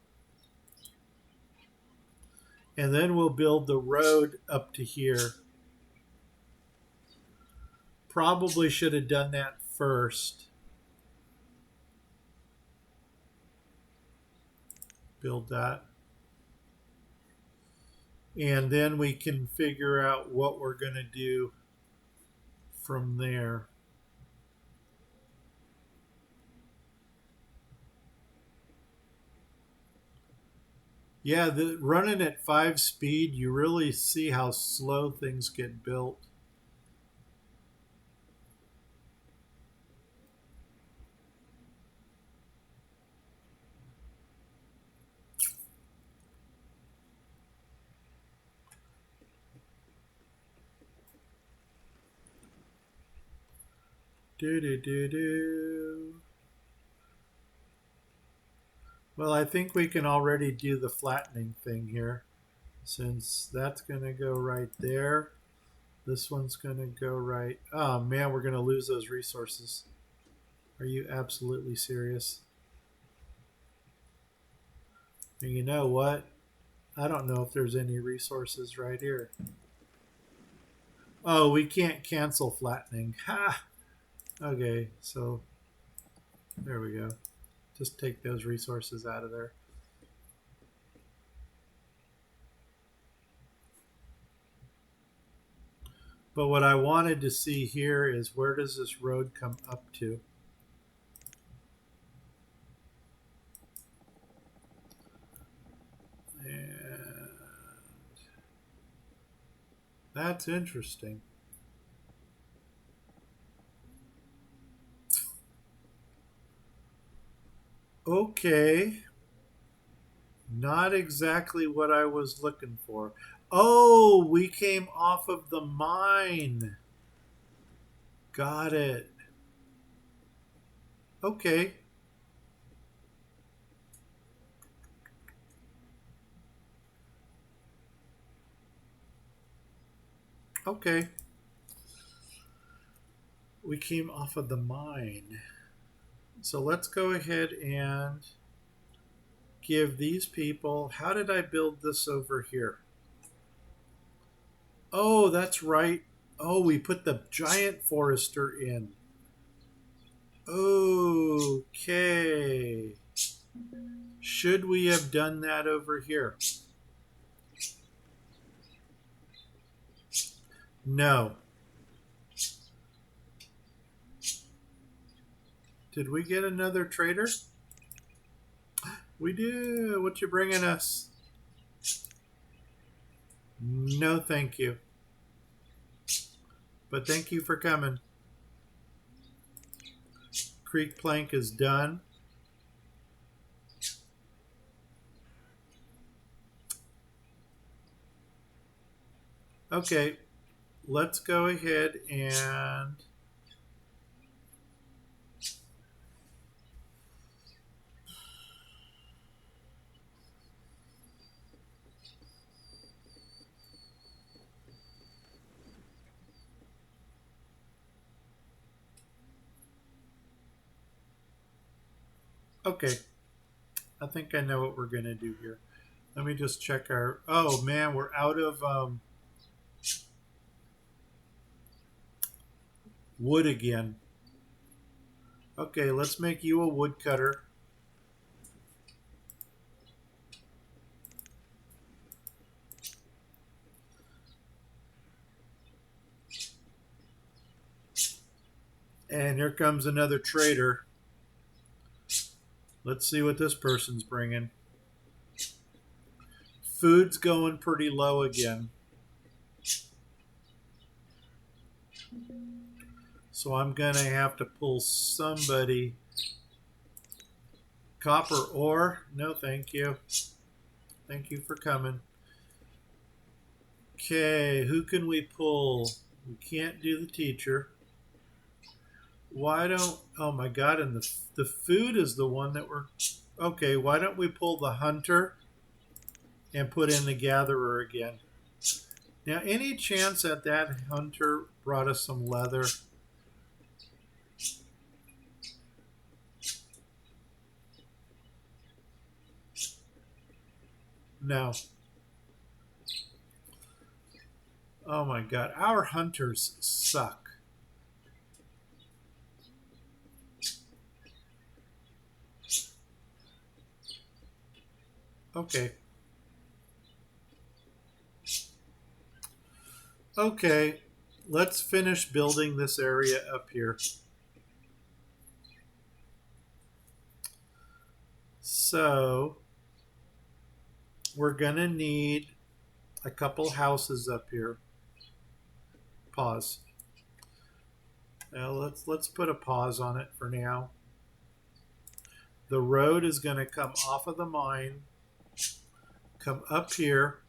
And then we'll build the road up to here. Probably should have done that first. Build that. And then we can figure out what we're going to do from there. Yeah, running at 5 speed, you really see how slow things get built. Do do do do. Well, I think we can already do the flattening thing here. Since that's going to go right there, this one's going to go right. Oh man, we're going to lose those resources. Are you absolutely serious? And you know what? I don't know if there's any resources right here. Oh, we can't cancel flattening. Ha! Okay, so there we go. Just take those resources out of there. But what I wanted to see here is where does this road come up to? And that's interesting. Okay. Not exactly what I was looking for. Oh, we came off of the mine. Got it. Okay. Okay. We came off of the mine. So let's go ahead and give these people. How did I build this over here? Oh, that's right. Oh, we put the giant forester in. Okay. Should we have done that over here? No. Did we get another trader? We do. What you bringing us? No, thank you. But thank you for coming. Creek plank is done. Okay, let's go ahead and okay. I think I know what we're gonna do here. Let me just check our. Oh man, we're out of wood again. Okay, let's make you a woodcutter. And here comes another trader. Let's see what this person's bringing. Food's going pretty low again. So I'm going to have to pull somebody. Copper ore? No, thank you. Thank you for coming. Okay, who can we pull? We can't do the teacher. Why don't... Oh my god, and the food is the one that we're... Okay, why don't we pull the hunter and put in the gatherer again? Now, any chance that hunter brought us some leather? No. Oh my god, our hunters suck. Okay. Okay, let's finish building this area up here. So, we're going to need a couple houses up here. Pause. Now let's put a pause on it for now. The road is going to come off of the mine, come up here,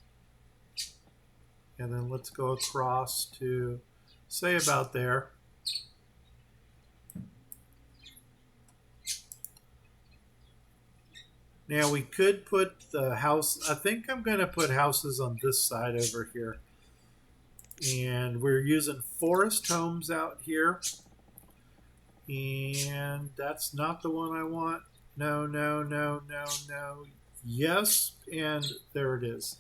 and then let's go across to, say, about there. Now we could put the house, I think I'm going to put houses on this side over here. And we're using forest homes out here. And that's not the one I want. No, no, no, no, no. Yes, and there it is.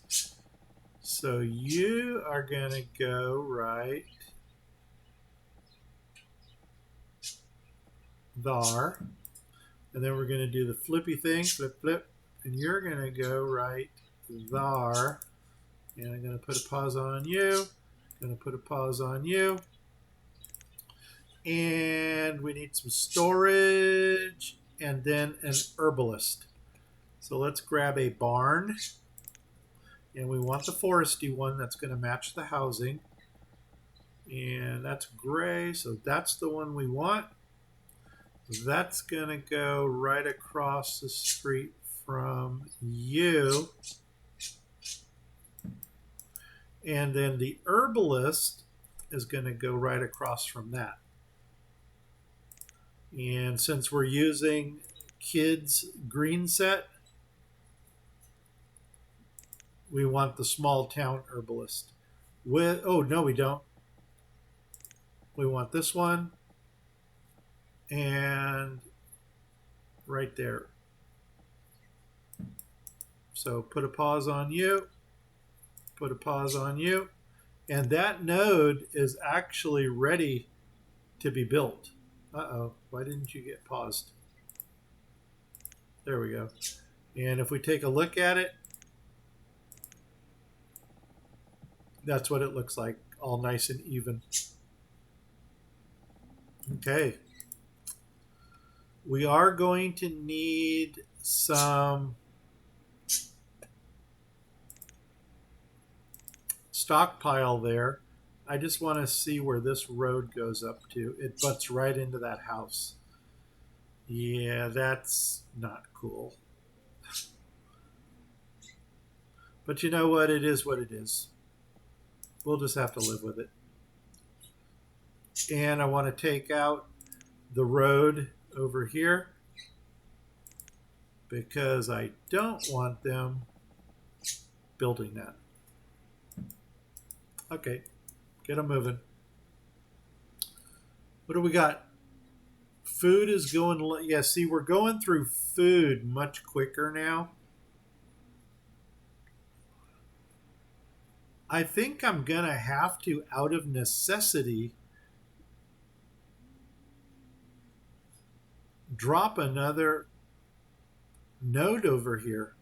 So you are going to go right there. And then we're going to do the flippy thing, flip, flip. And you're going to go right there. And I'm going to put a pause on you. Going to put a pause on you. And we need some storage and then an herbalist. So let's grab a barn. And we want the foresty one that's going to match the housing. And that's gray, so that's the one we want. That's going to go right across the street from you. And then the herbalist is going to go right across from that. And since we're using kids green set, we want the small town herbalist. With, oh, no, we don't. We want this one. And right there. So put a pause on you. Put a pause on you. And that node is actually ready to be built. Uh-oh, why didn't you get paused? There we go. And if we take a look at it, that's what it looks like, all nice and even. Okay. We are going to need some stockpile there. I just want to see where this road goes up to. It butts right into that house. Yeah, that's not cool. But you know what? It is what it is. We'll just have to live with it. And I want to take out the road over here because I don't want them building that. Okay, get them moving. What do we got? Food is going, yeah, see, we're going through food much quicker now. I think I'm going to have to, out of necessity, drop another node over here.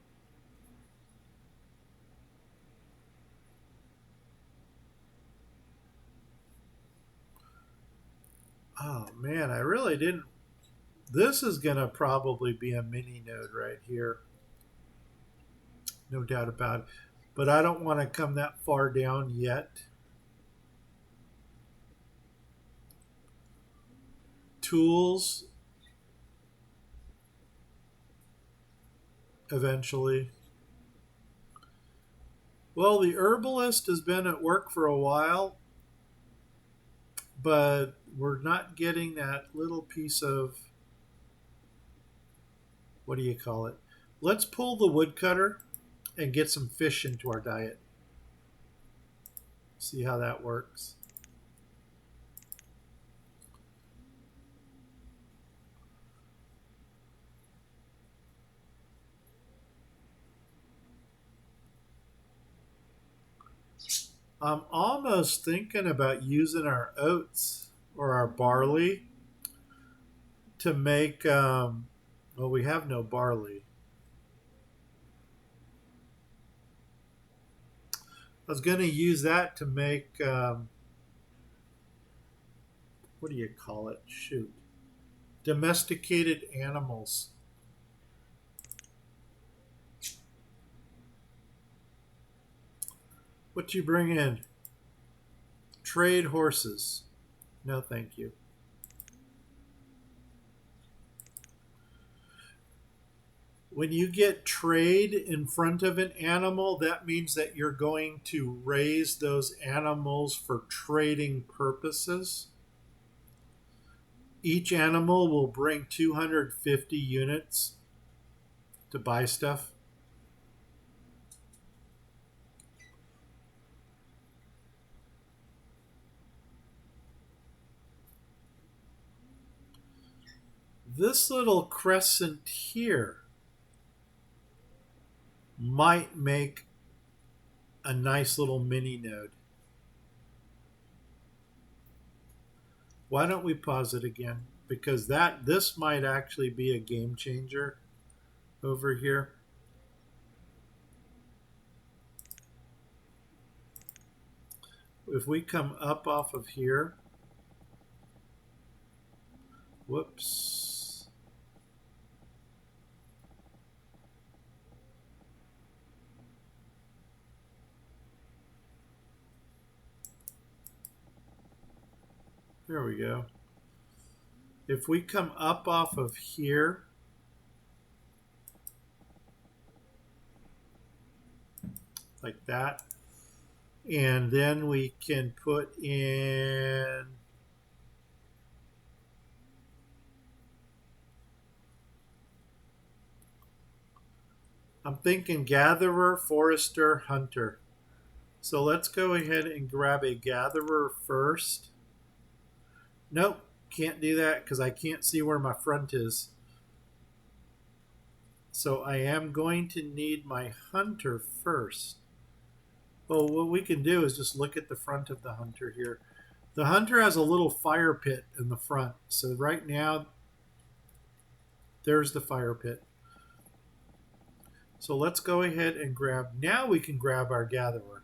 Oh man, I really didn't. This is going to probably be a mini node right here. No doubt about it. But I don't want to come that far down yet. Tools. Eventually. Well, the herbalist has been at work for a while, but we're not getting that little piece of, what do you call it? Let's pull the woodcutter and get some fish into our diet. See how that works. I'm almost thinking about using our oats or our barley to make, well, we have no barley. I was going to use that to make, what do you call it? Shoot. Domesticated animals. What you bring in? Trade horses. No, thank you. When you get trade in front of an animal, that means that you're going to raise those animals for trading purposes. Each animal will bring 250 units. to buy stuff. This little crescent here might make a nice little mini node. Why don't we pause it again? Because this might actually be a game changer over here. If we come up off of here, whoops. There we go. If we come up off of here, like that, and then we can put in I'm thinking gatherer, forester, hunter. So let's go ahead and grab a gatherer first. Nope, can't do that because I can't see where my front is. So I am going to need my hunter first. Well, what we can do is just look at the front of the hunter here. The hunter has a little fire pit in the front. So right now, there's the fire pit. So let's go ahead and now we can grab our gatherer.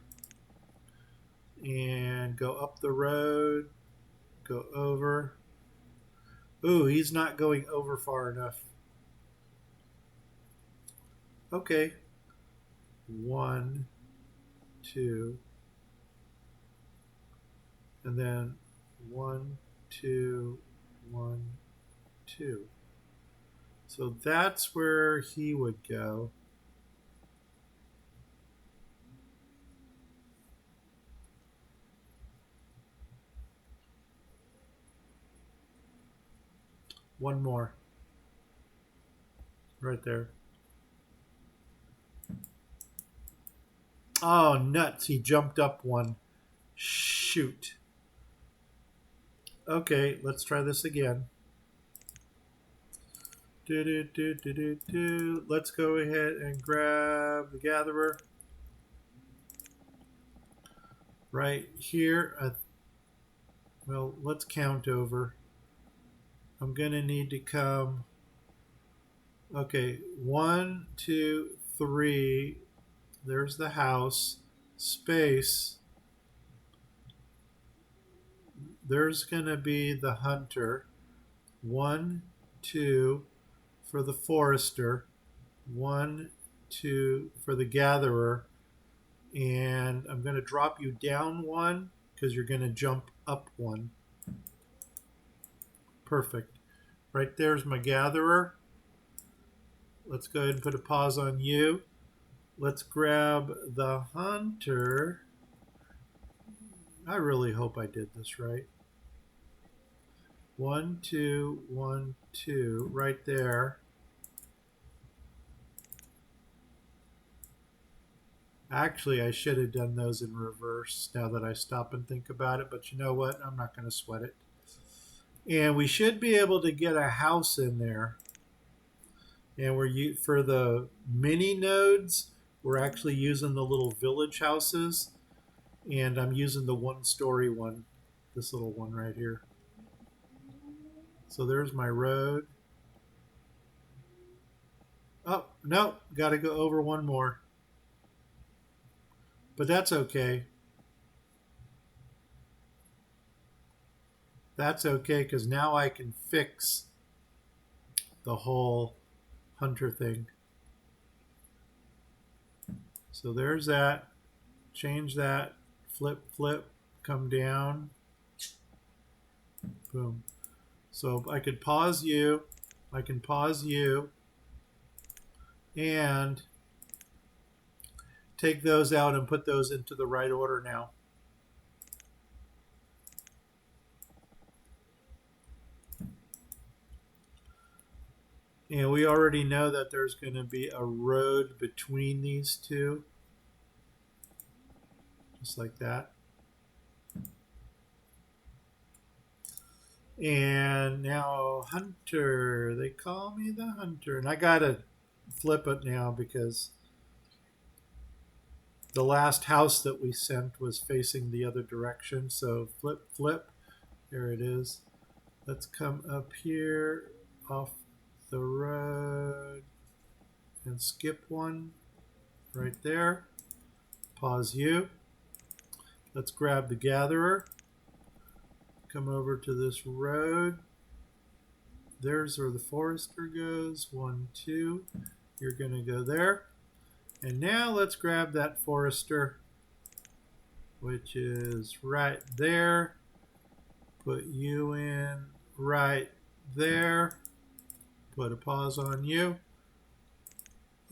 And go up the road, go over. Ooh, he's not going over far enough. Okay. 1, 2, and then 1, 2, 1, 2. So that's where he would go. One more. Right there. Oh, nuts. He jumped up one. Shoot. Okay, let's try this again. Let's go ahead and grab the gatherer. Right here. Well, let's count over. I'm going to need to come. Okay, 1, 2, 3. There's the house. Space. There's going to be the hunter. 1, 2 for the forester. 1, 2 for the gatherer. And I'm going to drop you down 1 because you're going to jump up 1. Perfect. Right there's my gatherer. Let's go ahead and put a pause on you. Let's grab the hunter. I really hope I did this right. 1, 2, 1, 2, right there. Actually, I should have done those in reverse now that I stop and think about it, but you know what? I'm not going to sweat it. And we should be able to get a house in there. And for the mini nodes, we're actually using the little village houses. And I'm using the 1-story one, this little one right here. So there's my road. Oh, no, got to go over one more. But that's okay. That's okay because now I can fix the whole hunter thing. So there's that. Change that. Flip, flip, come down. Boom. So I could pause you. I can pause you. And take those out and put those into the right order now. And we already know that there's going to be a road between these two, just like that. And now Hunter, they call me the Hunter. And I got to flip it now because the last house that we sent was facing the other direction. So flip, flip. There it is. Let's come up here off the road and skip one right there. Pause you. Let's grab the gatherer. Come over to this road. There's where the forester goes. 1, 2. You're going to go there. And now let's grab that forester, which is right there. Put you in right there. Put a pause on you.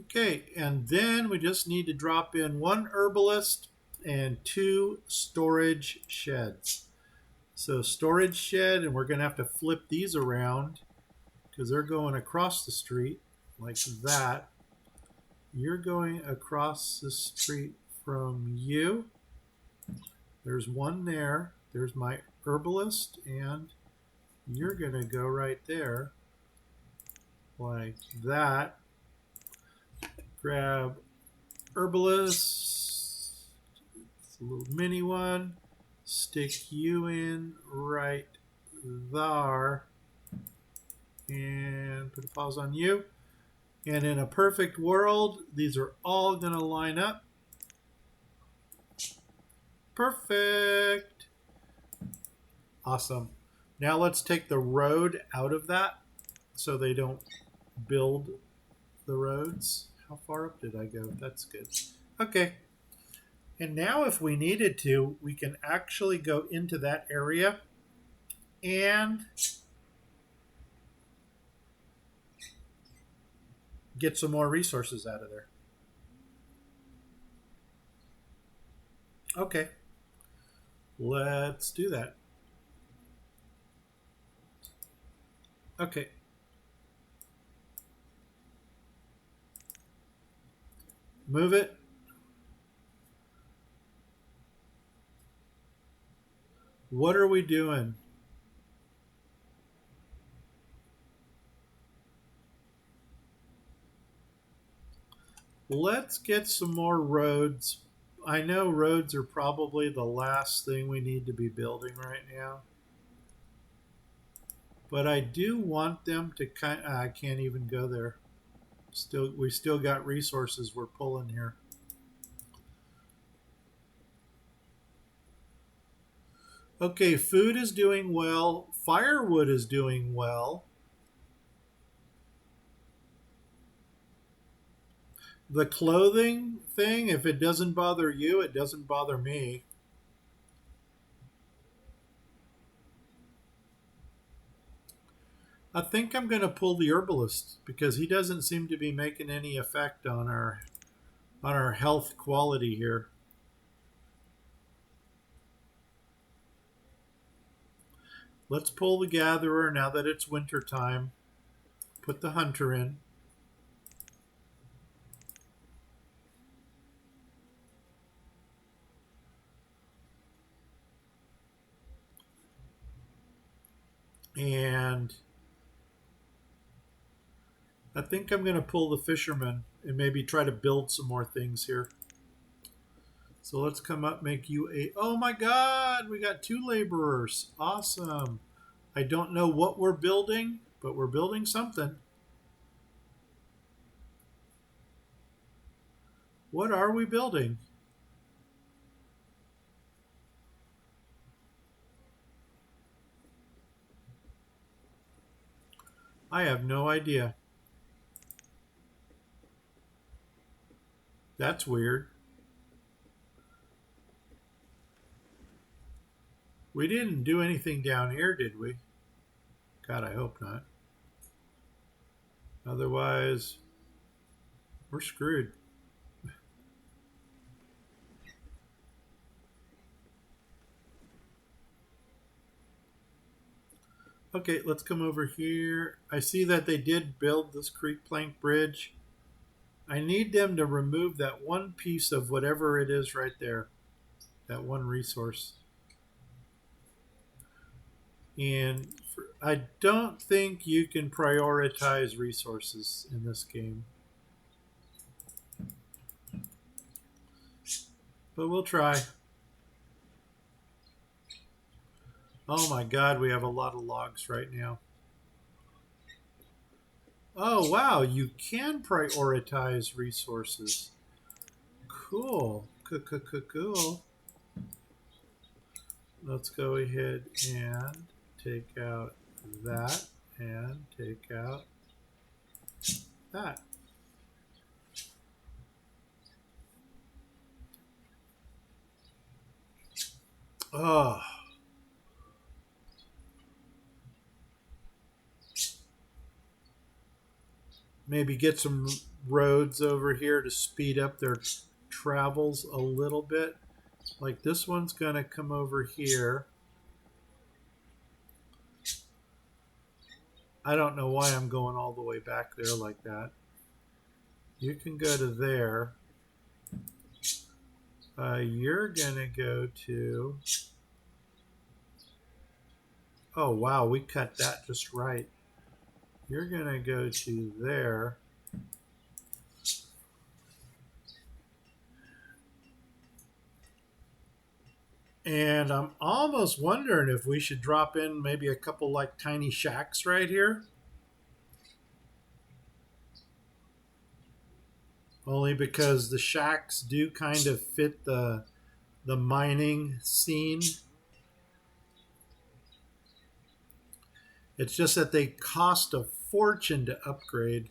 Okay, and then we just need to drop in 1 herbalist and 2 storage sheds. So storage shed, and we're going to have to flip these around because they're going across the street like that. You're going across the street from you. There's one there. There's my herbalist, and you're going to go right there like that. Grab herbalist. It's a little mini one. Stick you in right there. And put a pause on you. And in a perfect world, these are all going to line up. Perfect. Awesome. Now let's take the road out of that so they don't build the roads. How far up did I go? That's good. Okay. And now if we needed to, we can actually go into that area and get some more resources out of there. Okay. Let's do that. Okay. Move it. What are we doing? Let's get some more roads. I know roads are probably the last thing we need to be building right now. But I do want them to I can't even go there. We still got resources we're pulling here. Okay, food is doing well. Firewood is doing well. The clothing thing, if it doesn't bother you, it doesn't bother me. I think I'm going to pull the herbalist because he doesn't seem to be making any effect on our health quality here. Let's pull the gatherer now that it's winter time. Put the hunter in. And I think I'm going to pull the fisherman and maybe try to build some more things here. So let's come up, make you a... Oh my God, we got 2 laborers. Awesome. I don't know what we're building, but we're building something. What are we building? I have no idea. That's weird. We didn't do anything down here, did we? God, I hope not. Otherwise, we're screwed. Okay, let's come over here. I see that they did build this creek plank bridge. I need them to remove that one piece of whatever it is right there, that one resource. And I don't think you can prioritize resources in this game, but we'll try. Oh my god, we have a lot of logs right now. Oh wow, you can prioritize resources. Cool. Cool. Let's go ahead and take out that and take out that. Oh, maybe get some roads over here to speed up their travels a little bit. Like this one's going to come over here. I don't know why I'm going all the way back there like that. You can go to there. You're going to go to. Oh, wow, we cut that just right. You're going to go to there. And I'm almost wondering if we should drop in maybe a couple like tiny shacks right here. Only because the shacks do kind of fit the mining scene. It's just that they cost a fortune to upgrade.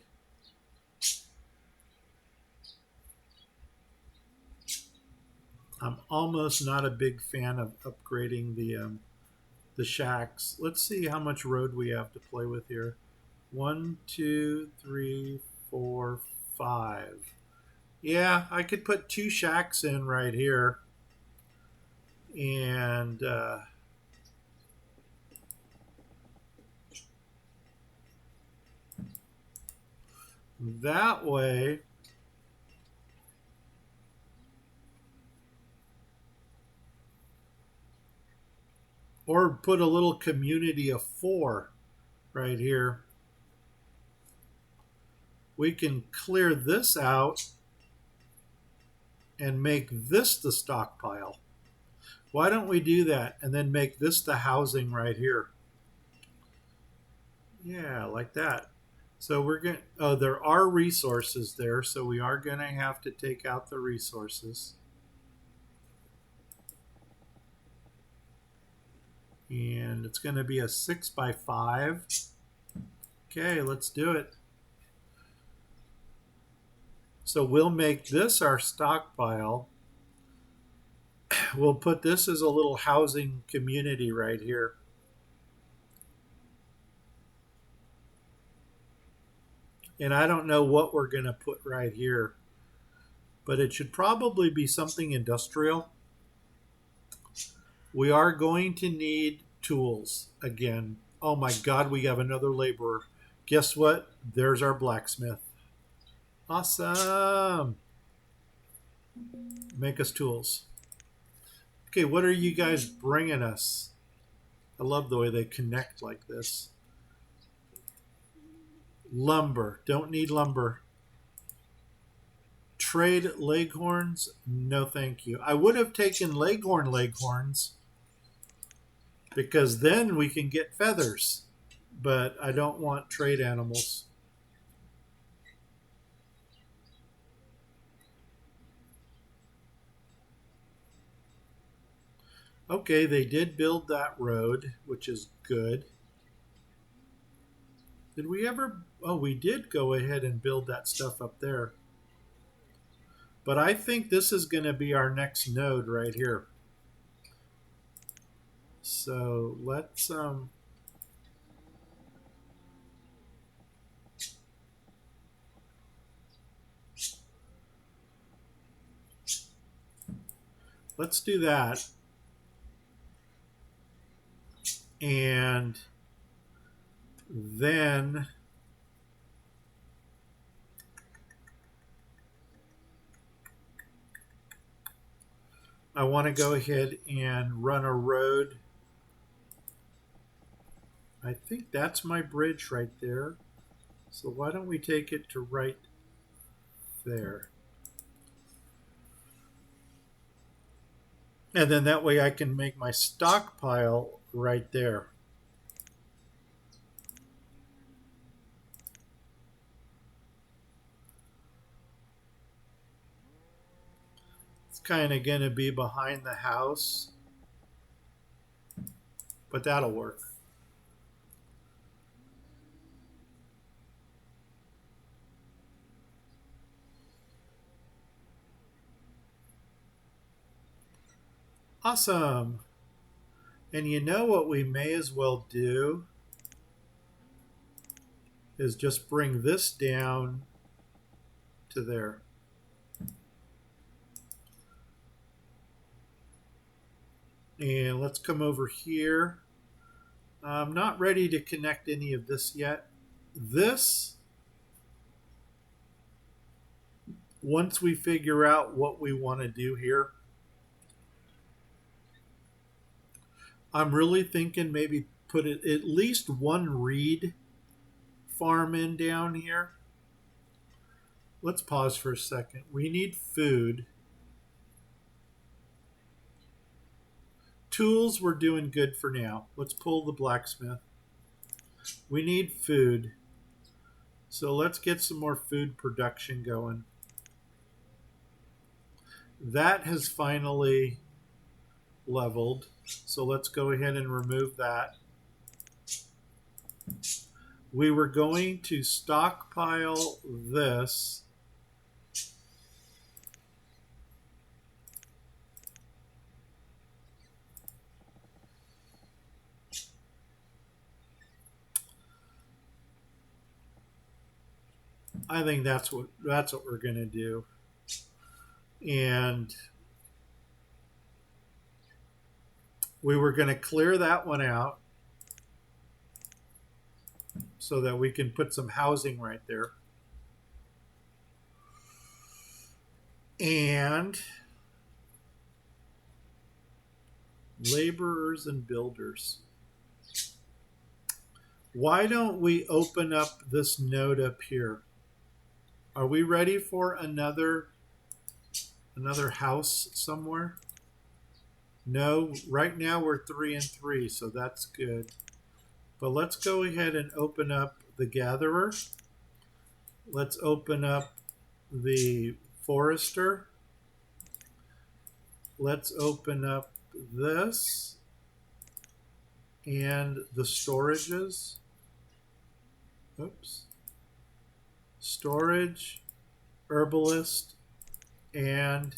I'm almost not a big fan of upgrading the shacks. Let's see how much road we have to play with here. 1, 2, 3, 4, 5. Yeah, I could put 2 shacks in right here. And that way, or put a little community of 4 right here. We can clear this out and make this the stockpile. Why don't we do that and then make this the housing right here? Yeah, like that. So we're going to, oh, there are resources there, so we are going to have to take out the resources. And it's going to be a 6 by 5. Okay, let's do it. So we'll make this our stockpile. We'll put this as a little housing community right here. And I don't know what we're going to put right here, but it should probably be something industrial. We are going to need tools again. Oh my God, we have another laborer. Guess what? There's our blacksmith. Awesome. Make us tools. Okay, what are you guys bringing us? I love the way they connect like this. Lumber. Don't need lumber. Trade leghorns? No, thank you. I would have taken leghorns because then we can get feathers, but I don't want trade animals. Okay, they did build that road, which is good. Did we ever? Oh, we did go ahead and build that stuff up there. But I think this is going to be our next node right here. So let's do that. And Then I want to go ahead and run a road. I think that's my bridge right there. So why don't we take it to right there? And then that way I can make my stockpile right there. It's kind of going to be behind the house, but that'll work. Awesome. And you know what we may as well do is just bring this down to there. And let's come over here. I'm not ready to connect any of this yet. This, once we figure out what we want to do here, I'm really thinking maybe put it at least one reed farm in down here. Let's pause for a second. We need food. Tools, we're doing good for now. Let's pull the blacksmith. We need food. So let's get some more food production going. That has finally leveled. So let's go ahead and remove that. We were going to stockpile this. I think that's what we're going to do. And we were going to clear that one out so that we can put some housing right there. And laborers and builders. Why don't we open up this node up here? Are we ready for another house somewhere? No, right now we're 3 and 3, so that's good. But let's go ahead and open up the gatherer. Let's open up the forester. Let's open up this and the storages. Oops. Storage, herbalist, and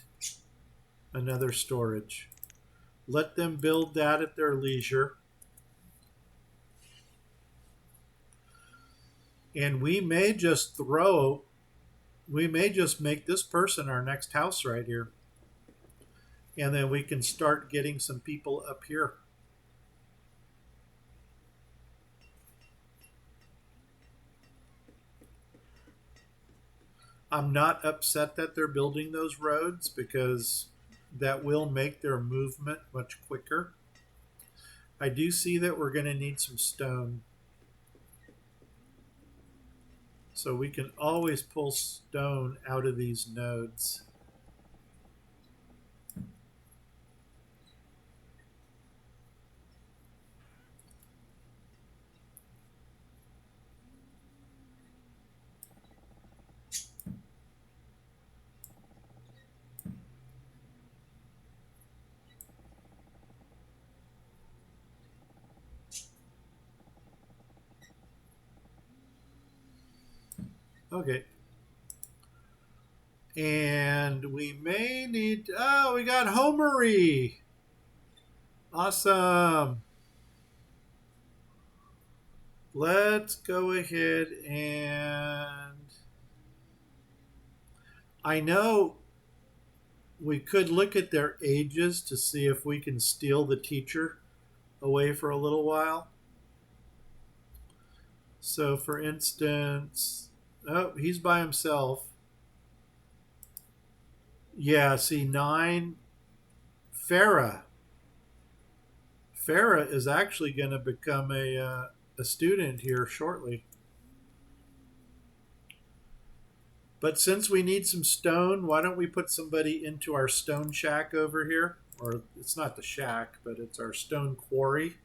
another storage. Let them build that at their leisure. And we may just make this person our next house right here. And then we can start getting some people up here. I'm not upset that they're building those roads because that will make their movement much quicker. I do see that we're going to need some stone. So we can always pull stone out of these nodes. Okay. And we may need, oh, we got Homery. Awesome. Let's go ahead and, I know we could look at their ages to see if we can steal the teacher away for a little while. So, for instance, oh, he's by himself. Yeah, see, 9. Farah. Farah is actually going to become a student here shortly. But since we need some stone, why don't we put somebody into our stone shack over here? Or it's not the shack, but it's our stone quarry.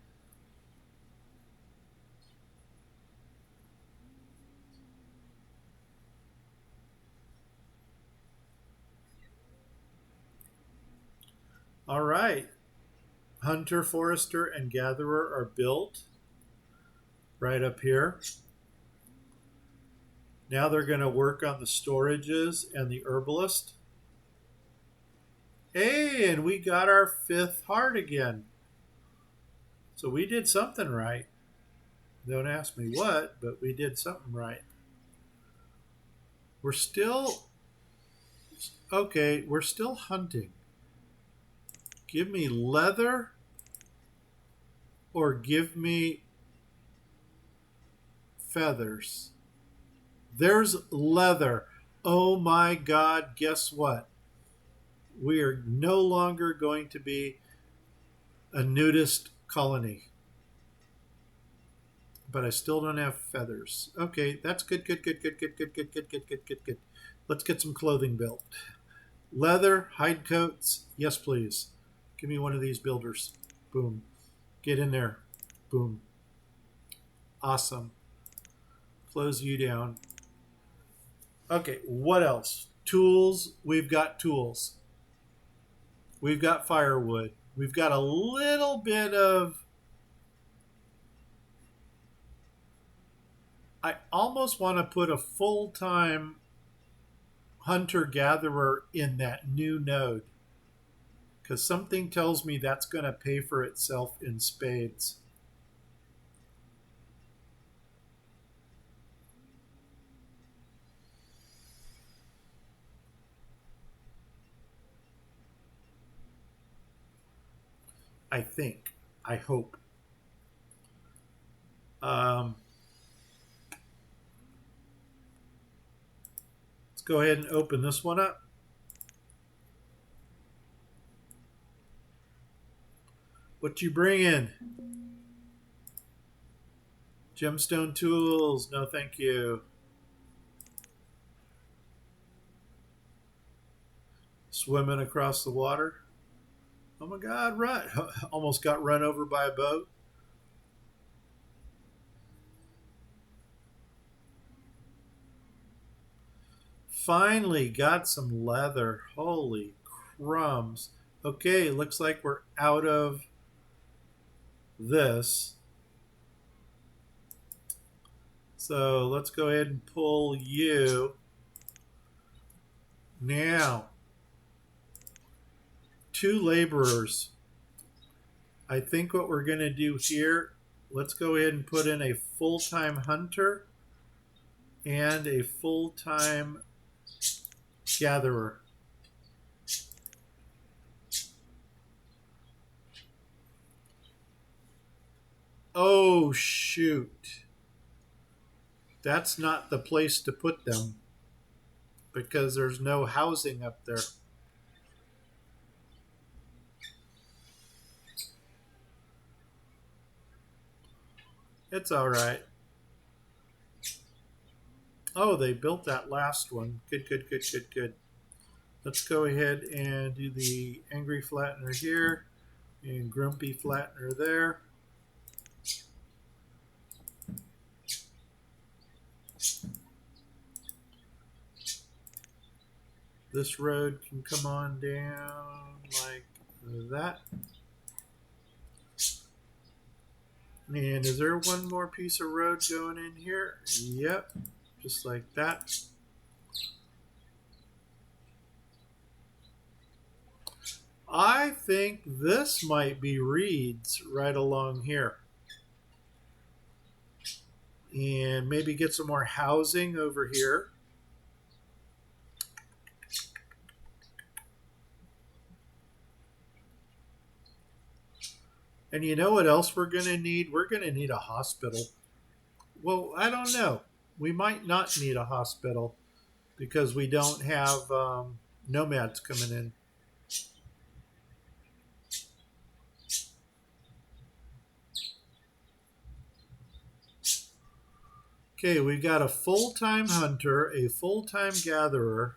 All right. Hunter, forester, and gatherer are built right up here. Now they're going to work on the storages and the herbalist. Hey, and we got our 5th heart again. So we did something right. Don't ask me what, but we did something right. We're still okay. We're still hunting. Give me leather or give me feathers. There's leather. Oh my God, guess what? We are no longer going to be a nudist colony. But I still don't have feathers. Okay, that's good, good, good, good, good, good, good, good, good, good, good, good. Let's get some clothing built. Leather, hide coats. Yes, please. Give me one of these builders. Boom. Get in there. Boom. Awesome. Close you down. Okay, what else? Tools. We've got tools. We've got firewood. We've got a little bit of. I almost want to put a full time hunter gatherer in that new node because something tells me that's going to pay for itself in spades. I think. I hope. Um, let's go ahead and open this one up. What you bring in? Gemstone tools. No, thank you. Swimming across the water. Oh my God, run. Almost got run over by a boat. Finally got some leather. Holy crumbs. Okay, looks like we're out of this. So let's go ahead and pull you. Now, 2 laborers. I think what we're going to do here, let's go ahead and put in a full-time hunter and a full-time gatherer. Oh, shoot. That's not the place to put them because there's no housing up there. It's all right. Oh, they built that last one. Good, good, good, good, good. Let's go ahead and do the angry flattener here and grumpy flattener there. This road can come on down like that. And is there one more piece of road going in here? Yep, just like that. I think this might be reeds right along here. And maybe get some more housing over here. And you know what else we're going to need? We're going to need a hospital. Well, I don't know. We might not need a hospital because we don't have nomads coming in. Okay, we've got a full time hunter, a full time gatherer.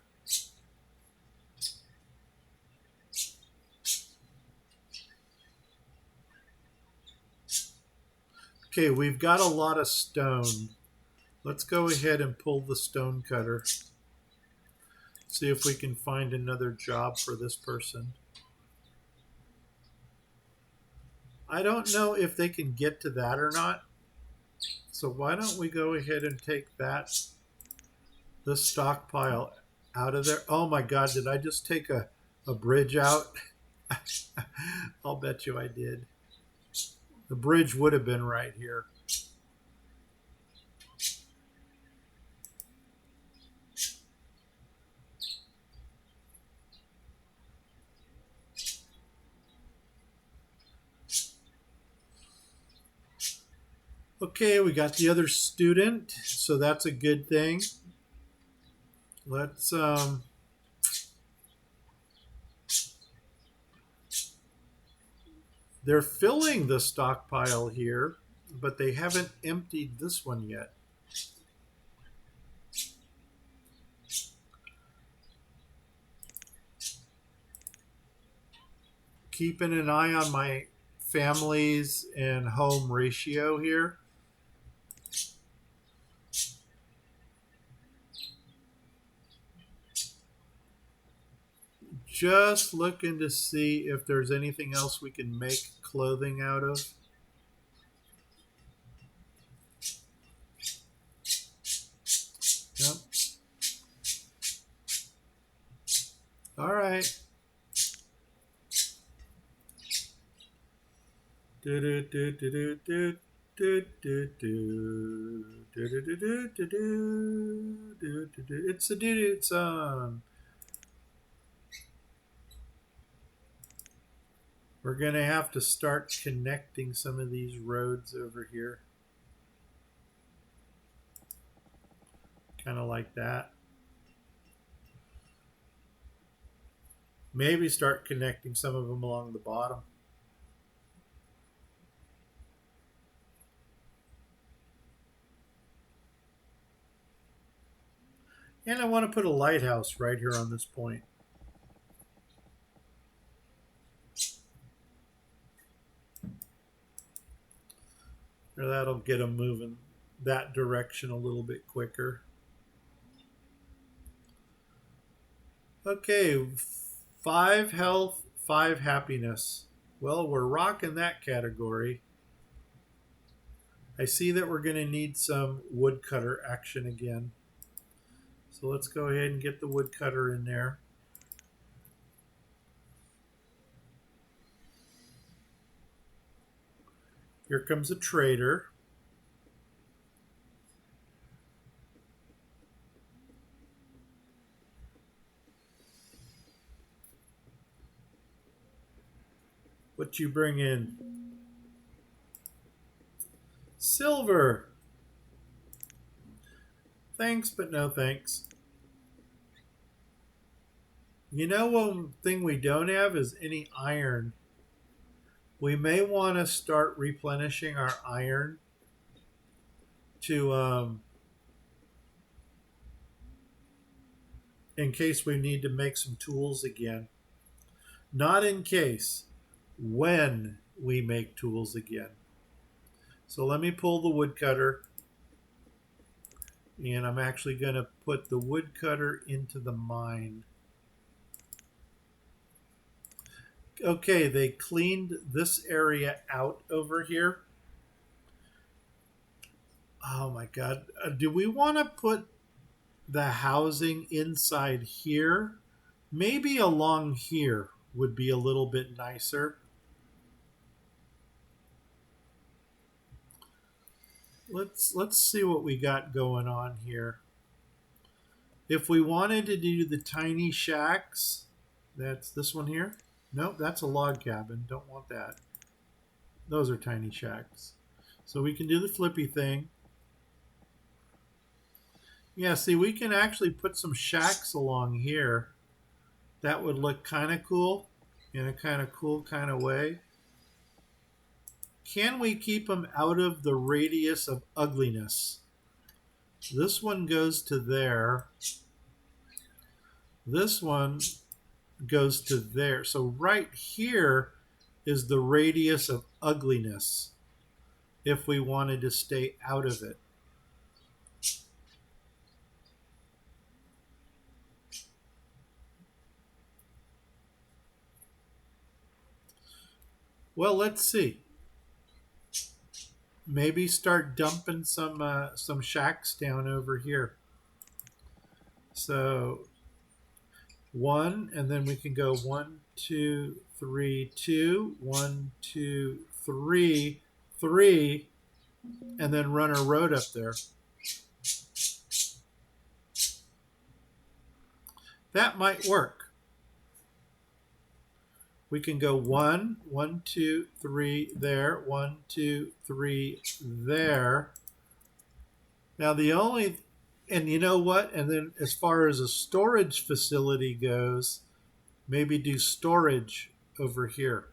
Okay, we've got a lot of stone. Let's go ahead and pull the stone cutter. See if we can find another job for this person. I don't know if they can get to that or not. So why don't we go ahead and take the stockpile out of there? Oh my God, did I just take a bridge out? I'll bet you I did. The bridge would have been right here. Okay, we got the other student, so that's a good thing. Let's they're filling the stockpile here, but they haven't emptied this one yet. Keeping an eye on my families and home ratio here. Just looking to see if there's anything else we can make clothing out of. Yep. All right. It's a dude song. We're going to have to start connecting some of these roads over here. Kind of like that. Maybe start connecting some of them along the bottom. And I want to put a lighthouse right here on this point. Or that'll get them moving that direction a little bit quicker. Okay, 5 health, 5 happiness. Well, we're rocking that category. I see that we're going to need some woodcutter action again. So let's go ahead and get the woodcutter in there. Here comes a trader. What you bring in? Silver. Thanks, but no thanks. You know, one thing we don't have is any iron. We may want to start replenishing our iron to in case we need to make some tools again. Not in case, when we make tools again. So let me pull the woodcutter, and I'm actually going to put the woodcutter into the mine. Okay, they cleaned this area out over here. Oh my God. Do we want to put the housing inside here? Maybe along here would be a little bit nicer. Let's see what we got going on here. If we wanted to do the tiny shacks, that's this one here. Nope, that's a log cabin. Don't want that. Those are tiny shacks. So we can do the flippy thing. Yeah, see, we can actually put some shacks along here. That would look kind of cool in a kind of cool kind of way. Can we keep them out of the radius of ugliness? This one goes to there. This one goes to there. So right here is the radius of ugliness if we wanted to stay out of it. Well, let's see. Maybe start dumping some shacks down over here. So one, and then we can go 1, 2, 3, 2, 1, 2, 3, 3, and then run a road up there. That might work. We can go 1, 1, 2, 3 there, 1, 2, 3 there. Now the only, and you know what? And then as far as a storage facility goes, maybe do storage over here.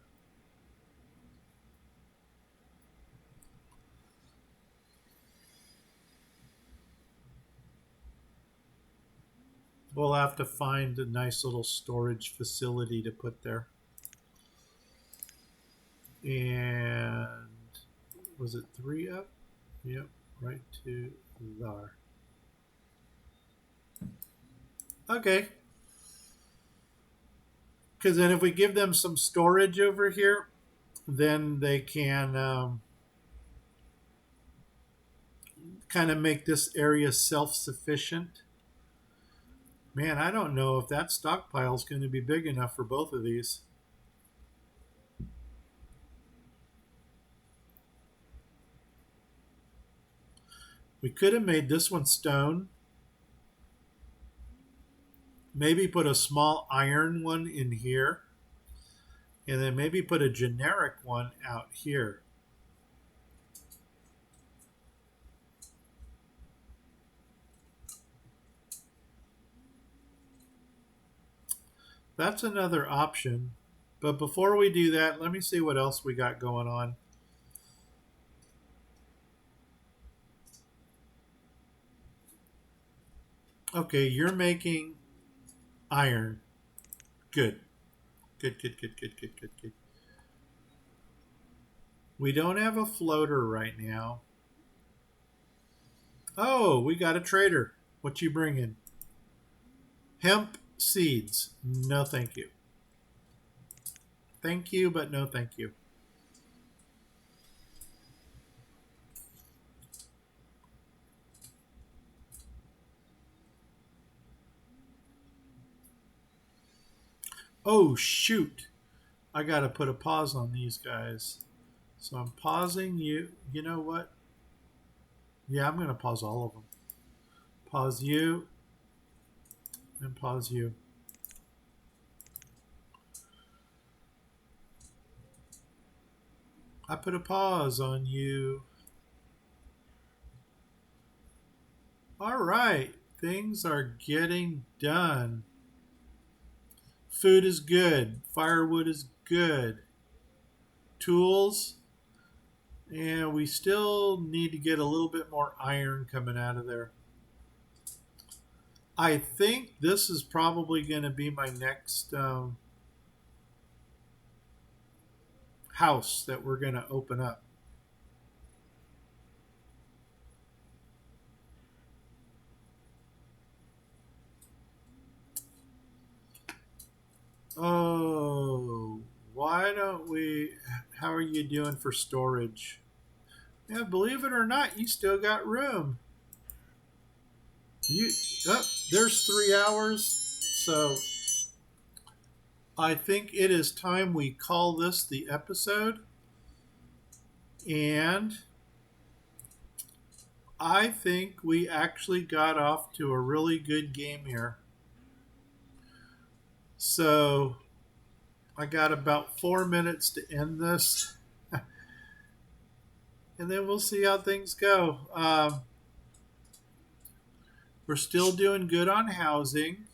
We'll have to find a nice little storage facility to put there. And was it 3 up? Yep, right to there. Okay. Because then if we give them some storage over here, then they can kind of make this area self-sufficient. Man, I don't know if that stockpile is going to be big enough for both of these. We could have made this one stone. Maybe put a small iron one in here. And then maybe put a generic one out here. That's another option. But before we do that, let me see what else we got going on. Okay, you're making iron. Good. Good, good, good, good, good, good, good. We don't have a floater right now. Oh, we got a trader. What you bringing? Hemp seeds. No, thank you. Thank you, but no thank you. Oh, shoot. I got to put a pause on these guys. So I'm pausing you. You know what? Yeah, I'm going to pause all of them. Pause you and pause you. I put a pause on you. All right. Things are getting done. Food is good. Firewood is good. Tools. And we still need to get a little bit more iron coming out of there. I think this is probably going to be my next house that we're going to open up. Oh, why don't we? How are you doing for storage? Yeah, believe it or not, you still got room. You, oh, there's 3 hours. So I think it is time we call this the episode. And I think we actually got off to a really good game here. So I got about 4 minutes to end this. And then we'll see how things go. We're still doing good on housing.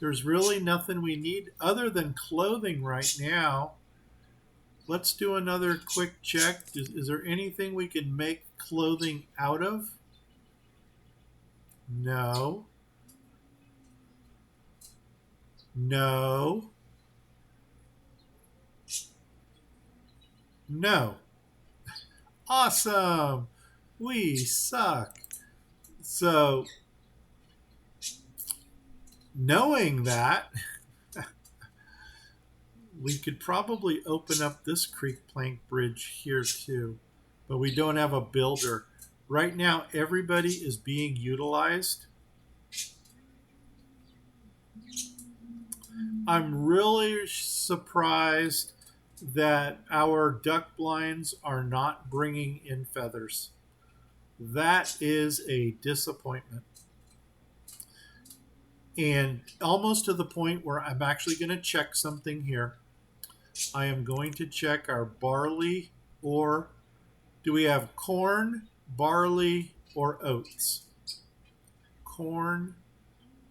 There's really nothing we need other than clothing right now. Let's do another quick check. Is there anything we can make clothing out of? No. No. No. Awesome. We suck. So, knowing that, we could probably open up this creek plank bridge here too, but we don't have a builder. Right now, everybody is being utilized. I'm really surprised that our duck blinds are not bringing in feathers. That is a disappointment. And almost to the point where I'm actually going to check something here. I am going to check our barley, or do we have corn, barley, or oats? Corn,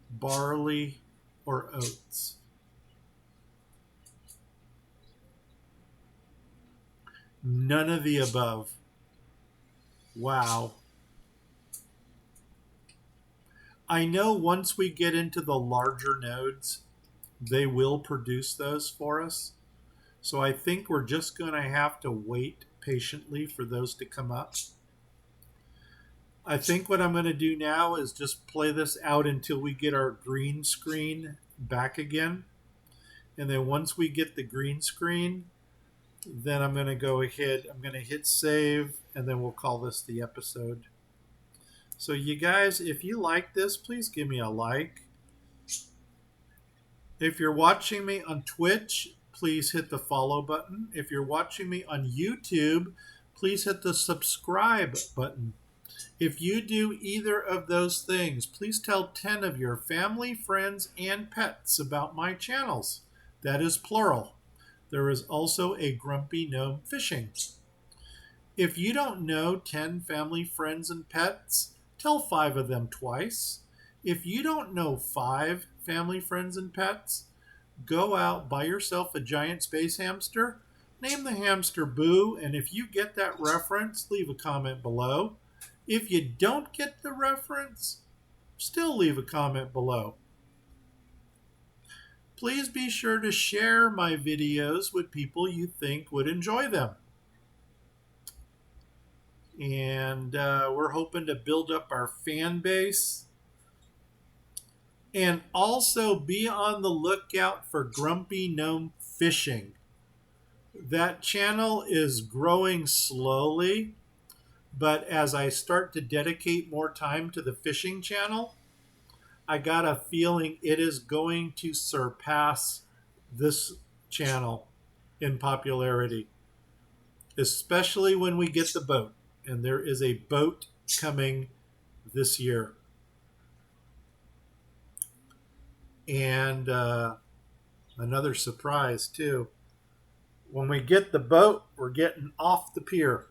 barley, or oats? None of the above. Wow. I know once we get into the larger nodes, they will produce those for us. So I think we're just going to have to wait patiently for those to come up. I think what I'm going to do now is just play this out until we get our green screen back again. And then once we get the green screen, then I'm going to go ahead, I'm going to hit save, and then we'll call this the episode. So you guys, if you like this, please give me a like. If you're watching me on Twitch, please hit the follow button. If you're watching me on YouTube, please hit the subscribe button. If you do either of those things, please tell 10 of your family, friends, and pets about my channels. That is plural. There is also a Grumpy Gnome Fishing. If you don't know 10 family, friends, and pets, tell 5 of them twice. If you don't know 5 family, friends, and pets, go out, buy yourself a giant space hamster, name the hamster Boo, and if you get that reference, leave a comment below. If you don't get the reference, still leave a comment below. Please be sure to share my videos with people you think would enjoy them. And we're hoping to build up our fan base. And also be on the lookout for Grumpy Gnome Fishing. That channel is growing slowly, but as I start to dedicate more time to the fishing channel, I got a feeling it is going to surpass this channel in popularity, especially when we get the boat. And there is a boat coming this year. And another surprise, too. When we get the boat, we're getting off the pier.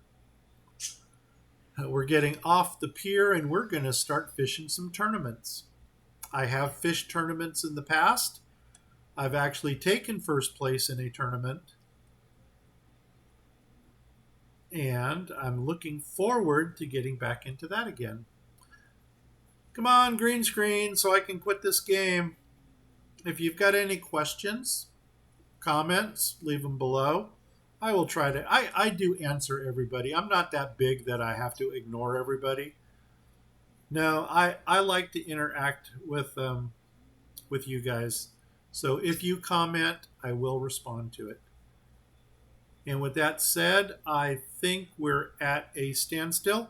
We're getting off the pier and we're going to start fishing some tournaments. I have fished tournaments in the past. I've actually taken first place in a tournament. And I'm looking forward to getting back into that again. Come on, green screen, so I can quit this game. If you've got any questions, comments, leave them below. I will try to, I do answer everybody. I'm not that big that I have to ignore everybody. No, I like to interact with you guys. So if you comment, I will respond to it. And with that said, I think we're at a standstill.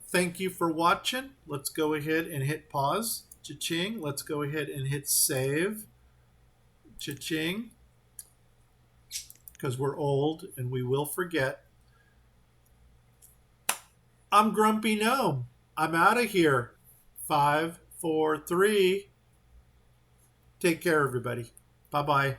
Thank you for watching. Let's go ahead and hit pause. Cha-ching. Let's go ahead and hit save. Cha-ching. Because we're old and we will forget. I'm Grumpy Gnome. I'm out of here. 5, 4, 3. Take care, everybody. Bye-bye.